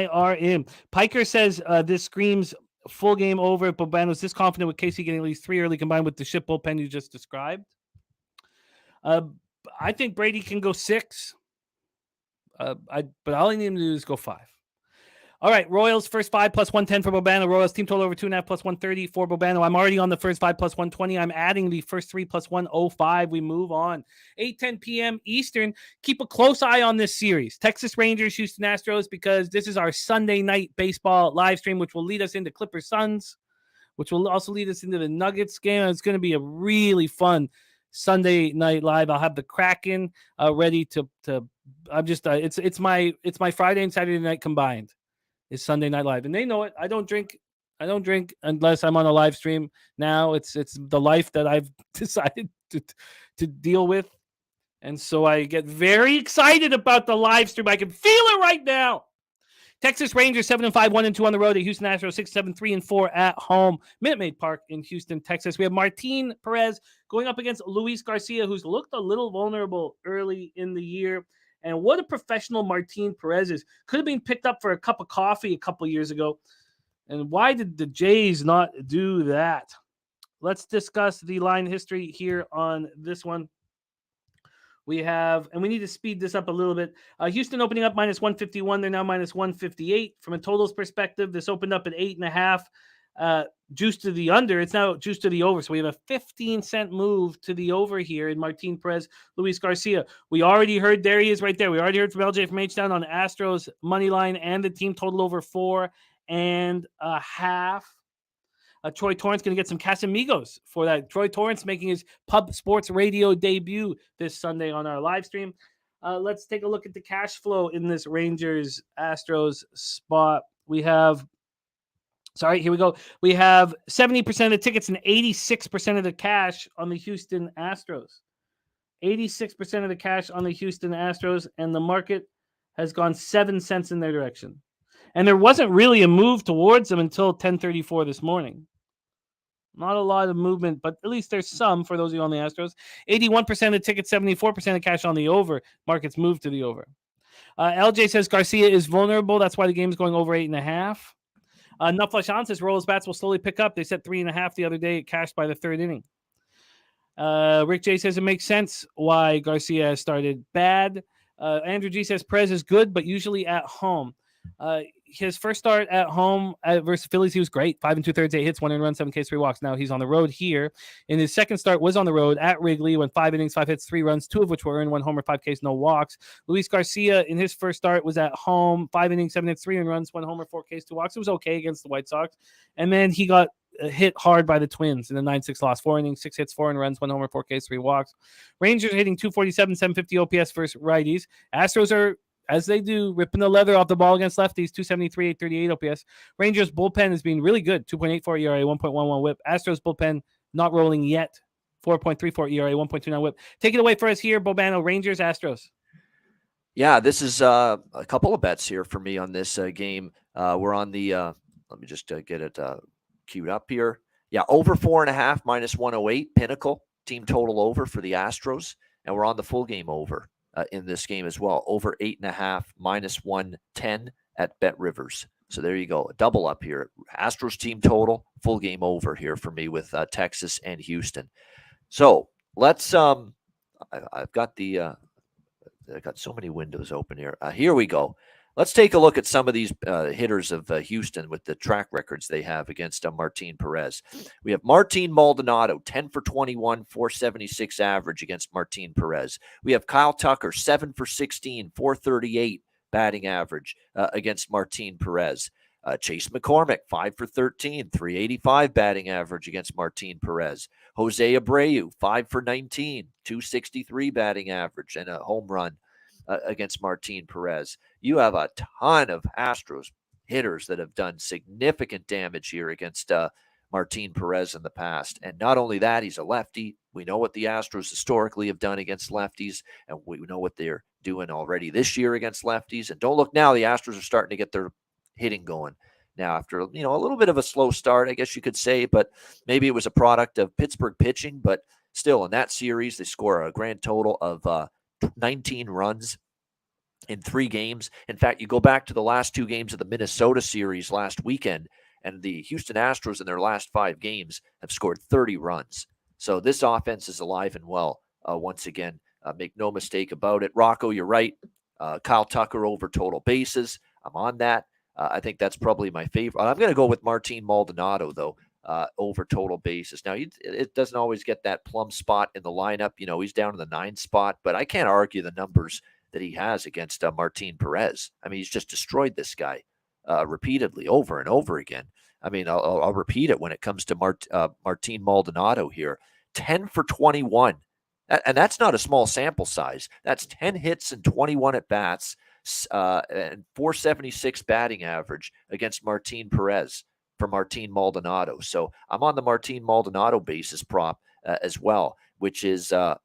are in. Piker says this screams full game over. Bobano's this confident with KC getting at least 3 early combined with the ship bullpen you just described. I think Brady can go 6. But all I need him to do is go 5. All right, Royals first 5 plus 110 for Bobano. Royals team total over 2.5 plus 130 for Bobano. I'm already on the first 5 plus 120. I'm adding the first 3 plus 105. We move on. 8:10 p.m. Eastern. Keep a close eye on this series. Texas Rangers, Houston Astros, because this is our Sunday night baseball live stream, which will lead us into Clippers Suns, which will also lead us into the Nuggets game. It's going to be a really fun Sunday night live. I'll have the Kraken ready to. I'm just. It's my Friday and Saturday night combined. Is Sunday Night Live, and they know it. I don't drink unless I'm on a live stream. Now it's the life that I've decided to deal with, and so I get very excited about the live stream. I can feel it right now. Texas Rangers 7-5, 1-2 on the road at Houston Astros 6-7, 3-4 at home. Minute Maid Park in Houston, Texas. We have Martin Perez going up against Luis Garcia, who's looked a little vulnerable early in the year. And what a professional Martin Perez is. Could have been picked up for a cup of coffee a couple years ago. And why did the Jays not do that? Let's discuss the line history here on this one. We have, and we need to speed this up a little bit. Houston opening up minus 151. They're now minus 158. From a totals perspective, this opened up at 8.5. Juice to the under. It's now juice to the over. So we have a 15-cent move to the over here in Martin Perez, Luis Garcia. We already heard, there he is right there. We already heard from LJ from H-Town on Astros money line and the team total over 4.5. Troy Torrance going to get some Casamigos for that. Troy Torrance making his Pub Sports Radio debut this Sunday on our live stream. Let's take a look at the cash flow in this Rangers-Astros spot. Here we go. We have 70% of the tickets and 86% of the cash on the Houston Astros. 86% of the cash on the Houston Astros, and the market has gone 7 cents in their direction. And there wasn't really a move towards them until 10:34 this morning. Not a lot of movement, but at least there's some for those of you on the Astros. 81% of the tickets, 74% of cash on the over. Markets moved to the over. LJ says Garcia is vulnerable. That's why the game's going over 8.5. Nutflesh says Royals bats will slowly pick up. They set 3.5 the other day. It cashed by the 3rd inning. Rick J says it makes sense why Garcia has started bad. Andrew G says Perez is good, but usually at home. His first start at home versus Phillies, he was great. 5 2/3, 8 hits, 1 earned run, 7 Ks, 3 walks. Now he's on the road here. In his second start was on the road at Wrigley, went 5 innings, 5 hits, 3 runs, 2 of which were earned, 1 homer, 5 Ks, no walks. Luis Garcia in his first start was at home, 5 innings, 7 hits, 3 earned runs, 1 homer, 4 Ks, 2 walks. It was okay against the White Sox. And then he got hit hard by the Twins in the 9-6 loss. 4 innings, 6 hits, 4 earned runs, 1 homer, 4 Ks, 3 walks. Rangers hitting 247, 750 OPS versus righties. Astros are, as they do, ripping the leather off the ball against lefties, 273, 838 OPS. Rangers bullpen has been really good, 2.84 ERA, 1.11 whip. Astros bullpen not rolling yet, 4.34 ERA, 1.29 whip. Take it away for us here, Bobano. Rangers, Astros. Yeah, this is a couple of bets here for me on this game. We're on the, let me just get it queued up here. Yeah, over 4.5, minus 108, Pinnacle, team total over for the Astros. And we're on the full game over in this game as well. Over 8.5, minus 110 at Bet Rivers. So there you go. A double up here. Astros team total, full game over here for me with Texas and Houston. So let's, I've got the, I've got so many windows open here. Here we go. Let's take a look at some of these hitters of Houston with the track records they have against Martin Perez. We have Martin Maldonado, 10 for 21, 476 average against Martin Perez. We have Kyle Tucker, 7 for 16, 438 batting average against Martin Perez. Chase McCormick, 5 for 13, 385 batting average against Martin Perez. Jose Abreu, 5 for 19, 263 batting average and a home run against Martin Perez. You have a ton of Astros hitters that have done significant damage here against Martin Perez in the past. And not only that, he's a lefty. We know what the Astros historically have done against lefties, and we know what they're doing already this year against lefties. And don't look now, the Astros are starting to get their hitting going now after, a little bit of a slow start, I guess you could say, but maybe it was a product of Pittsburgh pitching. But still, in that series, they score a grand total of 19 runs in 3 games. In fact, you go back to the last 2 games of the Minnesota series last weekend, and the Houston Astros in their last 5 games have scored 30 runs. So this offense is alive and well once again. Make no mistake about it. Rocco, you're right. Kyle Tucker over total bases. I'm on that. I think that's probably my favorite. I'm going to go with Martin Maldonado, though, over total bases. Now, it doesn't always get that plum spot in the lineup. He's down in the 9th spot, but I can't argue the numbers that he has against Martin Perez. I mean, he's just destroyed this guy repeatedly over and over again. I mean, I'll repeat it when it comes to Martin Maldonado here. 10 for 21. And that's not a small sample size. That's 10 hits and 21 at-bats and 476 batting average against Martin Perez for Martin Maldonado. So I'm on the Martin Maldonado basis prop as well, which is a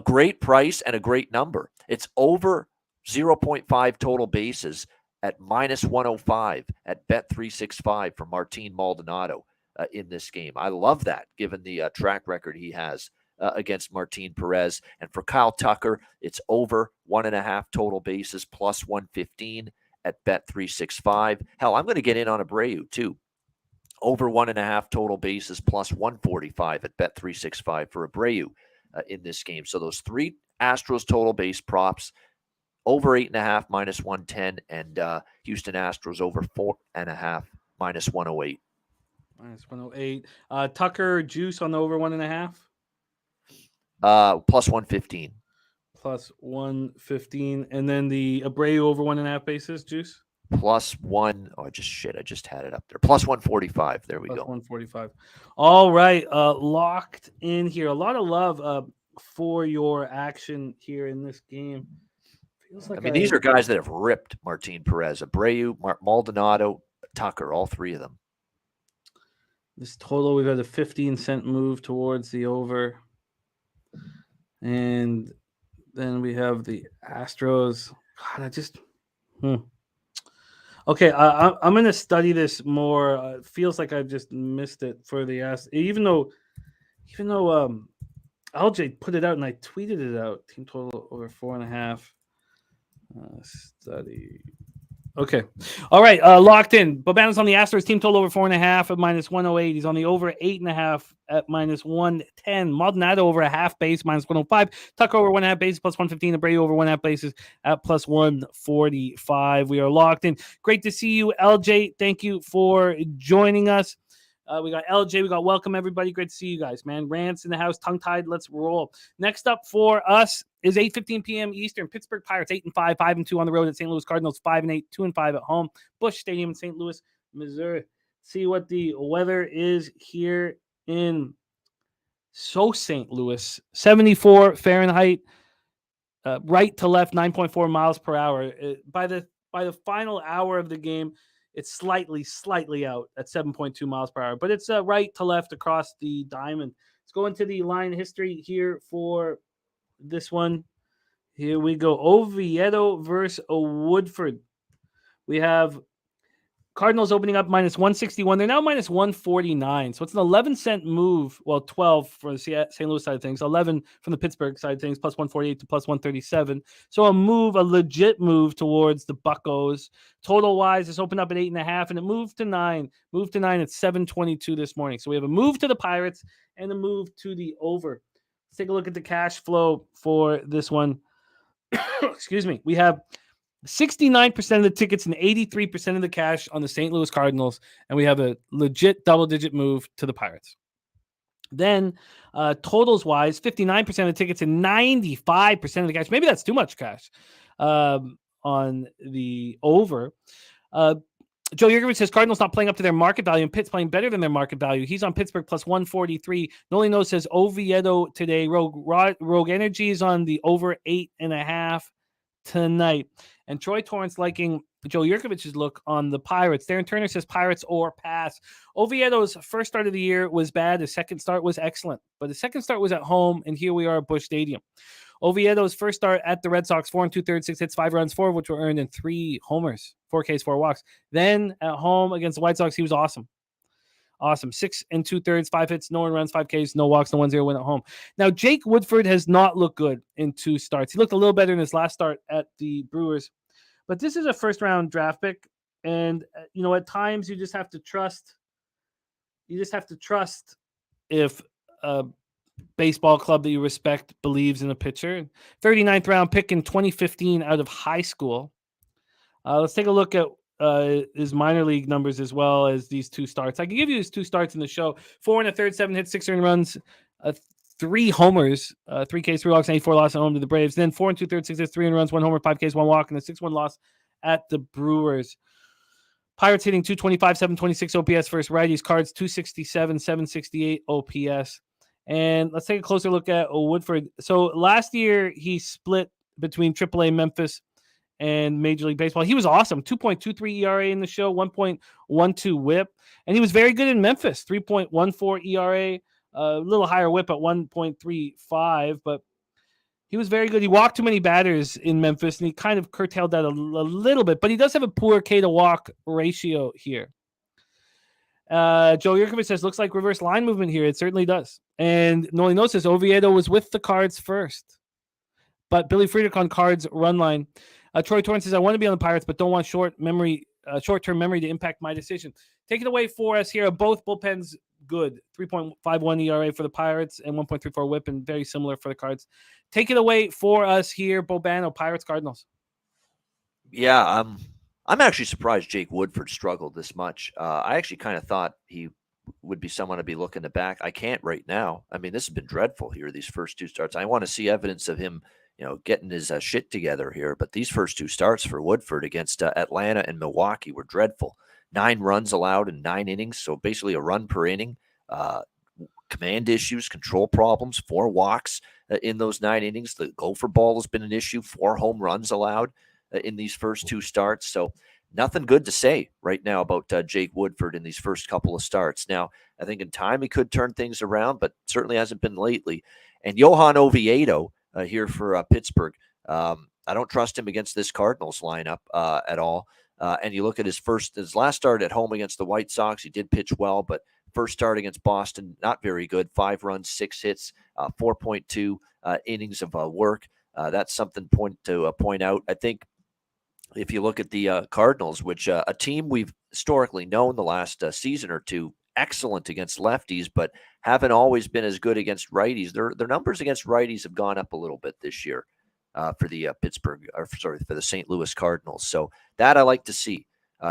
great price and a great number. It's over 0.5 total bases at minus 105 at Bet365 for Martin Maldonado in this game. I love that, given the track record he has against Martin Perez. And for Kyle Tucker, it's over 1.5 total bases plus 115 at Bet365. Hell, I'm going to get in on Abreu too. Over 1.5 total bases plus 145 at Bet365 for Abreu in this game. So those 3 Astros total base props, over 8.5 minus 110, and Houston Astros over 4.5 minus 108. Minus 108. Tucker juice on the over 1.5. Plus 115. Plus 115. And then the Abreu over 1.5 bases juice? Plus 1. Oh, I just had it up there. Plus 145. There we Plus go. 145. All right. Locked in here. A lot of love for your action here in this game. Feels like these are guys that have ripped Martin Perez. Abreu, Maldonado, Tucker, all 3 of them. This total, we've had a 15-cent move towards the over. And then we have the Astros. God, Okay, I'm going to study this more. It feels like I've just missed it for the Astros. Even though LJ put it out and I tweeted it out. Team total over 4.5. Study. Okay. All right. Locked in. Bobano's on the Astros team total over 4.5 at minus 108. He's on the over 8.5 at minus 110. Maldonado over a half base minus 105. Tucker over 1.5 bases plus 115. Abreu over 1.5 bases at plus 145. We are locked in. Great to see you, LJ. Thank you for joining us. We got LJ. We got welcome, everybody. Great to see you guys, man. Rants in the house, tongue-tied. Let's roll. Next up for us is 8:15 p.m. Eastern. Pittsburgh Pirates 8-5, 5-2 on the road at St. Louis Cardinals 5-8, 2-5 at home. Busch Stadium in St. Louis, Missouri. see what the weather is here in St. Louis. 74 Fahrenheit, right to left, 9.4 miles per hour. By the final hour of the game, it's slightly out at 7.2 miles per hour, but it's right to left across the diamond. Let's go into the line history here for this one. Here we go. Oviedo versus Woodford. We have Cardinals opening up minus 161. They're now minus 149. So it's an 11-cent move. Well, 12 for the St. Louis side of things, 11 from the Pittsburgh side of things, plus 148 to plus 137. So a legit move towards the Buccos. Total wise, it's opened up at 8.5 and it moved to 9. Moved to 9 at 7:22 this morning. So we have a move to the Pirates and a move to the over. Let's take a look at the cash flow for this one. Excuse me. We have 69% of the tickets and 83% of the cash on the St. Louis Cardinals, and we have a legit double-digit move to the Pirates. Then, totals-wise, 59% of the tickets and 95% of the cash. Maybe that's too much cash on the over. Joe Yurkovich says Cardinals not playing up to their market value and Pitt's playing better than their market value. He's on Pittsburgh plus 143. Noli No says Oviedo today. Rogue Energy is on the over 8.5 tonight. And Troy Torrance liking Joe Yurkovich's look on the Pirates. Darren Turner says Pirates or pass. Oviedo's first start of the year was bad. His second start was excellent. But the second start was at home, and here we are at Busch Stadium. Oviedo's first start at the Red Sox, 4 2/3, 6 hits, 5 runs, 4 of which were earned in 3 homers, 4 Ks, 4 walks. Then at home against the White Sox, he was awesome. 6 2/3, 5 hits, no one runs, 5 Ks, no walks, no 1-0 win at home. Now, Jake Woodford has not looked good in 2 starts. He looked a little better in his last start at the Brewers. But this is a first-round draft pick, and, at times you just have to trust. You just have to trust if a baseball club that you respect believes in a pitcher. 39th round pick in 2015 out of high school. Let's take a look at his minor league numbers as well as these 2 starts. I can give you his 2 starts in the show. 4 1/3, 7 hits, 6 earned runs, 3 homers, 3 Ks, 3 walks, 84 loss at home to the Braves. Then 4 2/3, 6 hits, 3 earned runs, 1 homer, 5 Ks, 1 walk, and a 6-1 loss at the Brewers. Pirates hitting 225, 726 OPS versus righties. Cards 267, 768 OPS. And let's take a closer look at Woodford. So last year he split between AAA Memphis and Major League Baseball. He was awesome. 2.23 ERA in the show, 1.12 whip. And he was very good in Memphis, 3.14 ERA, a little higher whip at 1.35, but he was very good. He walked too many batters in Memphis, and he kind of curtailed that a little bit, but he does have a poor K to walk ratio here. Joe Yurkovich says, looks like reverse line movement here. It certainly does. And Noli No says Oviedo was with the Cards first, but Billy Friedrich on Cards run line. Troy Torrance says, I want to be on the Pirates, but don't want short-term memory to impact my decision. Take it away for us here. Both bullpens good. 3.51 ERA for the Pirates and 1.34 whip, and very similar for the Cards. Take it away for us here, Bobano, Pirates, Cardinals. Yeah, I'm actually surprised Jake Woodford struggled this much. I actually kind of thought he would be someone to be looking to back. I can't right now. I mean, this has been dreadful here, these first 2 starts. I want to see evidence of him, getting his shit together here. But these first 2 starts for Woodford against Atlanta and Milwaukee were dreadful. 9 runs allowed in 9 innings, so basically a run per inning. Command issues, control problems, 4 walks in those 9 innings. The gopher ball has been an issue, 4 home runs allowed in these first 2 starts. So nothing good to say right now about Jake Woodford in these first couple of starts. Now, I think in time he could turn things around, but certainly hasn't been lately. And Johan Oviedo here for Pittsburgh. I don't trust him against this Cardinals lineup at all. And you look at his last start at home against the White Sox, he did pitch well, but first start against Boston, not very good. 5 runs, 6 hits, 4.2 innings of work. That's something to point out. I think if you look at the Cardinals, which a team we've historically known the last season or 2, excellent against lefties, but haven't always been as good against righties. Their numbers against righties have gone up a little bit this year for the for the St. Louis Cardinals. So that I like to see.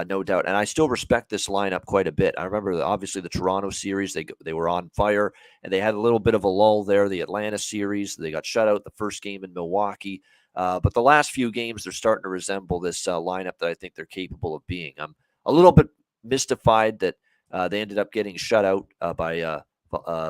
No doubt. And I still respect this lineup quite a bit. I remember, obviously, the Toronto series, they were on fire, and they had a little bit of a lull there. The Atlanta series, they got shut out the first game in Milwaukee. But the last few games, they're starting to resemble this lineup that I think they're capable of being. I'm a little bit mystified that They ended up getting shut out by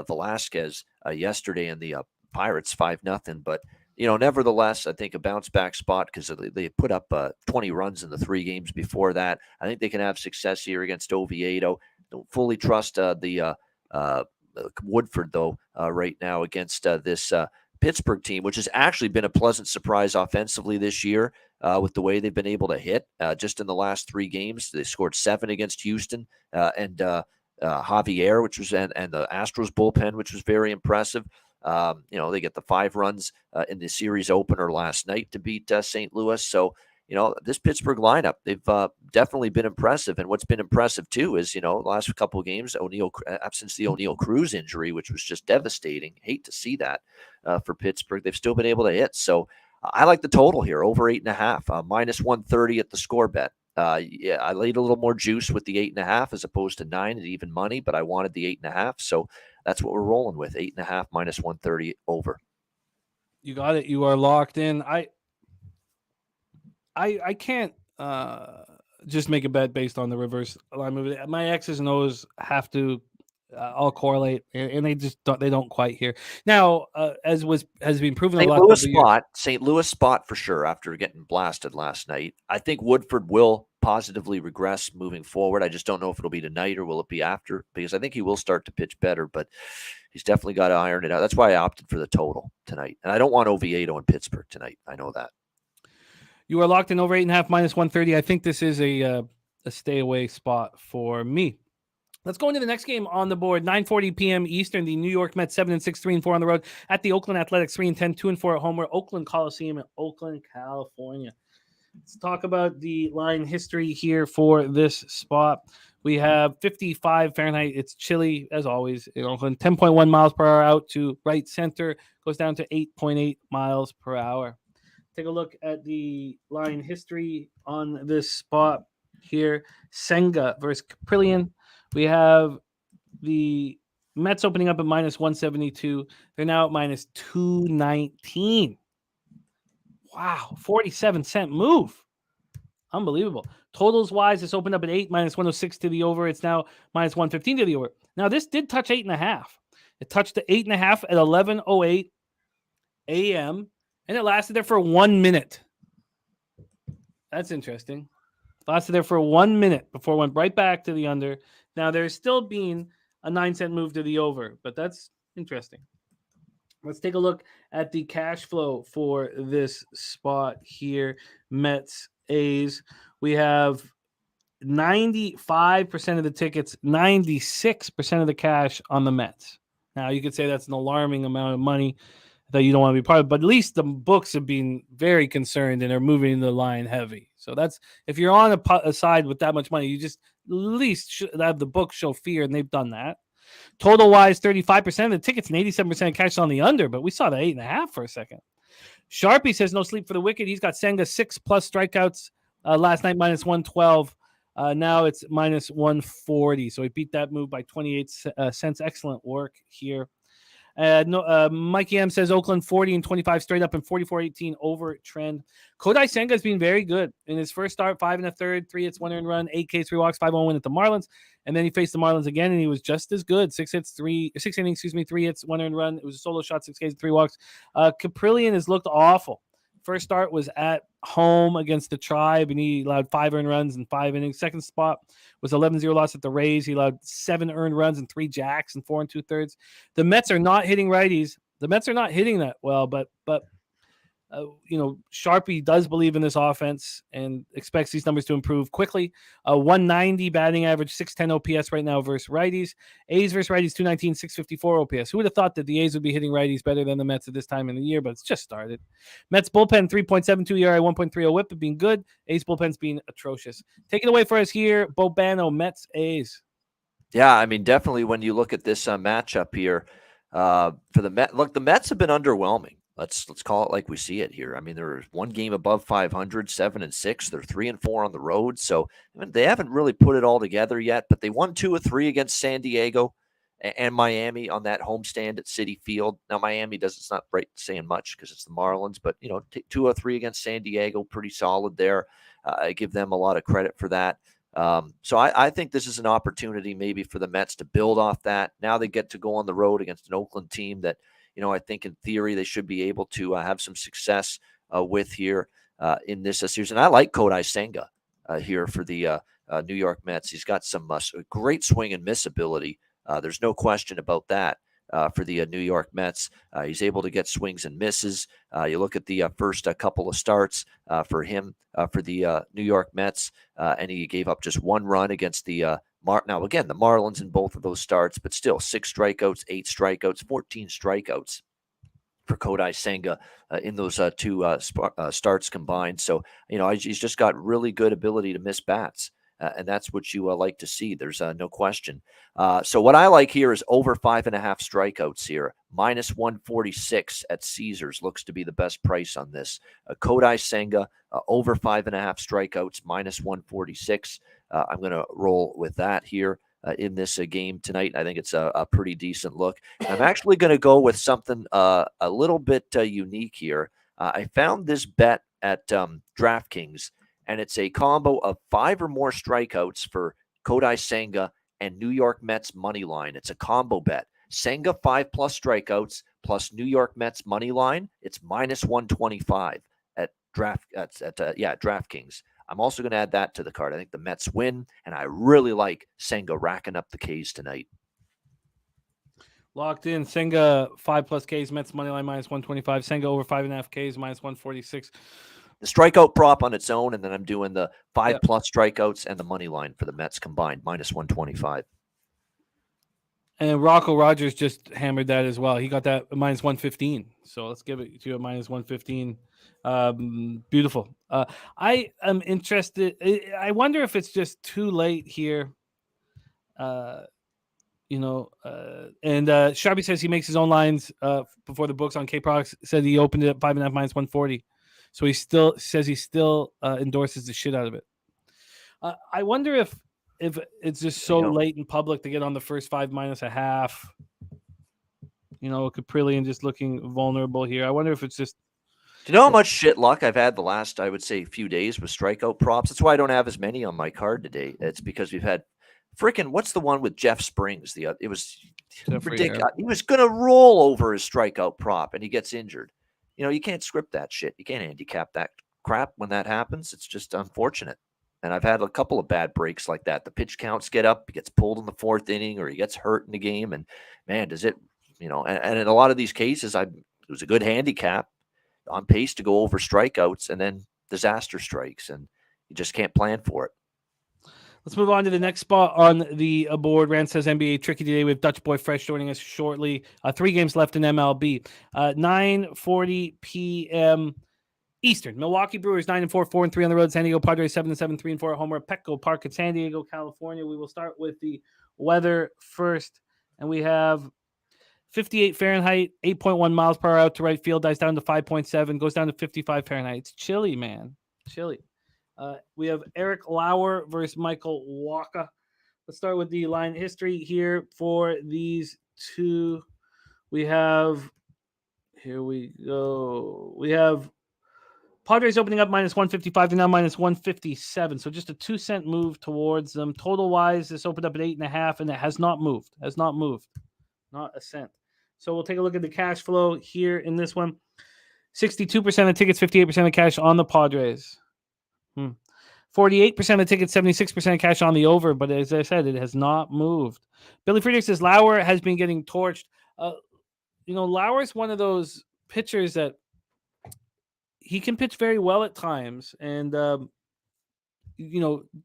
Velasquez yesterday in the Pirates 5-0. But nevertheless, I think a bounce back spot because they put up 20 runs in the 3 games before that. I think they can have success here against Oviedo. Don't fully trust the Woodford though right now against this Pittsburgh team, which has actually been a pleasant surprise offensively this year with the way they've been able to hit. Just in the last 3 games, they scored 7 against Houston and Javier, which was and the Astros bullpen, which was very impressive. They get the 5 runs in the series opener last night to beat St. Louis. So, this Pittsburgh lineup, they've definitely been impressive. And what's been impressive too is, the last couple of games, absence the O'Neill Cruz injury, which was just devastating. Hate to see that for Pittsburgh. They've still been able to hit. So I like the total here, over 8.5, minus 130 at the score bet. I laid a little more juice with the 8.5 as opposed to 9 at even money, but I wanted the 8.5. So that's what we're rolling with, 8.5 minus 130 over. You got it. You are locked in. I can't just make a bet based on the reverse line movement. My X's and O's have to all correlate, and they don't quite here. Now, as has been proven, St. Louis spot for sure after getting blasted last night. I think Woodford will positively regress moving forward. I just don't know if it'll be tonight or will it be after, because I think he will start to pitch better, but he's definitely got to iron it out. That's why I opted for the total tonight, and I don't want Oviedo in Pittsburgh tonight. I know that. You are locked in over 8.5 minus 130. I think this is a stay away spot for me. Let's go into the next game on the board. 9:40 p.m. Eastern. The New York Mets 7-6, 3-4 on the road at the Oakland Athletics 3-10, 2-4 at home. We're Oakland Coliseum in Oakland, California. Let's talk about the line history here for this spot. We have 55 Fahrenheit. It's chilly as always in Oakland. 10.1 miles per hour out to right center. Goes down to 8.8 miles per hour. Take a look at the line history on this spot here. Senga versus Caprillion. We have the Mets opening up at minus 172. They're now at minus 219. Wow, 47-cent move. Unbelievable. Totals wise, this opened up at 8, minus 106 to the over. It's now minus 115 to the over. Now, this did touch 8.5. It touched the 8.5 at 11:08 a.m., and it lasted there for 1 minute. That's interesting. Lasted there for 1 minute before it went right back to the under. Now, there's still been a 9-cent move to the over, but that's interesting. Let's take a look at the cash flow for this spot here. Mets, A's. We have 95% of the tickets, 96% of the cash on the Mets. Now, you could say that's an alarming amount of money that you don't want to be part of, but at least the books have been very concerned and are moving the line heavy. So that's, if you're on a side with that much money, you just at least should have the books show fear, and they've done that. Total wise, 35% of the tickets and 87% cash on the under, but we saw the 8.5 for a second. Sharpie says no sleep for the wicked. He's got Senga 6+ strikeouts last night, minus 112. Now it's minus 140. So he beat that move by 28 cents. Excellent work here. Mikey M says Oakland 40-25 straight up and 44-18 over trend. Kodai Senga has been very good in his first start. 5 1/3, 3 hits, 1 earned run, 8 Ks, 3 walks, 5-1 win at the Marlins, and then he faced the Marlins again and he was just as good. 6 innings, 3 hits, 1 earned run. It was a solo shot, 6 Ks, 3 walks. Caprillion has looked awful. First start was at home against the Tribe, and he allowed 5 earned runs in 5 innings. Second spot was 11-0 loss at the Rays. He allowed 7 earned runs and 3 jacks in 4 2/3. The Mets are not hitting righties. The Mets are not hitting that well, but Sharpie does believe in this offense and expects these numbers to improve quickly. 190 batting average, 610 OPS right now versus righties. A's versus righties, 219, 654 OPS. Who would have thought that the A's would be hitting righties better than the Mets at this time in the year, but it's just started. Mets bullpen, 3.72 ERA, 1.30 whip, being good. A's bullpen's being atrocious. Take it away for us here, Bobano, Mets, A's. Yeah, I mean, definitely when you look at this matchup here for the Mets, look, the Mets have been underwhelming. Let's call it like we see it here. I mean, they're 1 game above 500, 7-6. They're 3-4 on the road. So I mean, they haven't really put it all together yet, but they won 2 of 3 against San Diego and Miami on that homestand at Citi Field. Now, Miami it's not right saying much because it's the Marlins, but 2 of 3 against San Diego, pretty solid there. I give them a lot of credit for that. So I think this is an opportunity maybe for the Mets to build off that. Now they get to go on the road against an Oakland team that, I think in theory they should be able to have some success with here in this series. And I like Kodai Senga here for the New York Mets. He's got some great swing and miss ability. There's no question about that. For the New York Mets, he's able to get swings and misses. You look at the first couple of starts for him for the New York Mets, and he gave up just one run against the now again the Marlins in both of those starts, but still 6 strikeouts, 8 strikeouts, 14 strikeouts for Kodai Senga in those two starts combined. So he's just got really good ability to miss bats. And that's what you like to see. There's no question. So what I like here is over 5.5 strikeouts here. Minus 146 at Caesars looks to be the best price on this. Kodai Senga, over 5.5 strikeouts, minus 146. I'm going to roll with that here in this game tonight. I think it's a pretty decent look. I'm actually going to go with something a little bit unique here. I found this bet at DraftKings, and it's a combo of 5 or more strikeouts for Kodai Senga and New York Mets money line. It's a combo bet. Senga 5+ strikeouts plus New York Mets money line. It's minus 125 at DraftKings. I'm also going to add that to the card. I think the Mets win, and I really like Senga racking up the Ks tonight. Locked in. Senga 5+ Ks, Mets money line minus 125. Senga over 5.5 Ks minus 146. The strikeout prop on its own, and then I'm doing the 5+ strikeouts and the money line for the Mets combined, minus 125. And Rocco Rogers just hammered that as well. He got that minus 115. So let's give it to a minus 115. Beautiful. I am interested. I wonder if it's just too late here. And Sharpie says he makes his own lines before the books on K-Prox. Said he opened it at 5.5 minus 140. So he still says he still endorses the shit out of it. I wonder if it's just so late in public to get on the first 5 minus a half. Caprillion just looking vulnerable here. I wonder if it's just. Do you know how much shit luck I've had the last, I would say, few days with strikeout props? That's why I don't have as many on my card today. It's because we've had what's the one with Jeff Springs? It was ridiculous. He was going to roll over his strikeout prop, and he gets injured. You can't script that shit. You can't handicap that crap when that happens. It's just unfortunate. And I've had a couple of bad breaks like that. The pitch counts get up, he gets pulled in the 4th inning, or he gets hurt in the game. And man, does it, and in a lot of these cases, it was a good handicap on pace to go over strikeouts, and then disaster strikes, and you just can't plan for it. Let's move on to the next spot on the board. Rand says NBA tricky today with Dutch Boy Fresh joining us shortly. 3 games left in MLB. 9:40 p.m. Eastern. Milwaukee Brewers 9-4, 4-3 on the road. San Diego Padres 7-7, 3-4 at home. We're at Petco Park in San Diego, California. We will start with the weather first, and we have 58 Fahrenheit, 8.1 miles per hour out to right field. Dies down to 5.7, goes down to 55 Fahrenheit. It's chilly, man. Chilly. We have Eric Lauer versus Michael Wacha. Let's start with the line history here for these two. Here we go. We have Padres opening up minus 155 to now minus 157. So just a 2-cent move towards them. Total wise, this opened up at 8.5, and it has not moved. Not a cent. So we'll take a look at the cash flow here in this one. 62% of tickets, 58% of cash on the Padres. 48% of tickets, 76% of cash on the over, but as I said, it has not moved. Billy Friedrich says Lauer has been getting torched. Lauer's one of those pitchers that he can pitch very well at times, and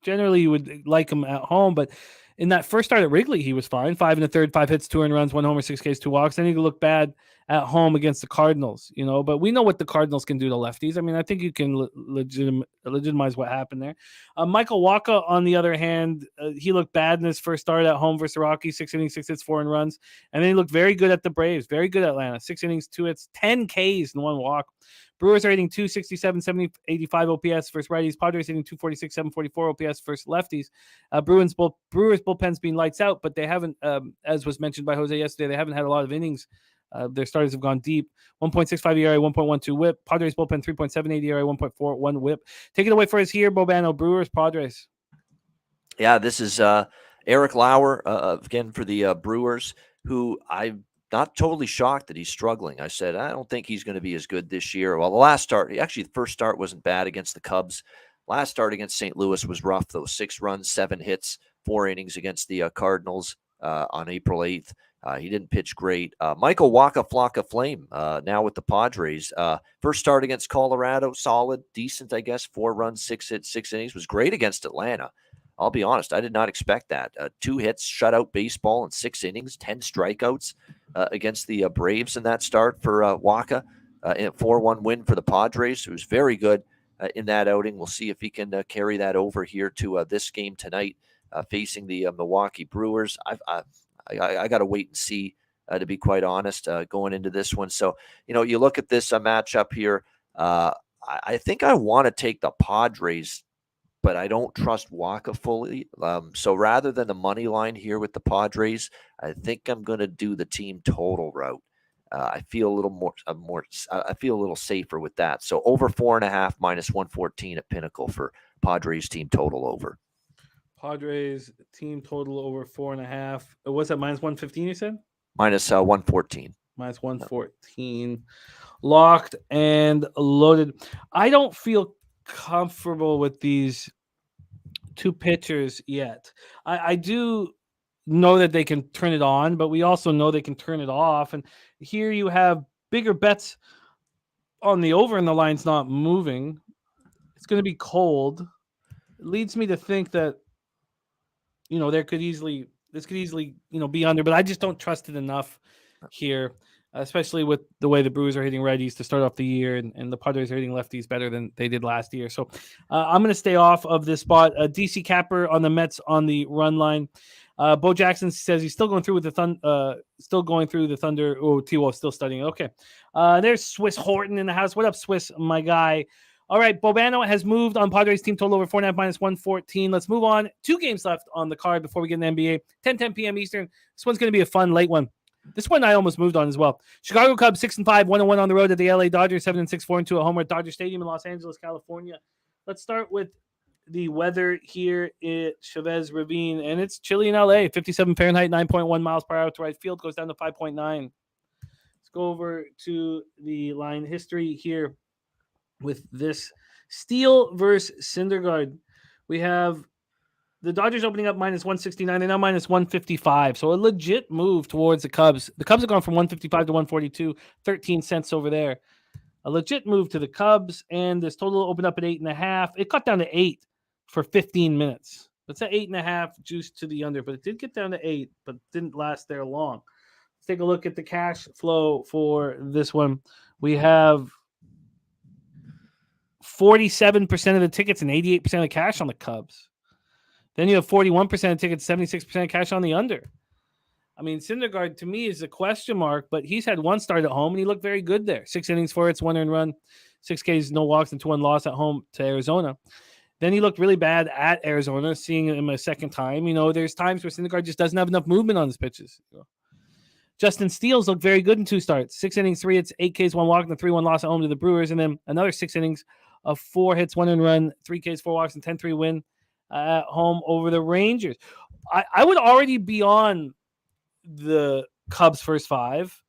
generally you would like him at home, but in that first start at Wrigley, he was fine. 5 1/3, 5 hits, 2 earned runs, 1 homer, 6 Ks, 2 walks. Then he looked bad at home against the Cardinals, but we know what the Cardinals can do to lefties. I mean, I think you can legitimize what happened there. Michael Wacha, on the other hand, he looked bad in his first start at home versus the Rockies, 6 innings, 6 hits, 4 earned runs. And then he looked very good at the Braves, very good at Atlanta, 6 innings, 2 hits, 10 Ks and 1 walk. Brewers are hitting 267, 70, 85 OPS versus righties. Padres hitting 246, 744 OPS versus lefties. Brewers bullpen's been lights out, but they haven't, as was mentioned by Jose yesterday, they haven't had a lot of innings. Their starters have gone deep. 1.65 ERA, 1.12 whip. Padres bullpen 3.78 ERA, 1.41 whip. Take it away for us here, Bobano. Brewers, Padres. Yeah, this is Eric Lauer again for the Brewers, who I'm not totally shocked that he's struggling. I said I don't think he's going to be as good this year. Well, the last start, actually, the first start wasn't bad against the Cubs. Last start against St. Louis was rough, though. 6 runs, 7 hits, 4 innings against the Cardinals on April 8th. He didn't pitch great. Michael Waka Flocka Flame now with the Padres. First start against Colorado, solid, decent, I guess. 4 runs, 6 hits, 6 innings. Was great against Atlanta. I'll be honest, I did not expect that. 2 hits, shutout baseball in 6 innings, 10 strikeouts against the Braves in that start for Waka. A 4-1 win for the Padres, who's very good in that outing. We'll see if he can carry that over here to this game tonight facing the Milwaukee Brewers. I got to wait and see, to be quite honest, going into this one. So, you look at this matchup here. I think I want to take the Padres, but I don't trust Waka fully. So rather than the money line here with the Padres, I think I'm going to do the team total route. I feel a little I feel a little safer with that. So over 4.5 minus 114 at Pinnacle for Padres team total over. Padres team total over 4.5. What's that? Minus 115, you said? Minus 114. Minus 114. Locked and loaded. I don't feel comfortable with these 2 pitchers yet. I do know that they can turn it on, but we also know they can turn it off. And here you have bigger bets on the over, and the line's not moving. It's going to be cold. It leads me to think that this could easily be under, but I just don't trust it enough here, especially with the way the Brewers are hitting righties to start off the year, and the Padres are hitting lefties better than they did last year. So I'm going to stay off of this spot. DC Capper on the Mets on the run line. Bo Jackson says he's still going through with the Thunder. Oh, T-Wolf still studying. Okay. There's Swiss Horton in the house. What up, Swiss, my guy? All right, Bobano has moved on Padres team total over 4.5 minus 114. Let's move on. 2 games left on the card before we get in the NBA. 10 p.m. Eastern. This one's going to be a fun late one. This one I almost moved on as well. Chicago Cubs 6-5, 1-1 on the road at the LA Dodgers, 7-6, 4-2 at home at Dodger Stadium in Los Angeles, California. Let's start with the weather here at Chavez Ravine, and it's chilly in LA. 57 Fahrenheit, 9.1 miles per hour to right field, goes down to 5.9. Let's go over to the line history here with this Steele versus Syndergaard. We have the Dodgers opening up minus 169. They're now minus 155. So a legit move towards the Cubs. The Cubs have gone from 155 to 142, 13 cents over there. A legit move to the Cubs, and this total opened up at 8.5. It cut down to 8 for 15 minutes. That's at 8.5 juice to the under, but it did get down to 8, but didn't last there long. Let's take a look at the cash flow for this one. We have 47% of the tickets and 88% of cash on the Cubs. Then you have 41% of tickets, 76% of cash on the under. I mean, Syndergaard to me is a question mark, but he's had 1 start at home and he looked very good there. 6 innings, 4 hits, 1 earned run, 6 Ks, no walks, and 2-1 loss at home to Arizona. Then he looked really bad at Arizona, seeing him a second time. There's times where Syndergaard just doesn't have enough movement on his pitches. Justin Steele's looked very good in 2 starts. 6 innings, 3 hits, 8 Ks, 1 walk, and a 3-1 loss at home to the Brewers. And then another 6 innings of 4 hits, 1 earned run, 3 Ks, 4 walks, and 10-3 win at home over the Rangers. I would already be on the Cubs' first 5.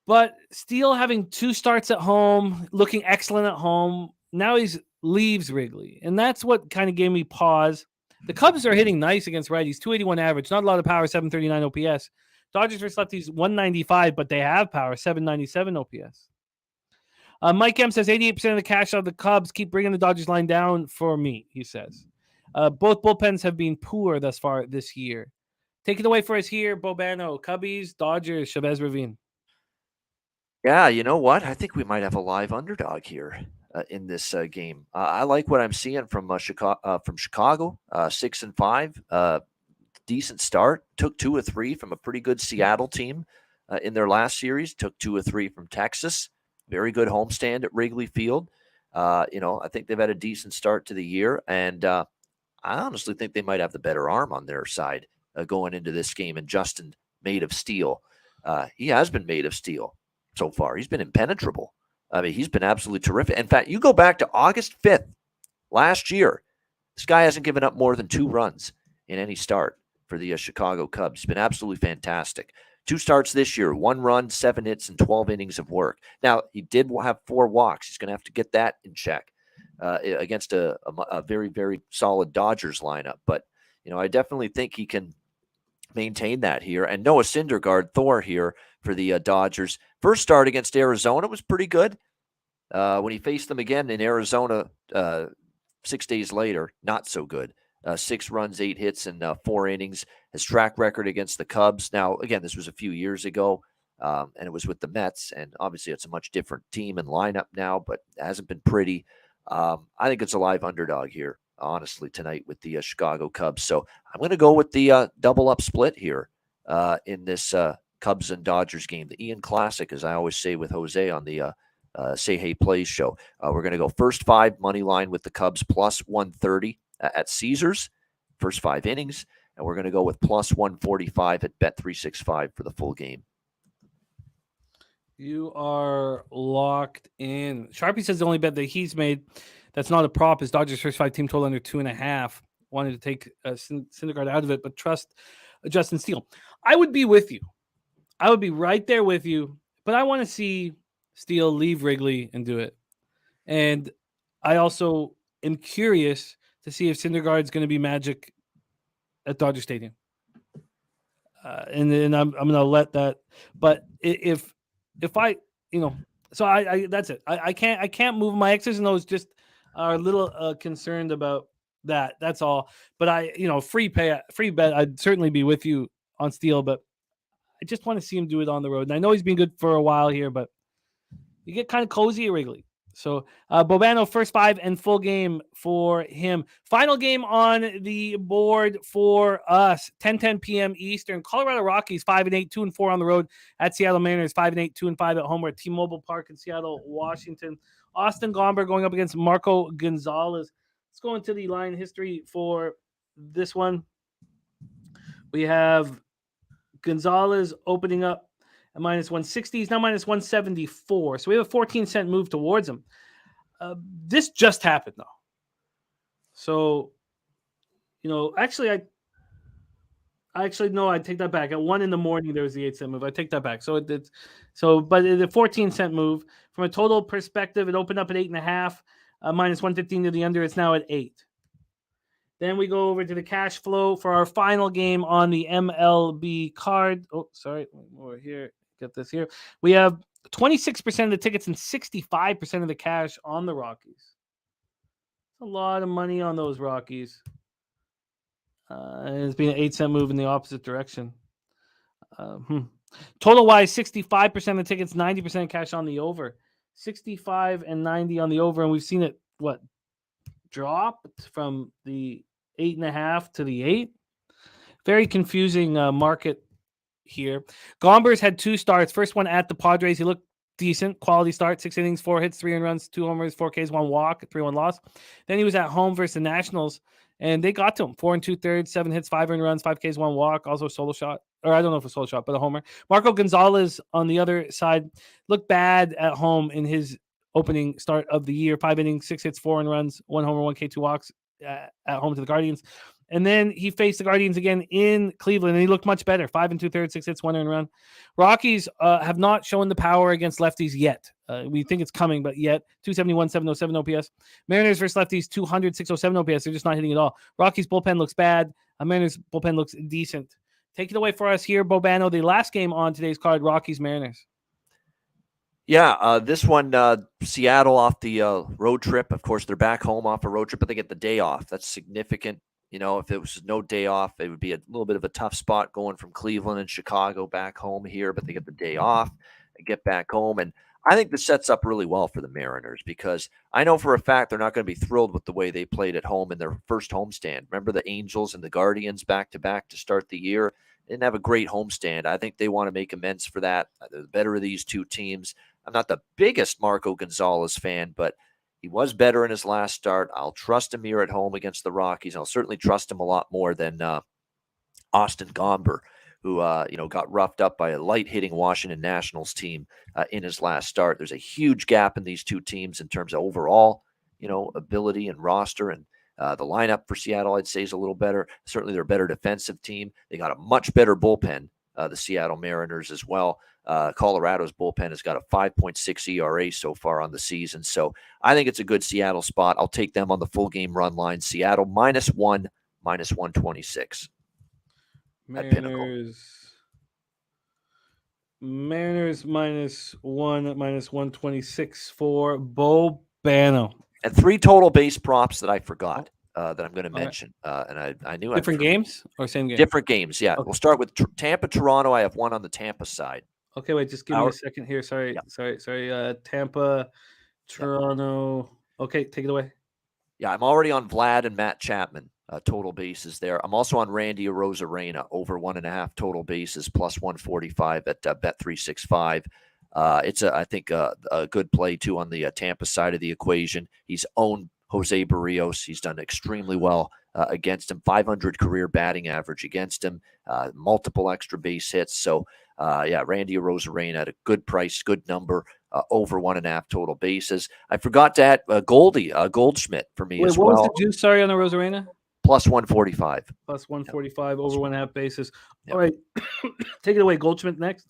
But Steele having 2 starts at home, looking excellent at home. Now he leaves Wrigley. And that's what kind of gave me pause. The Cubs are hitting nice against righties. 281 average. Not a lot of power, 739 OPS. Dodgers versus lefties, 195, but they have power, 797 OPS. Mike M says 88% of the cash of the Cubs. Keep bringing the Dodgers line down for me, he says. Both bullpens have been poor thus far this year. Take it away for us here, Bobano. Cubbies, Dodgers, Chavez Ravine. Yeah, you know what? I think we might have a live underdog here in this game. I like what I'm seeing from Chicago. 6-5, decent start. Took 2 of 3 from a pretty good Seattle team in their last series. Took 2 of 3 from Texas. Very good homestand at Wrigley Field. I think they've had a decent start to the year, and I honestly think they might have the better arm on their side going into this game. And Justin, made of steel, he has been made of steel so far. He's been impenetrable. I mean, he's been absolutely terrific. In fact, you go back to August 5th last year, This guy hasn't given up more than 2 runs in any start for the Chicago Cubs. He's been absolutely fantastic. 2 starts this year, 1 run, 7 hits, and 12 innings of work. Now, he did have 4 walks. He's going to have to get that in check against a very, very solid Dodgers lineup. But, I definitely think he can maintain that here. And Noah Syndergaard, Thor here for the Dodgers. First start against Arizona was pretty good. When he faced them again in Arizona 6 days later, not so good. 6 runs, 8 hits, and 4 innings. His track record against the Cubs. Now, again, this was a few years ago, and it was with the Mets. And obviously, it's a much different team and lineup now, but it hasn't been pretty. I think it's a live underdog here, honestly, tonight with the Chicago Cubs. So I'm going to go with the double-up split here in this Cubs and Dodgers game. The Ian Classic, as I always say with Jose on the Say Hey Plays show. We're going to go first 5 money line with the Cubs plus 130 at Caesars, first 5 innings. And we're going to go with plus 145 at Bet365 for the full game. You are locked in. Sharpie says the only bet that he's made that's not a prop is Dodgers first 5 team total under 2.5. Wanted to take Syndergaard out of it, but trust Justin Steele. I would be with you. I would be right there with you, but I want to see Steele leave Wrigley and do it. And I also am curious to see if Syndergaard's going to be magic at Dodger Stadium. And then I'm going to let that. But if I, so I that's it. I can't move. My X's and O's just are a little concerned about that. That's all. But free bet. I'd certainly be with you on Steele, but I just want to see him do it on the road. And I know he's been good for a while here, but you get kind of cozy at Wrigley. So Bobano, first 5 and full game for him. Final game on the board for us, 10:10 p.m. Eastern. Colorado Rockies 5-8, 2-4 on the road at Seattle Mariners, 5-8, 2-5 at home. We're at T-Mobile Park in Seattle, Washington. Austin Gomber going up against Marco Gonzalez. Let's go into the line history for this one. We have Gonzalez opening up at minus 160. He's now minus 174. So we have a 14-cent move towards him. This just happened, though. So, actually, I take that back. At 1 a.m, there was the 8-cent move. I take that back. So but it's a 14-cent move. From a total perspective, it opened up at 8.5, minus 115 to the under. It's now at 8. Then we go over to the cash flow for our final game on the MLB card. Oh, sorry. Over here. Get this here. We have 26% of the tickets and 65% of the cash on the Rockies. A lot of money on those Rockies. And it's been an 8-cent move in the opposite direction. Total-wise, 65% of the tickets, 90% cash on the over. 65 and 90 on the over, and we've seen it, drop from the 8.5 to the 8. Very confusing market here. Gomber's had 2 starts. First one at the Padres. He looked decent. Quality start. 6 innings, 4 hits, 3 runs, 2 homers, 4 Ks, 1 walk, 3-1 loss. Then he was at home versus the Nationals, and they got to him. 4 2/3, 7 hits, 5 runs, 5 Ks, 1 walk. Also a solo shot. Or I don't know if a solo shot, but a homer. Marco Gonzalez on the other side looked bad at home in his opening start of the year. 5 innings, 6 hits, 4 runs, 1 homer, 1 K, 2 walks at home to the Guardians. And then he faced the Guardians again in Cleveland, and he looked much better. 5 2/3, 6 hits, 1 run. Rockies have not shown the power against lefties yet. We think it's coming, but yet. 271, 707 OPS. Mariners versus lefties, 200, 607 OPS. They're just not hitting it all. Rockies bullpen looks bad. Mariners bullpen looks decent. Take it away for us here, Bobano. The last game on today's card, Rockies Mariners. Yeah, this one, Seattle off the road trip. Of course, they're back home off a road trip, but they get the day off. That's significant. If it was no day off, it would be a little bit of a tough spot going from Cleveland and Chicago back home here, but they get the day off and get back home. And I think this sets up really well for the Mariners because I know for a fact they're not going to be thrilled with the way they played at home in their first homestand. Remember the Angels and the Guardians back-to-back to start the year? They didn't have a great homestand. I think they want to make amends for that. They're the better of these two teams. I'm not the biggest Marco Gonzalez fan, but he was better in his last start. I'll trust him here at home against the Rockies. I'll certainly trust him a lot more than Austin Gomber, who got roughed up by a light-hitting Washington Nationals team in his last start. There's a huge gap in these two teams in terms of overall, ability and roster. And The lineup for Seattle, I'd say, is a little better. Certainly, they're a better defensive team. They got a much better bullpen, the Seattle Mariners as well. Colorado's bullpen has got a 5.6 ERA so far on the season. So I think it's a good Seattle spot. I'll take them on the full game run line. Seattle -1, -126. At Pinnacle. Mariners -1, -126 for Bobano. And 3 total base props that I forgot that I'm going to mention. And I knew different games or same game? Different games, yeah. Okay. We'll start with Tampa, Toronto. I have one on the Tampa side. Okay, wait, just give me a second here. Sorry. Tampa, Toronto. Okay, take it away. Yeah, I'm already on Vlad and Matt Chapman. Total bases there. I'm also on Randy Arozarena over 1.5 total bases plus 145 at Bet365. It's I think a good play too on the Tampa side of the equation. He's owned Jose Barrios. He's done extremely well against him. 500 career batting average against him. Multiple extra base hits. So Randy Arozarena at a good price, good number. Over 1.5 total bases. I forgot to add Goldschmidt for me as well. What was the juice? Sorry, on the Arozarena? Plus 145. Plus 145 over 1.5 bases. Yep. All right. Take it away. Goldschmidt next.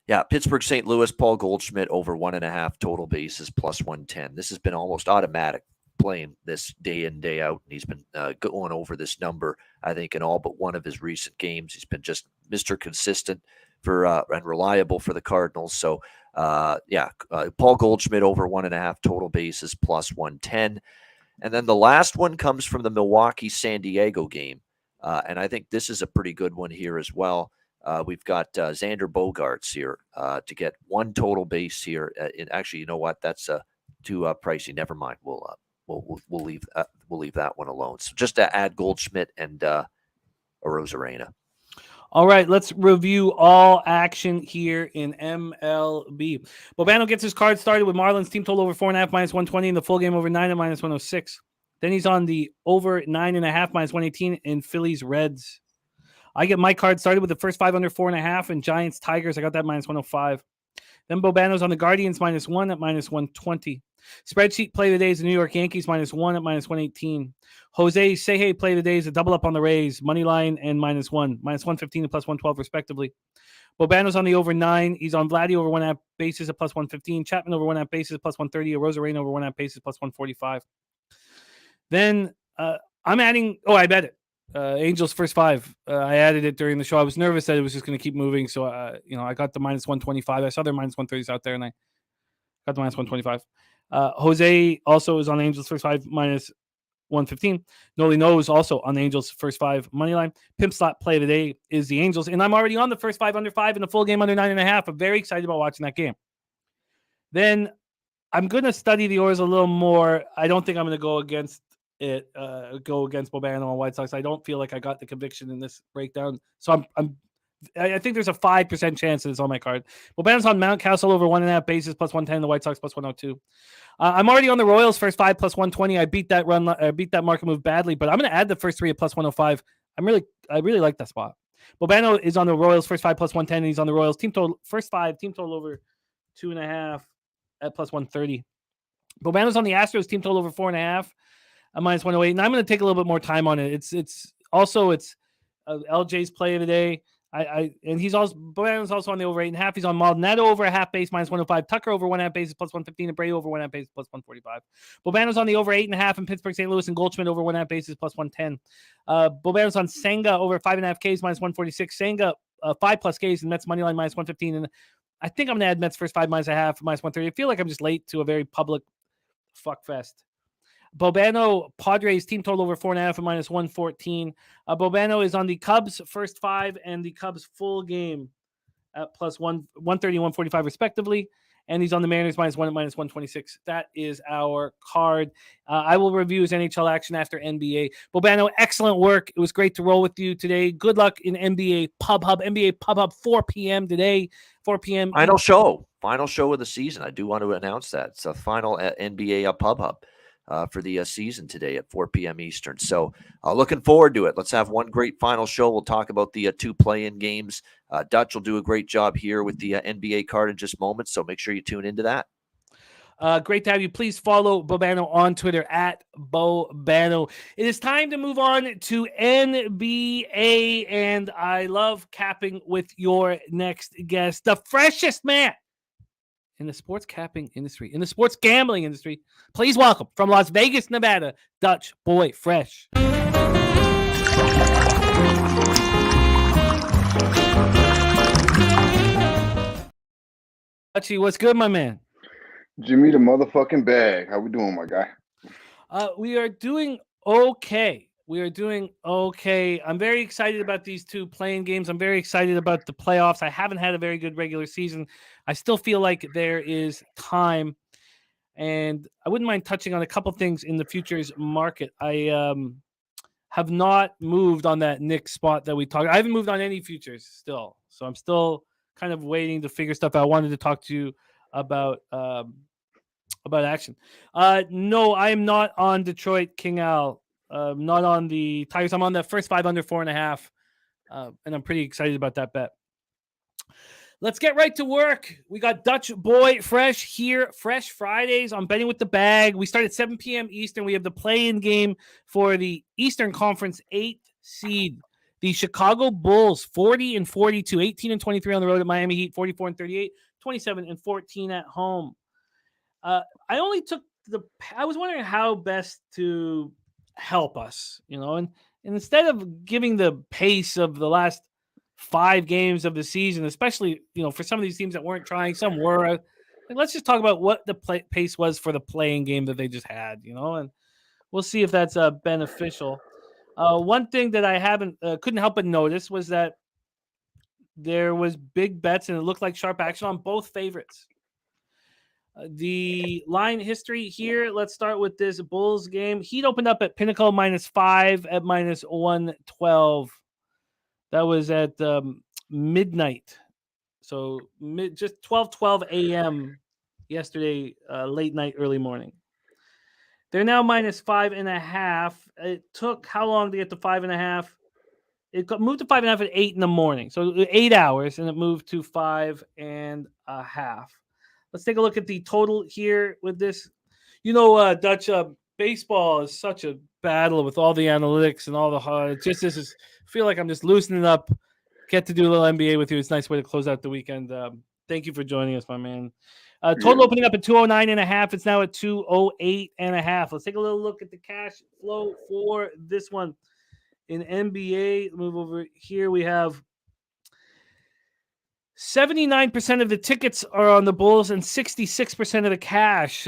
Yeah, Pittsburgh, St. Louis, Paul Goldschmidt over 1.5 total bases plus 110. This has been almost automatic playing this day in, day out. And he's been going over this number, I think, in all but one of his recent games. He's been just Mr. Consistent for and reliable for the Cardinals. So, Paul Goldschmidt over 1.5 total bases plus 110. And then the last one comes from the Milwaukee-San Diego game. And I think this is a pretty good one here as well. We've got Xander Bogaerts here to get 1 total base here. Actually, you know what? That's too pricey. Never mind. We'll leave that one alone. So just to add Goldschmidt and Arozarena. All right, let's review all action here in MLB. Bobano gets his card started with Marlins team total over 4.5 -120 in the full game over 9 at -106. Then he's on the over 9.5 -118 in Phillies Reds. I get my card started with the first 5 under 4.5 and Giants Tigers. I got that -105. Then Bobano's on the Guardians -1 at -120. Spreadsheet play today is the New York Yankees -1 at -118. Jose Sehe play today is a double up on the Rays, money line and -1, -115 and +112 respectively. Bobano's on the over 9. He's on Vladdy over 1.5 bases at +115. Chapman over 1.5 bases +130. Arozarena over 1.5 bases +145. Then I'm adding. Oh, I bet it. Angels first 5. I added it during the show. I was nervous that it was just going to keep moving, so I got the -125. I saw their -130s out there, and I got the -125. Jose also is on Angels first 5 -115. Noli knows also on the Angels first 5 money line. Pimp slot play today is the Angels, and I'm already on the first 5 under 5 in the full game under 9.5. I'm very excited about watching that game. Then I'm going to study the Orioles a little more. I don't think I'm going to go against Bobano on White Sox. I don't feel like I got the conviction in this breakdown. So I think there's a 5% chance that it's on my card. Bobano's on Mountcastle over 1.5 bases +110. The White Sox +102. I'm already on the Royals first 5 +120. I beat that market move badly, but I'm going to add the first 3 at +105. I really like that spot. Bobano is on the Royals first 5 +110. And he's on the Royals team total first 5 team total over 2.5 at +130. Bobano's on the Astros team total over 4.5 at -108. And I'm going to take a little bit more time on it. It's LJ's play today. And Bobano's also on the over 8.5. He's on Maldonado over a half base -105. Tucker over 1.5 bases +115. And Bray over 1.5 bases +145. Bobano's on the over 8.5 in Pittsburgh, St. Louis, and Goldschmidt over 1.5 bases +110. Bobano's on Senga over 5.5 Ks -146. Senga 5+ Ks and Mets money line -115. And I think I'm going to add Mets first 5 -0.5 -130. I feel like I'm just late to a very public fuck fest. Bobano, Padres team total over 4.5 at -114. Bobano is on the Cubs first 5 and the Cubs full game at +130 and 145 respectively. And he's on the Mariners -1 at -126. That is our card. I will review his NHL action after NBA. Bobano, excellent work. It was great to roll with you today. Good luck in NBA Pub Hub. NBA Pub Hub 4 p.m. today. 4 p.m. Final show of the season. I do want to announce that. It's a final NBA Pub Hub. For the season today at 4 p.m. Eastern. So looking forward to it. Let's have one great final show. We'll talk about the 2 play-in games. Dutch will do a great job here with the NBA card in just moments, so make sure you tune into that. Great to have you. Please follow Bobano on Twitter at Bobano. It is time to move on to NBA, and I love capping with your next guest, the freshest man in the sports capping industry, in the sports gambling industry. Please welcome from Las Vegas, Nevada, Dutch Boy Fresh. Dutchy, what's good, my man? Jimmy the motherfucking bag. How we doing, my guy? We are doing okay. I'm very excited about these two playing games. I'm very excited about the playoffs. I haven't had a very good regular season. I still feel like there is time, and I wouldn't mind touching on a couple things in the futures market. I have not moved on that Nick spot that we talked. I haven't moved on any futures still, so I'm still kind of waiting to figure stuff out. I wanted to talk to you about action. No, I am not on Detroit King Al. Not on the Tigers. I'm on the first 5 under 4.5, and I'm pretty excited about that bet. Let's get right to work. We got Dutch Boy Fresh here. Fresh Fridays on Betting with the Bag. We start at 7 p.m. Eastern. We have the play-in game for the Eastern Conference 8th seed. The Chicago Bulls, 40-42, 18-23 on the road at Miami Heat, 44-38, 27-14 at home. I only took I was wondering how best to help us, and instead of giving the pace of the last 5 games of the season, especially, for some of these teams that weren't trying, some were, let's just talk about what the pace was for the playing game that they just had, and we'll see if that's beneficial. One thing that I couldn't help but notice was that there was big bets and it looked like sharp action on both favorites. The line history here, let's start with this Bulls game. Heat opened up at Pinnacle -5 at -112. That was at midnight. So just 12:12 a.m. yesterday, late night, early morning. They're now -5.5. It took how long to get to 5.5? It moved to 5.5 at 8 in the morning. So 8 hours, and it moved to 5.5. Let's take a look at the total here with this. Dutch, baseball is such a battle with all the analytics and all the hard. I feel like I'm just loosening up. Get to do a little NBA with you. It's a nice way to close out the weekend. Thank you for joining us, my man. Total opening up at 209.5. It's now at 208.5. Let's take a little look at the cash flow for this one. In NBA, move over here. We have 79% of the tickets are on the Bulls and 66% of the cash.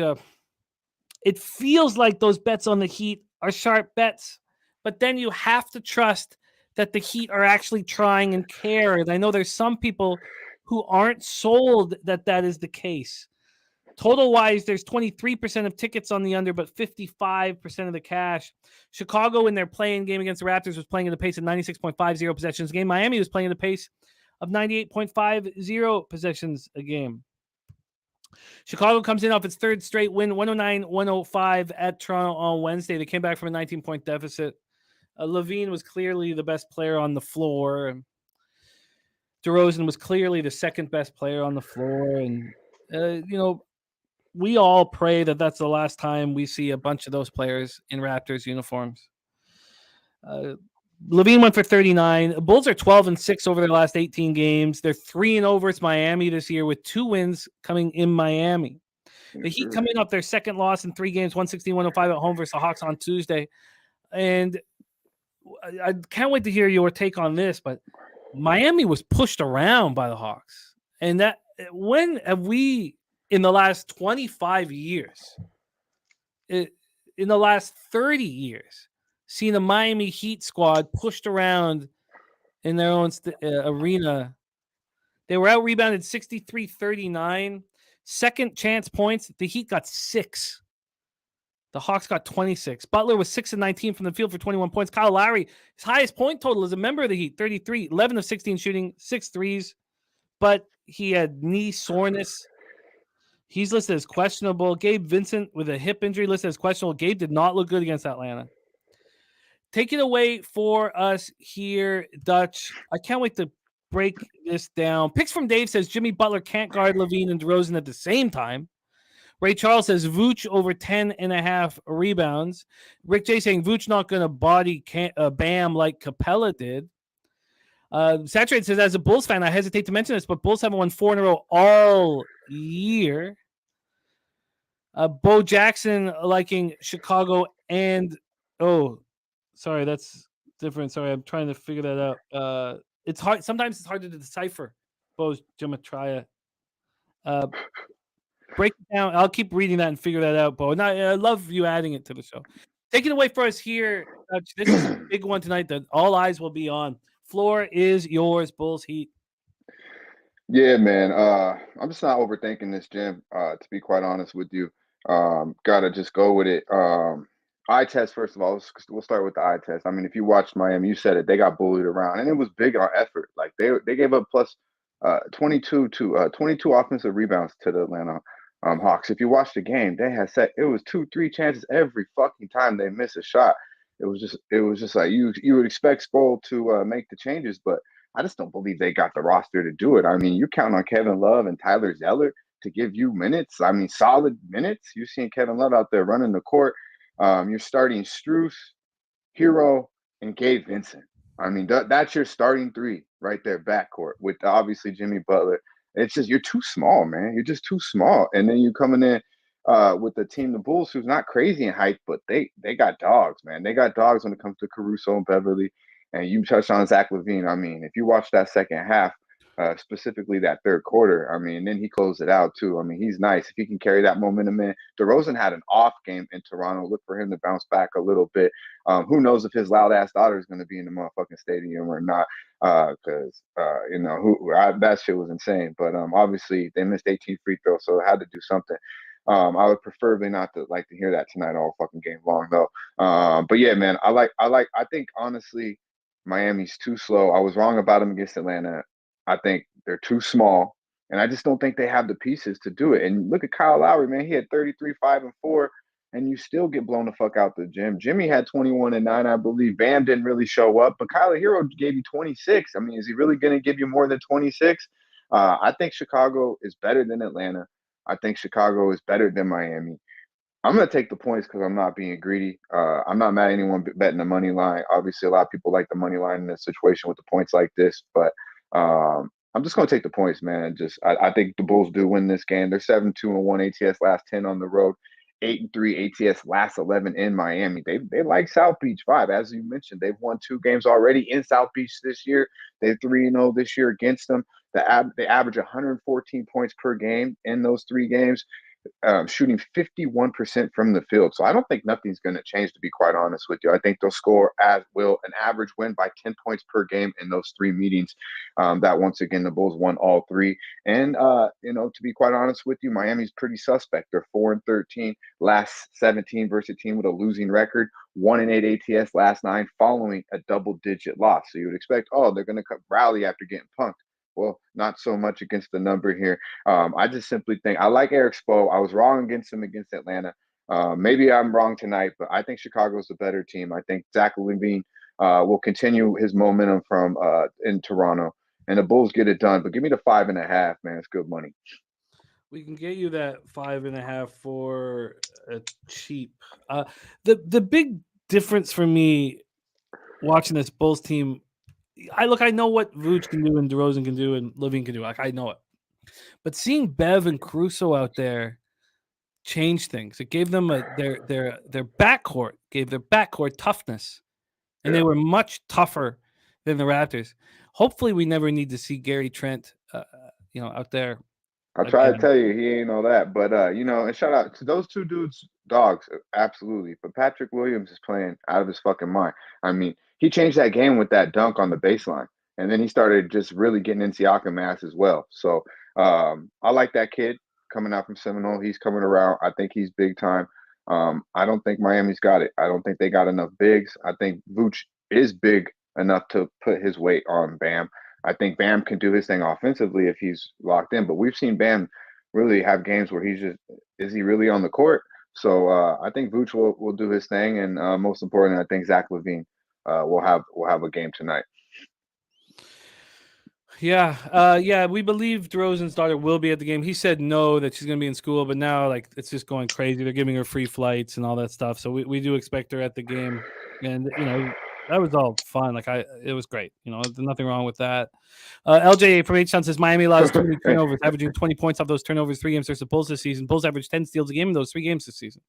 It feels like those bets on the Heat are sharp bets, but then you have to trust that the Heat are actually trying and care. And I know there's some people who aren't sold that is the case. Total-wise, there's 23% of tickets on the under, but 55% of the cash. Chicago, in their playing game against the Raptors, was playing at a pace of 96.50 possessions a game. Miami was playing at a pace of 98.50 possessions a game. Chicago comes in off its third straight win, 109-105 at Toronto on Wednesday. They came back from a 19-point deficit. Levine was clearly the best player on the floor. DeRozan was clearly the second best player on the floor. And, we all pray that that's the last time we see a bunch of those players in Raptors uniforms. Levine went for 39. The Bulls are 12-6 over their last 18 games. They're 3-0 versus Miami this year with 2 wins coming in Miami. The Heat come in off their second loss in 3 games, 116-105 at home versus the Hawks on Tuesday. And I can't wait to hear your take on this, but Miami was pushed around by the Hawks. And that when have we, in the last 25 years, in the last 30 years, seen a Miami Heat squad pushed around in their own arena? They were out-rebounded 63-39. Second chance points, the Heat got 6. The Hawks got 26. Butler was 6-19 from the field for 21 points. Kyle Lowry, his highest point total as a member of the Heat, 33, 11 of 16 shooting, 6 threes. But he had knee soreness. He's listed as questionable. Gabe Vincent with a hip injury listed as questionable. Gabe did not look good against Atlanta. Take it away for us here, Dutch. I can't wait to break this down. Picks from Dave says Jimmy Butler can't guard Levine and DeRozan at the same time. Ray Charles says Vooch over 10.5 rebounds. Rick J saying Vooch not going to body Bam like Capella did. Saturate says, as a Bulls fan, I hesitate to mention this, but Bulls haven't won 4 in a row all year. Bo Jackson liking Chicago and sorry, that's different. Sorry, I'm trying to figure that out. It's hard. Sometimes it's hard to decipher Bo's gematria. Break it down. I'll keep reading that and figure that out, Bo. And I love you adding it to the show. Take it away for us here. This is a big one tonight that all eyes will be on. Floor is yours, Bulls Heat. Yeah, man. I'm just not overthinking this, Jim. To be quite honest with you, gotta just go with it. Eye test first of all. We'll start with the eye test. I mean, if you watched Miami, you said it. They got bullied around, and it was big on effort. Like they gave up plus 22 offensive rebounds to the Atlanta Hawks. If you watch the game, they had set. It was 2-3 chances every fucking time they miss a shot. It was just like you would expect Sproul to make the changes, but I just don't believe they got the roster to do it. I mean, you count on Kevin Love and Tyler Zeller to give you minutes. I mean, solid minutes. You're seeing Kevin Love out there running the court. You're starting Strus, Hero, and Gabe Vincent. I mean, that's your starting 3 right there, backcourt, with obviously Jimmy Butler. It's just you're too small, man. You're just too small. And then you coming in with the team, the Bulls, who's not crazy in height, but they got dogs, man. They got dogs when it comes to Caruso and Beverly. And you touched on Zach LaVine. I mean, if you watch that second half, specifically that third quarter, I mean, then he closed it out too. I mean, he's nice. If he can carry that momentum in. DeRozan had an off game in Toronto. Look for him to bounce back a little bit. Who knows if his loud ass daughter is going to be in the motherfucking stadium or not? Because that shit was insane. But obviously they missed 18 free throws, so it had to do something. I would preferably not to hear that tonight all fucking game long though. But yeah, man, I think honestly, Miami's too slow. I was wrong about them against Atlanta. I think they're too small, and I just don't think they have the pieces to do it. And look at Kyle Lowry, man. He had 33, 5, and 4, and you still get blown the fuck out the gym. Jimmy had 21 and 9, I believe. Bam didn't really show up, but Kyler Hero gave you 26. I mean, is he really going to give you more than 26? I think Chicago is better than Atlanta. I think Chicago is better than Miami. I'm going to take the points because I'm not being greedy. I'm not mad at anyone betting the money line. Obviously, a lot of people like the money line in this situation with the points like this, but I'm just going to take the points, man. I think the Bulls do win this game. They're 7-2-1 ATS last 10 on the road, 8-3 ATS last 11 in Miami. They like South Beach vibe, as you mentioned. They've won 2 games already in South Beach this year. They're 3-0 this year against them. They average 114 points per game in those 3 games. Shooting 51% from the field. So I don't think nothing's going to change, to be quite honest with you. I think they'll score an average win by 10 points per game in those 3 meetings. That once again, the Bulls won all 3. And, to be quite honest with you, Miami's pretty suspect. They're 4-13, last 17 versus a team with a losing record, 1-8 ATS last 9 following a double-digit loss. So you would expect, they're going to rally after getting punked. Well, not so much against the number here. I just simply think I like Eric Spo. I was wrong against him against Atlanta. Maybe I'm wrong tonight, but I think Chicago's the better team. I think Zach LaVine will continue his momentum from in Toronto, and the Bulls get it done. But give me the 5.5, man. It's good money. We can get you that 5.5 for cheap. The big difference for me watching this Bulls team, I know what Vooch can do and DeRozan can do and LaVine can do. I know it. But seeing Bev and Caruso out there changed things. It gave them their backcourt, gave their backcourt toughness. And they were much tougher than the Raptors. Hopefully we never need to see Gary Trent out there. I'll try to tell you he ain't all that. But and shout out to those 2 dudes, dogs, absolutely. But Patrick Williams is playing out of his fucking mind. I mean, he changed that game with that dunk on the baseline. And then he started just really getting into Siakam ass as well. So I like that kid coming out from Seminole. He's coming around. I think he's big time. I don't think Miami's got it. I don't think they got enough bigs. I think Vooch is big enough to put his weight on Bam. I think Bam can do his thing offensively if he's locked in. But we've seen Bam really have games where is he really on the court? So I think Vooch will do his thing. And most importantly, I think Zach LaVine will have a game tonight. Yeah. We believe DeRozan's daughter will be at the game. He said no, that she's going to be in school, but now like it's just going crazy. They're giving her free flights and all that stuff. So we do expect her at the game, and that was all fun. It was great. There's nothing wrong with that. LJ from H-Town says Miami allows too many turnovers, averaging 20 points off those turnovers 3 games versus the Bulls this season. Bulls averaged 10 steals a game in those 3 games this season.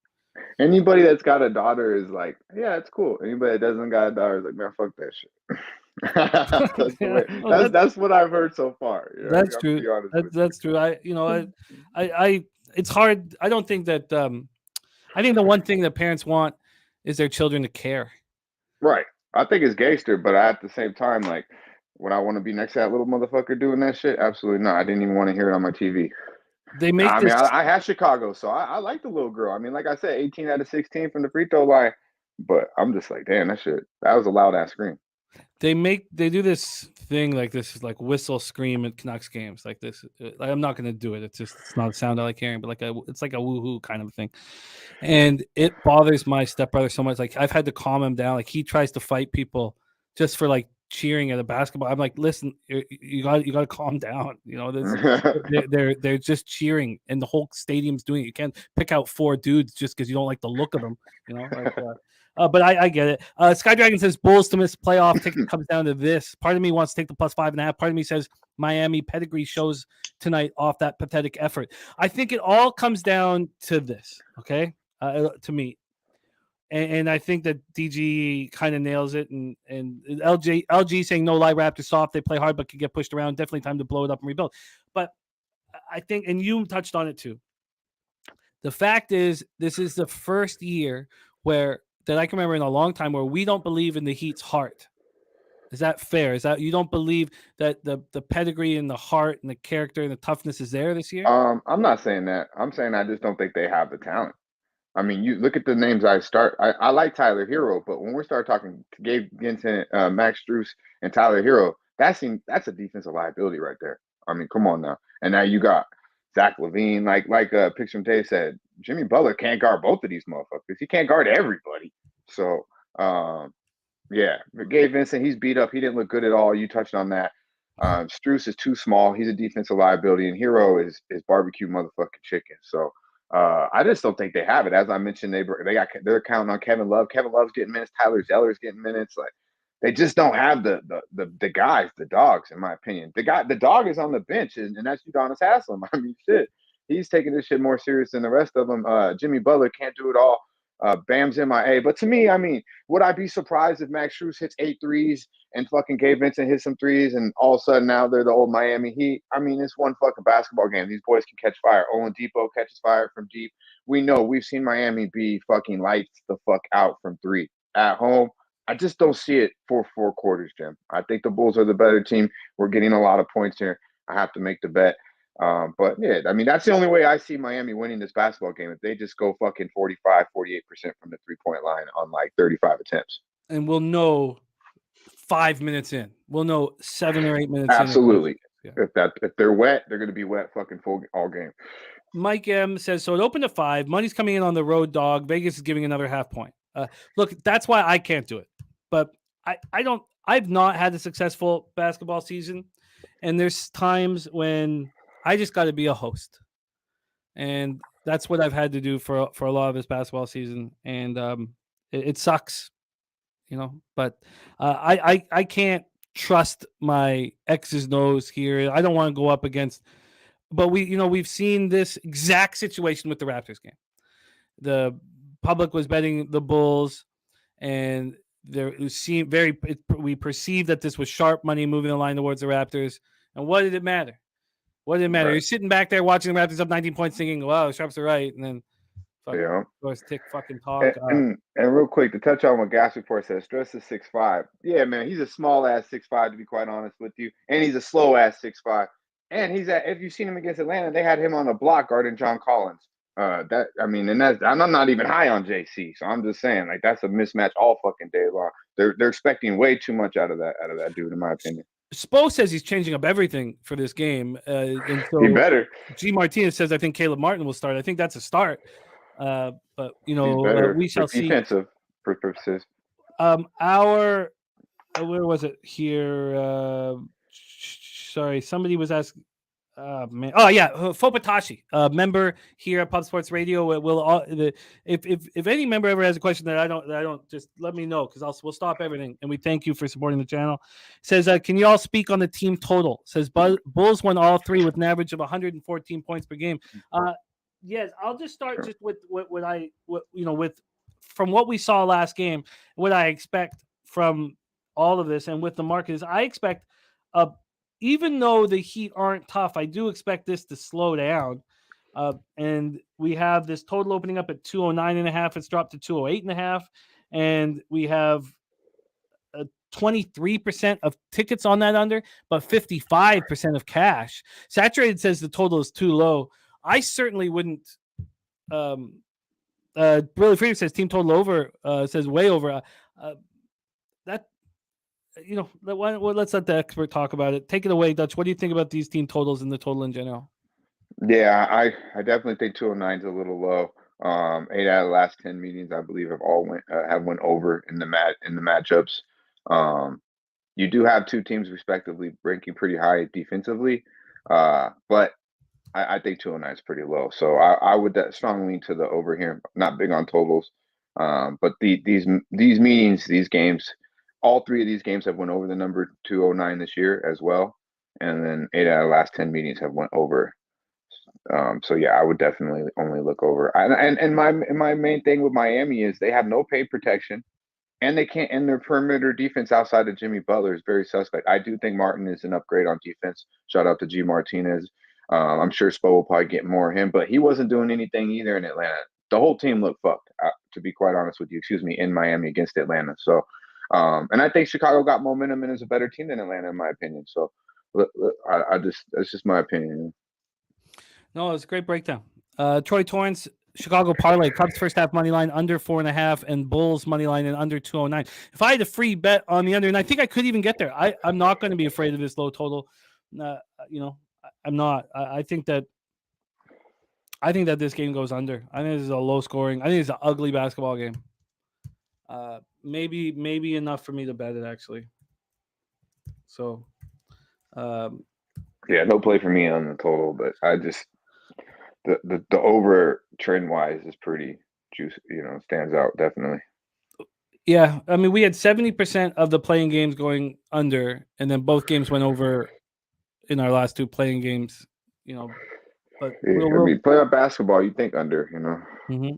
Anybody that's got a daughter is like, yeah, it's cool. Anybody that doesn't got a daughter is like, man, fuck that shit. That's what I've heard so far. That's true. That's true. I it's hard. I don't think that. I think the one thing that parents want is their children to care. Right. I think it's gangster, but at the same time, like, would I want to be next to that little motherfucker doing that shit? Absolutely not. I didn't even want to hear it on my TV. They make. I had Chicago, so I like the little girl. I mean, like I said, 18 out of 16 from the free throw line, but I'm just like, damn, that was a loud ass scream. They do this thing like this, like whistle scream at Canucks games like this. I'm not going to do it. It's not a sound I like hearing, but it's like a woohoo kind of thing. And it bothers my stepbrother so much. Like I've had to calm him down. Like he tries to fight people just for like cheering at a basketball. I'm like, listen, you got to calm down. They're just cheering and the whole stadium's doing it. You can't pick out 4 dudes just because you don't like the look of them. But I get it. Sky Dragon says Bulls to miss playoff ticket comes down to this. Part of me wants to take the +5.5. Part of me says Miami pedigree shows tonight off that pathetic effort. I think it all comes down to this, okay? To me. And I think that DG kind of nails it. And LG saying no lie, Raptors soft. They play hard but can get pushed around. Definitely time to blow it up and rebuild. But I think, and you touched on it too. The fact is, this is the first year that I can remember in a long time where we don't believe in the Heat's heart. Is that fair? Is that you don't believe that the pedigree and the heart and the character and the toughness is there this year? I'm not saying that. I'm saying I just don't think they have the talent. I mean, you look at the names I like Tyler Hero, but when we start talking to Gabe Vincent, Max Strus, and Tyler Hero, that's a defensive liability right there. I mean, come on now. And now you got Zach LaVine, like Picture from Dave said, Jimmy Butler can't guard both of these motherfuckers. He can't guard everybody. So, yeah, Gabe Vincent, he's beat up. He didn't look good at all. You touched on that. Strus is too small. He's a defensive liability, and Hero is barbecue motherfucking chicken. So, I just don't think they have it. As I mentioned, they're counting on Kevin Love. Kevin Love's getting minutes. Tyler Zeller's getting minutes. Like they just don't have the guys, the dogs, in my opinion. The dog is on the bench, and that's Udonis Haslem. I mean, shit, he's taking this shit more serious than the rest of them. Jimmy Butler can't do it all. Bam's MIA. But to me, I mean, would I be surprised if Max Strus hits 8 threes and fucking Gabe Vincent hits some threes and all of a sudden now they're the old Miami Heat? I mean, it's one fucking basketball game. These boys can catch fire. loanDepot catches fire from deep. We've seen Miami be fucking lights the fuck out from 3 at home. I just don't see it for 4 quarters, Jim. I think the Bulls are the better team. We're getting a lot of points here. I have to make the bet. But yeah, I mean, that's the only way I see Miami winning this basketball game. If they just go fucking 45, 48% from the 3-point line on like 35 attempts. And we'll know 5 minutes in. We'll know 7 or 8 minutes Absolutely. in. Absolutely. If they're wet, they're going to be wet fucking full all game. Mike M says, so it opened at 5. Money's coming in on the road dog. Vegas is giving another half point. Look, that's why I can't do it. But I've not had a successful basketball season. And there's times when I just got to be a host. And that's what I've had to do for a lot of this basketball season. And it sucks, but I can't trust my X's nose here. I don't want to go up against, but we've seen this exact situation with the Raptors game. The public was betting the Bulls and we perceived that this was sharp money moving the line towards the Raptors. And what did it matter? What did it matter? Right. You're sitting back there watching the Raptors up 19 points thinking, wow, the Sharps are right. And then fucking talk. And real quick, to touch on what Gas Report says, Stress is 6'5". Yeah, man, he's a small-ass 6'5", to be quite honest with you. And he's a slow-ass 6'5". And if you've seen him against Atlanta, they had him on the block guarding John Collins. I'm not even high on JC, so I'm just saying, like, that's a mismatch all fucking day long. They're expecting way too much out of that dude, in my opinion. Spo says he's changing up everything for this game. And so he better. G. Martinez says, I think Caleb Martin will start. I think that's a start. But, we shall see. Defensive purposes. Where was it here? Sorry, somebody was asking. Man. Oh yeah, Fopatashi, member here at Pub Sports Radio. If any member ever has a question that I don't just let me know because we'll stop everything. And we thank you for supporting the channel. Says, can you all speak on the team total? Says Bulls won all three with an average of 114 points per game. Yes, I'll just start just with from what we saw last game, what I expect from all of this, and with the market is I expect even though the Heat aren't tough, I do expect this to slow down. And we have this total opening up at 209.5. It's dropped to 208.5. And we have 23% of tickets on that under, but 55% of cash. Saturated says the total is too low. I certainly wouldn't. Briley Freedom says team total over, says way over. Let's let the expert talk about it. Take it away, Dutch. What do you think about these team totals and the total in general? Yeah, I definitely think 209 is a little low. 8 out of the last 10 meetings, I believe, have went over in the matchups. You do have two teams respectively ranking pretty high defensively, but I think 209 is pretty low. So I would strongly lean to the over here. I'm not big on totals, but these meetings, these games. All three of these games have went over the number 209 this year as well. And then 8 out of the last 10 meetings have went over. So yeah, I would definitely only look over. And my main thing with Miami is they have no paint protection and they can't end their perimeter defense outside of Jimmy Butler is very suspect. I do think Martin is an upgrade on defense. Shout out to G Martinez. I'm sure Spo will probably get more of him, but he wasn't doing anything either in Atlanta. The whole team looked fucked, to be quite honest with you, in Miami against Atlanta. So, and I think Chicago got momentum and is a better team than Atlanta, in my opinion. So, that's just my opinion. No, it's a great breakdown. Troy Torrance, Chicago parlay, Cubs first half money line under 4.5, and Bulls money line and under 209. If I had a free bet on the under, and I think I could even get there, I'm not going to be afraid of this low total. I'm not. I think that this game goes under. I think this is a low scoring. I think it's an ugly basketball game. Maybe enough for me to bet it actually. So, yeah, no play for me on the total, but I just the over trend wise is pretty juicy. Stands out definitely. Yeah, I mean we had 70% of the playing games going under, and then both games went over in our last two playing games. But playoff basketball, you think under, Mm-hmm.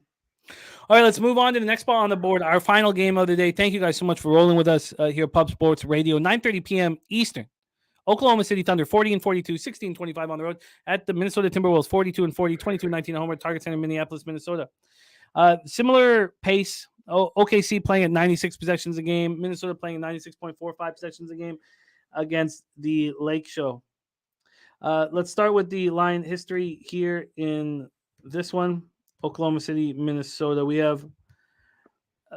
All right, let's move on to the next ball on the board. Our final game of the day. Thank you guys so much for rolling with us here at Pub Sports Radio. 9:30 p.m. Eastern. Oklahoma City Thunder 40-42, 16-25 on the road at the Minnesota Timberwolves 42-40, 22-19 at home at Target Center, Minneapolis, Minnesota. Similar pace. OKC playing at 96 possessions a game. Minnesota playing at 96.45 possessions a game against the Lake Show. Let's start with the line history here in this one. Oklahoma City, Minnesota. We have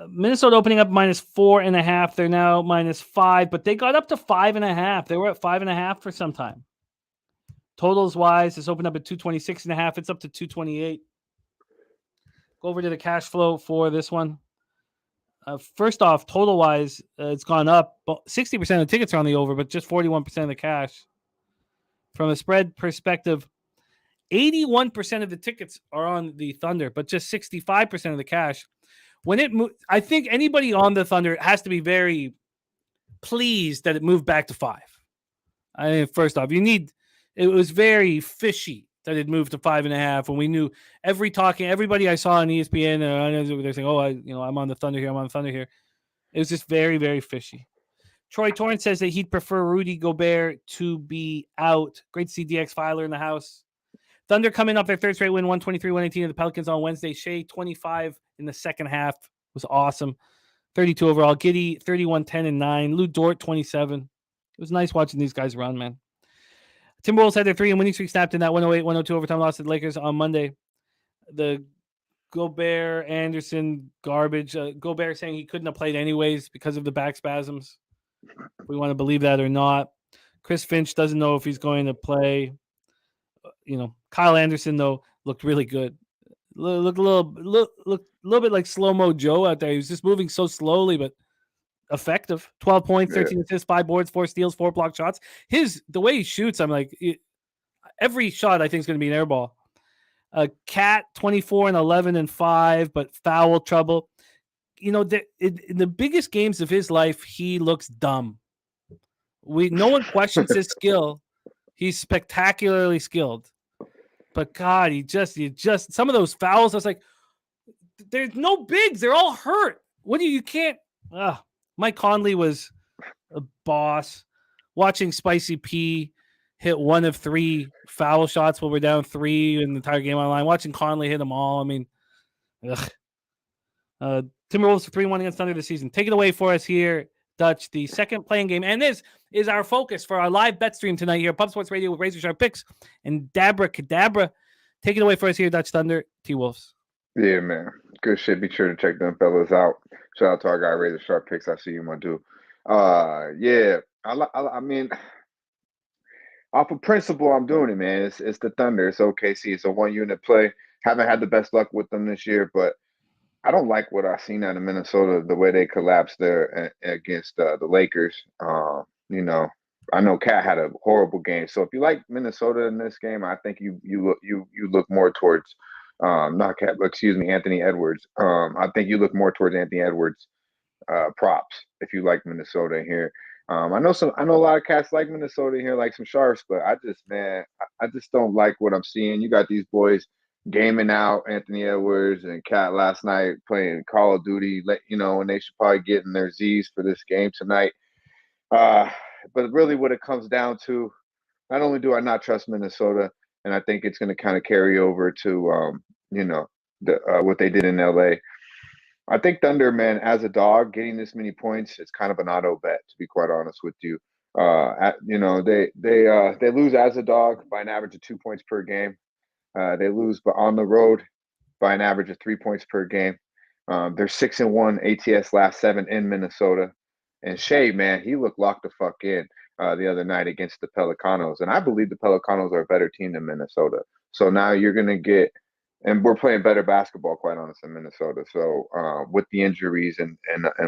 Minnesota opening up -4.5. They're now -5, but they got up to 5.5. They were at 5.5 for some time. Totals wise, it's opened up at 226.5. It's up to 228. Go over to the cash flow for this one. First off, total wise, it's gone up. 60% of the tickets are on the over, but just 41% of the cash. From a spread perspective, 81% of the tickets are on the Thunder, but just 65% of the cash. When it moved, I think anybody on the Thunder has to be very pleased that it moved back to 5. I mean, first off, it was very fishy that it moved to 5.5 when we knew everybody I saw on ESPN, they're saying, I'm on the Thunder here, I'm on the Thunder here. It was just very, very fishy. Troy Torrance says that he'd prefer Rudy Gobert to be out. Great to see DX Filer in the house. Thunder coming up their third straight win, 123-118 to the Pelicans on Wednesday. Shea, 25 in the second half. Was awesome. 32 overall. Giddey, 31-10 and 9. Lou Dort, 27. It was nice watching these guys run, man. Timberwolves had their 3-game winning streak snapped in that 108-102 overtime loss to the Lakers on Monday. The Gobert, Anderson, garbage. Gobert saying he couldn't have played anyways because of the back spasms. If we want to believe that or not. Chris Finch doesn't know if he's going to play. Kyle Anderson though looked really good. Looked a little bit like slow-mo Joe out there. He was just moving so slowly, but effective. 12 points, Yeah. 13 assists, 5 boards, 4 steals, 4 block shots. The way he shoots, I'm like, every shot I think is going to be an air ball. Cat 24 and 11 and 5, but foul trouble. In the biggest games of his life, he looks dumb. No one questions his skill. He's spectacularly skilled. But God, you just some of those fouls, I was like, there's no bigs. They're all hurt. You can't. Mike Conley was a boss. Watching Spicy P hit 1 of 3 foul shots while we're down 3 in the entire game online. Watching Conley hit them all. I mean, Timberwolves 3-1 against Thunder this season. Take it away for us here, Dutch. The second playing game. And this is our focus for our live bet stream tonight here. Pub Sports Radio with Razor Sharp Picks and Dabra Cadabra. Take it away for us here, Dutch Thunder, T-Wolves. Yeah, man. Good shit. Be sure to check them fellas out. Shout out to our guy, Razor Sharp Picks. I see you, my dude. Yeah. I mean, off of principle, I'm doing it, man. It's the Thunder. It's OKC. It's a 1-unit play. Haven't had the best luck with them this year, but I don't like what I've seen out of Minnesota, the way they collapsed there against the Lakers. I know Cat had a horrible game. So if you like Minnesota in this game, I think you look more towards not Cat, but excuse me, Anthony Edwards. I think you look more towards Anthony Edwards props if you like Minnesota here. I know a lot of cats like Minnesota here, like some sharps, but I just don't like what I'm seeing. You got these boys gaming out Anthony Edwards and Cat last night playing Call of Duty, when they should probably get in their Z's for this game tonight. But really what it comes down to, not only do I not trust Minnesota, and I think it's going to kind of carry over to, what they did in LA. I think Thunder, man, as a dog, getting this many points, it's kind of an auto bet, to be quite honest with you. They lose as a dog by an average of 2 points per game. They lose but on the road by an average of 3 points per game. They're 6-1 ATS last 7 in Minnesota. And Shea, man, he looked locked the fuck in the other night against the Pelicanos. And I believe the Pelicanos are a better team than Minnesota. So now you're going to get, and we're playing better basketball, quite honest, in Minnesota. So with the injuries and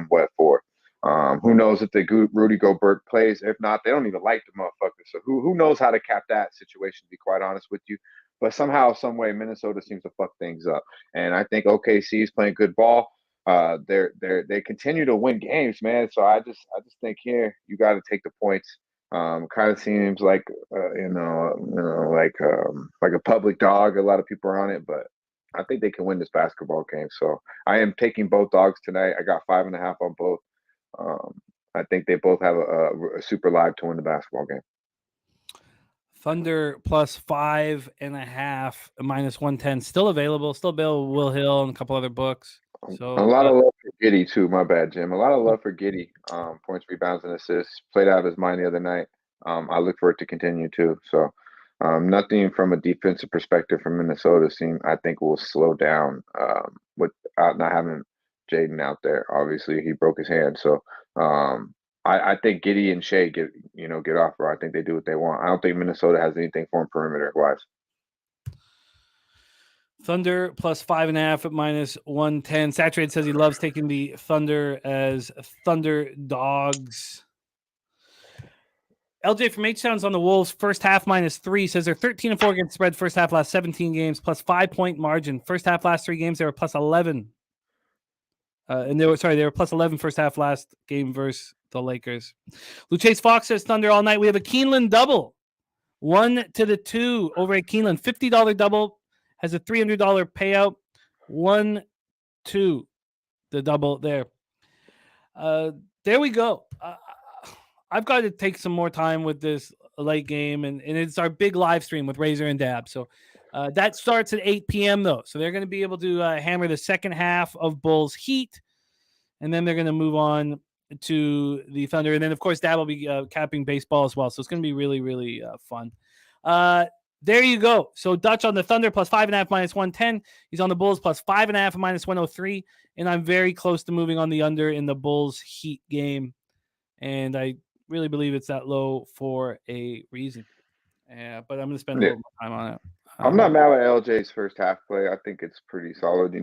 what for. Who knows if Rudy Gobert plays? If not, they don't even like the motherfucker. So who knows how to cap that situation, to be quite honest with you. But somehow, some way, Minnesota seems to fuck things up. And I think OKC is playing good ball. They continue to win games, man. So I just think here you got to take the points. Kind of seems like like a public dog. A lot of people are on it, but I think they can win this basketball game. So I am taking both dogs tonight. I got 5.5 on both. I think they both have a super live to win the basketball game. Thunder plus 5.5 -110 still available. Will Hill and a couple other books. So a lot of love for Giddey too. My bad, Jim. A lot of love for Giddey. Points, rebounds, and assists. Played out of his mind the other night. I look for it to continue too. So nothing from a defensive perspective from Minnesota I think will slow down without not having Jaden out there. Obviously, he broke his hand. So I think Giddey and Shea get off, or I think they do what they want. I don't think Minnesota has anything for him perimeter wise. Thunder plus 5.5 at -110. Saturated says he loves taking the Thunder as Thunder dogs. LJ from H-Town's on the Wolves. First half -3 says they're 13-4 against spread. First half last 17 games plus 5-point margin. First half last 3 games they were plus 11. They were plus 11 first half last game versus the Lakers. Luchase Fox says Thunder all night. We have a Keeneland double. 1-2 over at Keeneland. $50 double. Has a $300 payout. 1-2. The double there. There we go. I've got to take some more time with this late game, and it's our big live stream with Razor and Dab. So that starts at 8 p.m. though. So they're going to be able to hammer the second half of Bulls Heat, and then they're going to move on to the Thunder. And then, of course, Dab will be capping baseball as well. So it's going to be really, really fun. There you go. So Dutch on the Thunder plus 5.5 -110. He's on the Bulls plus 5.5 -103. And I'm very close to moving on the under in the Bulls Heat game. And I really believe it's that low for a reason. But I'm going to spend a little more time on it. I'm not mad at LJ's first half play. I think it's pretty solid.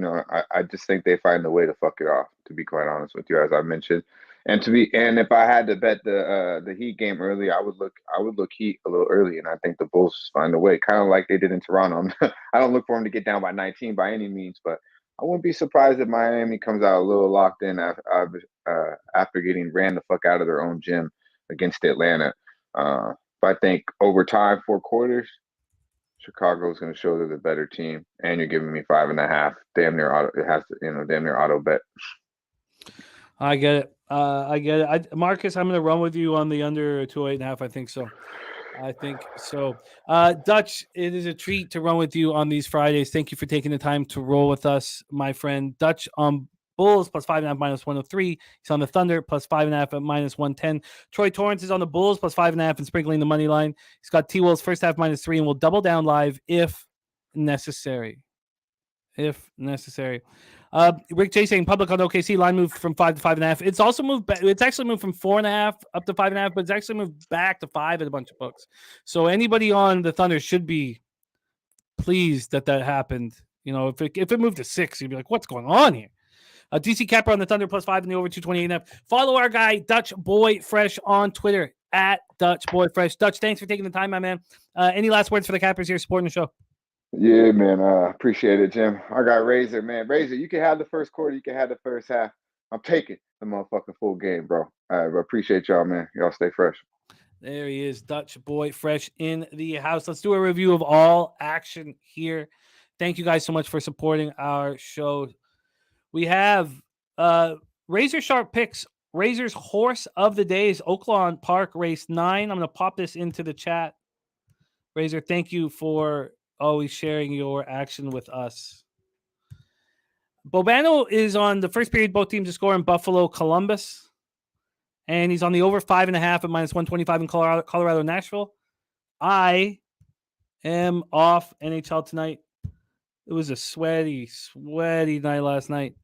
I just think they find a way to fuck it off, to be quite honest with you, as I mentioned. And if I had to bet the Heat game early, I would look Heat a little early, and I think the Bulls find a way, kind of like they did in Toronto. I don't look for them to get down by 19 by any means, but I wouldn't be surprised if Miami comes out a little locked in after getting ran the fuck out of their own gym against Atlanta. But I think over time, 4 quarters, Chicago is going to show they're the better team, and you're giving me 5.5. Damn near auto. It has to, damn near auto bet. I get it. Marcus, I'm going to run with you on the under 208.5. I think so. Dutch, it is a treat to run with you on these Fridays. Thank you for taking the time to roll with us, my friend. Dutch on Bulls plus 5.5 minus 103. He's on the Thunder plus 5.5 at minus 110. Troy Torrance is on the Bulls plus 5.5 and sprinkling the money line. He's got T-Wolves first half minus 3 and will double down live if necessary. Rick J saying public on OKC line moved from 5 to 5.5. It's also moved back. It's actually moved from 4.5 up to 5.5, but it's actually moved back to 5 at a bunch of books. So anybody on the Thunder should be pleased that happened. If it moved to 6, you'd be like, what's going on here? DC Capper on the Thunder plus 5 in the over 228.5. Follow our guy Dutch Boy Fresh on Twitter at Dutch Boy Fresh. Dutch, thanks for taking the time, my man. Any last words for the Cappers here supporting the show? Yeah, man. Appreciate it, Jim. I got Razor, man. Razor, you can have the first quarter. You can have the first half. I'm taking the motherfucking full game, bro. I appreciate y'all, man. Y'all stay fresh. There he is, Dutch Boy Fresh in the house. Let's do a review of all action here. Thank you guys so much for supporting our show. We have Razor Sharp picks. Razor's horse of the day is Oaklawn Park Race 9. I'm going to pop this into the chat. Razor, thank you for always sharing your action with us. Bobano is on the first period. Both teams to score in Buffalo, Columbus. And he's on the over 5.5 at minus 125 in Colorado, Nashville. I am off NHL tonight. It was a sweaty night last night.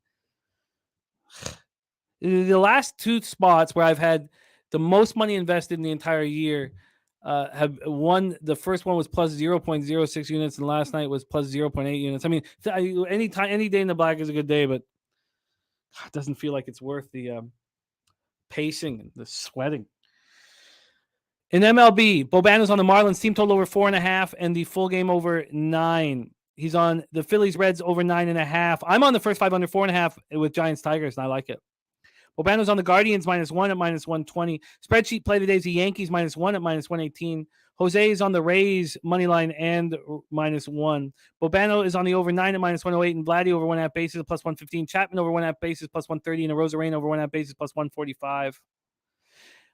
The last 2 spots where I've had the most money invested in the entire year have won. The first one was plus 0.06 units, and last night was plus 0.8 units. I mean, any day in the black is a good day, but it doesn't feel like it's worth the pacing and the sweating. In MLB, Bobano's on the Marlins team total over 4.5 and the full game over 9. He's on the Phillies Reds over 9.5. I'm on the first 5 under 4.5 with Giants Tigers, and I like it. Bobano's on the Guardians minus 1 at minus 120. Spreadsheet play today is the Yankees minus 1 at minus 118. Jose is on the Rays money line and minus 1. Bobano is on the over 9 at minus 108, and Vladdy over 1.5 bases at plus 115. Chapman over 1.5 bases plus 130, and Arozarena over 1.5 bases plus 145.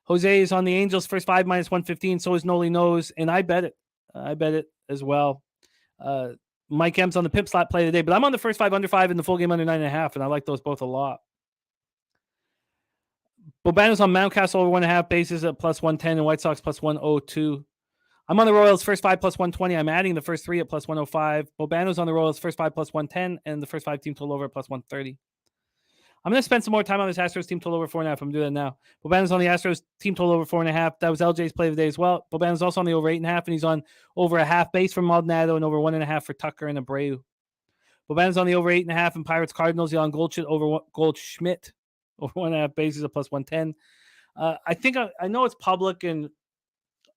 Jose is on the Angels first 5 minus 115. So is Noli Nose, and I bet it. I bet it as well. Mike M's on the pimp slot play today, but I'm on the first 5 under 5 in the full game under 9.5, and I like those both a lot. Bobano's on Mountcastle over 1.5 bases at plus 110 and White Sox plus 102. I'm on the Royals first 5 plus 120. I'm adding the first 3 at plus 105. Bobano's on the Royals first 5 plus 110 and the first 5 team total over at plus 130. I'm going to spend some more time on this Astros team total over 4.5. I'm going to do that now. Bobano's on the Astros team total over 4.5. That was LJ's play of the day as well. Bobano's also on the over 8.5, and he's on over a half base for Maldonado and over 1.5 for Tucker and Abreu. Bobano's on the over 8.5 and Pirates Cardinals. He's on Goldschmidt over 1.5 bases at plus 110. I think I know it's public and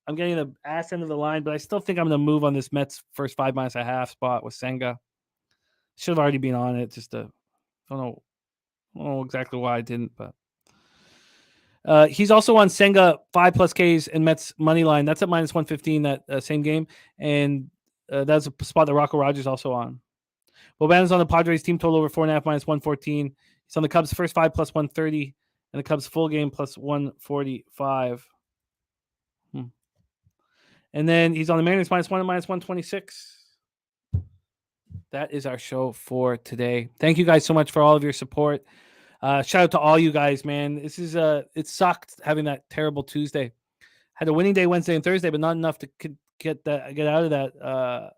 I'm getting the ass end of the line, but I still think I'm going to move on this Mets first 5 minus a half spot with Senga. Should have already been on it. Just don't know exactly why I didn't, but he's also on Senga 5 plus Ks and Mets money line. That's at minus 115 that same game, and that's a spot that Rocco Rogers also on. Bobano's on the Padres team total over 4.5 minus 114. He's on the Cubs first 5 plus 130 and the Cubs full game plus 145. And then he's on the Mariners minus 1 and minus 126. That is our show for today. Thank you guys so much for all of your support. Shout out to all you guys, man. This is it sucked having that terrible Tuesday. Had a winning day Wednesday and Thursday, but not enough to get out of that.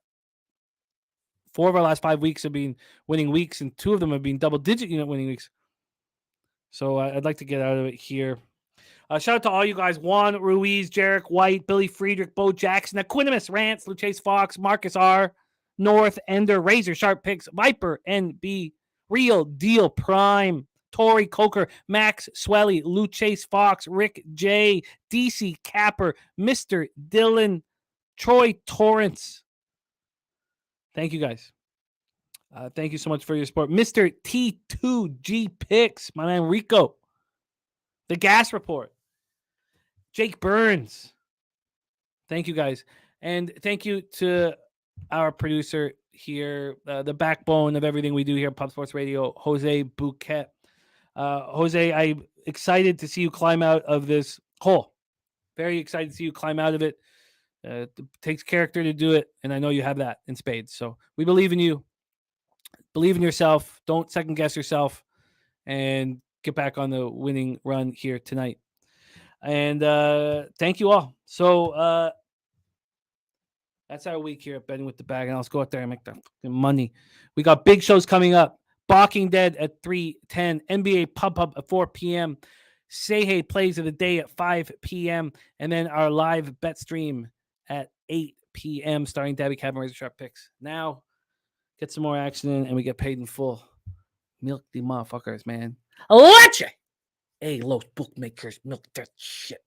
4 of our last 5 weeks have been winning weeks, and 2 of them have been double-digit unit winning weeks. So I'd like to get out of it here. Shout out to all you guys. Juan Ruiz, Jarek White, Billy Friedrich, Bo Jackson, Equinimus, Rance, Luchase Fox, Marcus R., North, Ender, Razor, Sharp Picks, Viper, NB, Real Deal Prime, Tori Coker, Max Swelly, Lou Chase Fox, Rick J, DC Capper, Mr. Dylan, Troy Torrance. Thank you guys. Thank you so much for your support. Mr. T2G Picks, my man Rico, The Gas Report, Jake Burns. Thank you guys. And thank you to our producer here, the backbone of everything we do here at Pub Sports Radio, Jose Bouquet. Jose, I'm excited to see you climb out of this hole. Very excited to see you climb out of it. It takes character to do it, and I know you have that in spades. So we believe in you. Believe in yourself. Don't second guess yourself, and get back on the winning run here tonight. And thank you all. So that's our week here at Betting with the Bag. And let's go out there and make the money. We got big shows coming up. Balking Dead at 3:10. NBA Pub at 4 p.m. Say Hey Plays of the Day at 5 p.m. And then our live bet stream at 8 p.m. starring Dabby Cabin Razor Sharp Picks. Now, get some more action in and we get paid in full. Milk the motherfuckers, man. Leche! Hey, Los bookmakers, milk that shit.